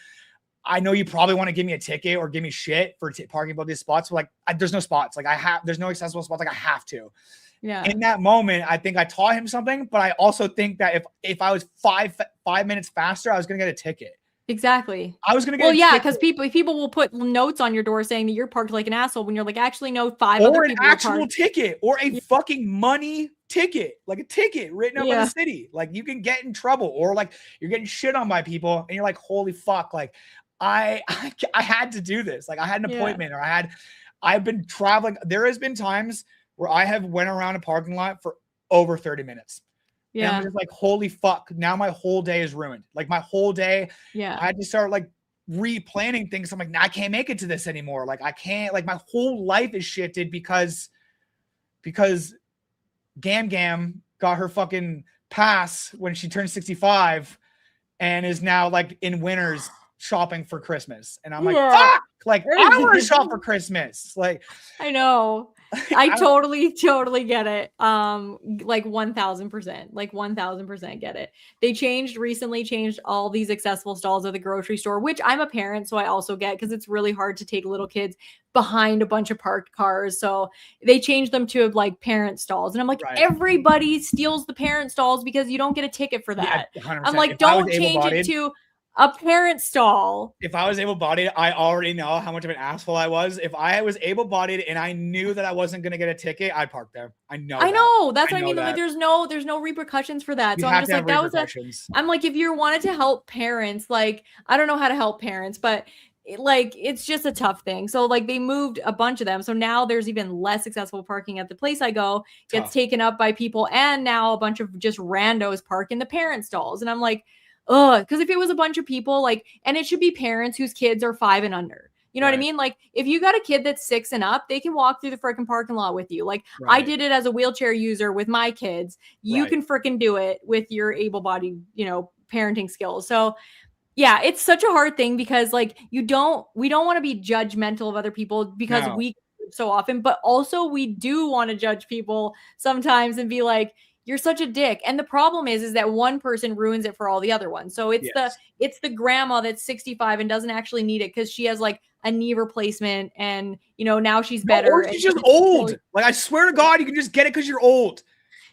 I know you probably want to give me a ticket or give me shit for parking both these spots. But like, there's no spots. Like there's no accessible spots. Like I have to.
Yeah.
In that moment, I think I taught him something, but I also think that if I was 5 minutes faster, I was going to get a ticket.
Exactly.
I was going to get
because people will put notes on your door saying that you're parked like an asshole when you're like, actually, no, 5 other people.
Or an actual ticket or a fucking money ticket, like a ticket written up by the city. Like you can get in trouble or like you're getting shit on by people and you're like, holy fuck. Like I had to do this. Like I had an appointment or I've been traveling. There has been times where I have went around a parking lot for over 30 minutes. Yeah. And I'm just like, holy fuck. Now my whole day is ruined. Like my whole day. Yeah. I had to start like replanning things. I'm like, nah, I can't make it to this anymore. Like I can't, like my whole life is shifted because Gam got her fucking pass when she turned 65 and is now like in winners shopping for Christmas. And I'm like, fuck! Like, I want to shop for Christmas. Like,
I know. I totally get it. Like 1000%, like 1000% get it. They recently changed all these accessible stalls at the grocery store, which I'm a parent, so I also get, because it's really hard to take little kids behind a bunch of parked cars. So they changed them to like parent stalls. And I'm like, everybody steals the parent stalls because you don't get a ticket for that. Yeah, I'm like, don't change it to a parent stall.
If I was able-bodied, I already know how much of an asshole I was. If I was able-bodied and I knew that I wasn't going to get a ticket, I'd park there. I know.
That's what I mean. Like, there's no repercussions for that. So I'm just like, I'm like, if you wanted to help parents, like, I don't know how to help parents, but like, it's just a tough thing. So like, they moved a bunch of them. So now there's even less accessible parking at the place I go, gets taken up by people. And now a bunch of just randos park in the parent stalls. And I'm like, because if it was a bunch of people, like, and it should be parents whose kids are 5 and under. You know what I mean? Like, if you got a kid that's 6 and up, they can walk through the freaking parking lot with you. Like, I did it as a wheelchair user with my kids. You can freaking do it with your able-bodied, parenting skills. So yeah, it's such a hard thing because like, we don't want to be judgmental of other people because we so often, but also we do want to judge people sometimes and be like, you're such a dick. And the problem is that one person ruins it for all the other ones. So it's the grandma that's 65 and doesn't actually need it because she has like a knee replacement and now she's better.
Or she's just old. Like, I swear to God, you can just get it because you're old.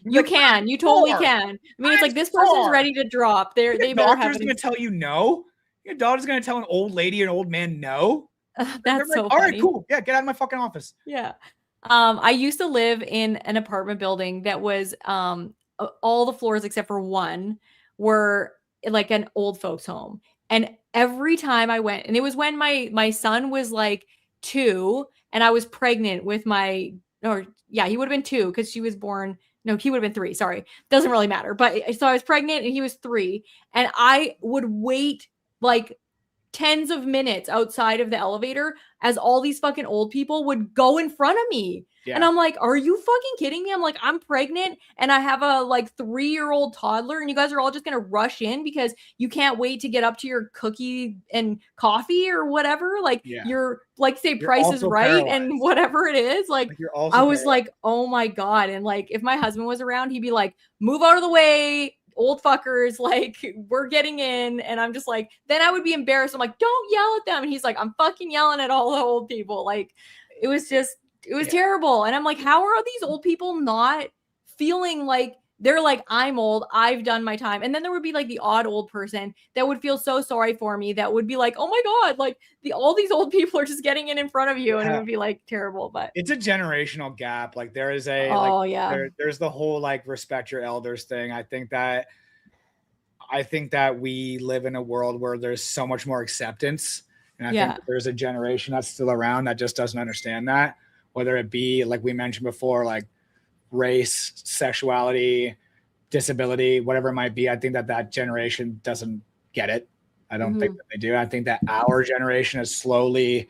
You totally can. I mean, it's like, this person's ready to drop. They
doctor's going to tell you no. Your doctor's going to tell an old lady or an old man no.
That's so
like,
funny.
All right, cool. Yeah, get out of my fucking office.
Yeah. I used to live in an apartment building that was all the floors except for one were like an old folks home. And every time I went, and it was when my son was like 2 and I was pregnant with he would have been 2 because she was born. No, he would have been 3. Sorry. Doesn't really matter. But so I was pregnant and he was 3 and I would wait like tens of minutes outside of the elevator as all these fucking old people would go in front of me. Yeah. And I'm like, are you fucking kidding me? I'm like, I'm pregnant and I have a like 3-year-old toddler and you guys are all just going to rush in because you can't wait to get up to your cookie and coffee or whatever. Like you're like, say Price is Right paralyzed. And whatever it is. Like I was like, oh my God. And like, if my husband was around, he'd be like, move out of the way. Old fuckers, like, we're getting in. And I'm just like, then I would be embarrassed. I'm like, don't yell at them. And he's like, I'm fucking yelling at all the old people. Like, it was terrible. And I'm like, how are these old people not feeling like they're like, I'm old, I've done my time. And then there would be like the odd old person that would feel so sorry for me, that would be like, oh my God, like all these old people are just getting in front of you. And it would be like terrible, but
it's a generational gap. Like there is there's the whole like respect your elders thing. I think that we live in a world where there's so much more acceptance. And I think there's a generation that's still around that just doesn't understand that, whether it be like we mentioned before, like race, sexuality, disability, whatever it might be. I think that generation doesn't get it. I don't think that they do. I think that our generation has slowly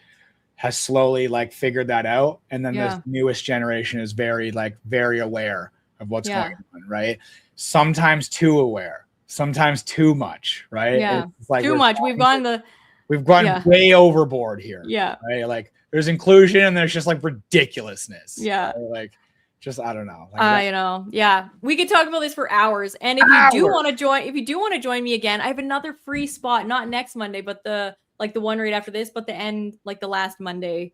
like figured that out. And then this newest generation is very aware of what's going on, right? Sometimes too aware, sometimes too much, right?
Yeah. It's like too much. We've gone
way overboard here.
Yeah.
Right. Like there's inclusion and there's just like ridiculousness.
Yeah.
Right? Like, just, I don't know.
Yeah. We could talk about this for hours. And if you do want to join me again, I have another free spot, not next Monday, but the one right after this, but the end, like the last Monday.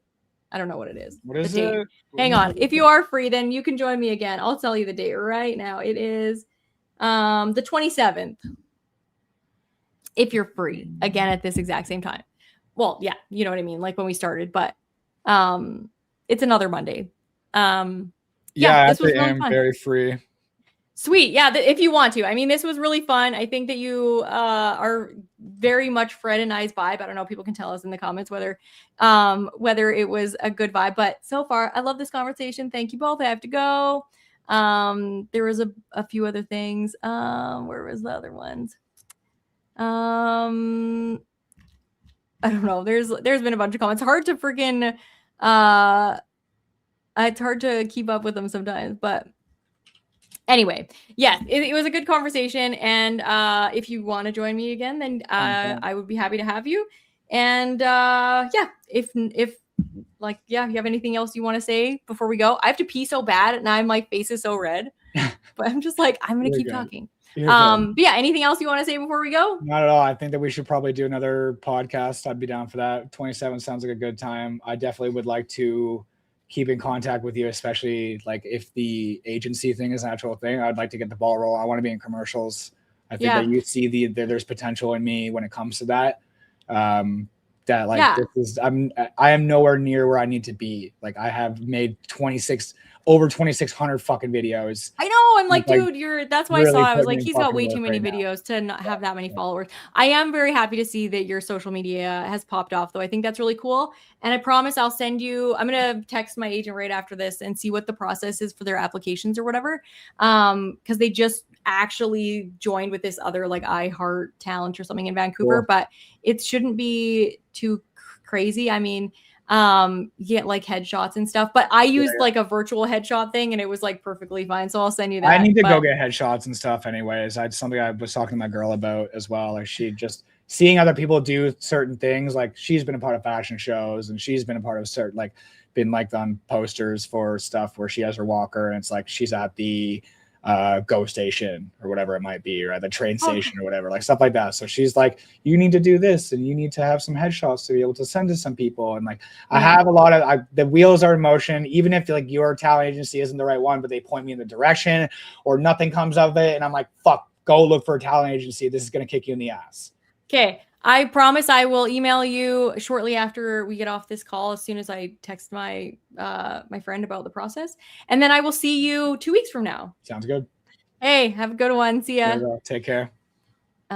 I don't know what it is.
What is it?
Hang on. If you are free, then you can join me again. I'll tell you the date right now. It is the 27th. If you're free again at this exact same time. Well, yeah, you know what I mean? Like when we started, but it's another Monday.
This was really fun. Very free.
Sweet. Yeah. If you want to, I mean, this was really fun. I think that you are very much Fred and I's vibe. I don't know. People can tell us in the comments whether it was a good vibe, but so far I love this conversation. Thank you both. I have to go. There was a few other things. Where was the other ones? I don't know. There's been a bunch of comments. Hard to freaking, it's hard to keep up with them sometimes, but Anyway, yes, it was a good conversation. And if you want to join me again, then I would be happy to have you. And yeah, if like, yeah, you have anything else you want to say before we go? I have to pee so bad and I'm like, face is so red, but I'm just like, I'm going to keep talking. But yeah, anything else you want to say before we go?
Not at all. I think that we should probably do another podcast. I'd be down for that. 27 sounds like a good time. I definitely would like to keep in contact with you, especially like if the agency thing is an actual thing. I'd like to get the ball rolling. I want to be in commercials. I think that you see there's potential in me when it comes to that. That like this is I am nowhere near where I need to be. Like I have made over 2,600 fucking videos.
I know. I'm like, dude, that's why really I was like, he's got way too many videos to not have that many followers. I am very happy to see that your social media has popped off, though. I think that's really cool. And I promise I'll send you, I'm going to text my agent right after this and see what the process is for their applications or whatever. Because they just actually joined with this other like iHeart Talent or something in Vancouver, but it shouldn't be too crazy. I mean, get like headshots and stuff, but I used like a virtual headshot thing and it was like perfectly fine. So I'll send you that.
I need to go get headshots and stuff anyways. That's something I was talking to my girl about as well. Like she just seeing other people do certain things. Like she's been a part of fashion shows and she's been a part of certain, like been like on posters for stuff where she has her walker and it's like, she's at the GO station or whatever it might be, or at the train station or whatever, like stuff like that. So she's like, you need to do this and you need to have some headshots to be able to send to some people. And like, I have a lot of, the wheels are in motion, even if like your talent agency isn't the right one, but they point me in the direction or nothing comes of it. And I'm like, fuck, go look for a talent agency. This is going to kick you in the ass.
Okay. I promise I will email you shortly after we get off this call, as soon as I text my my friend about the process. And then I will see you 2 weeks from now.
Sounds good.
Hey, have a good one. See ya.
Take care.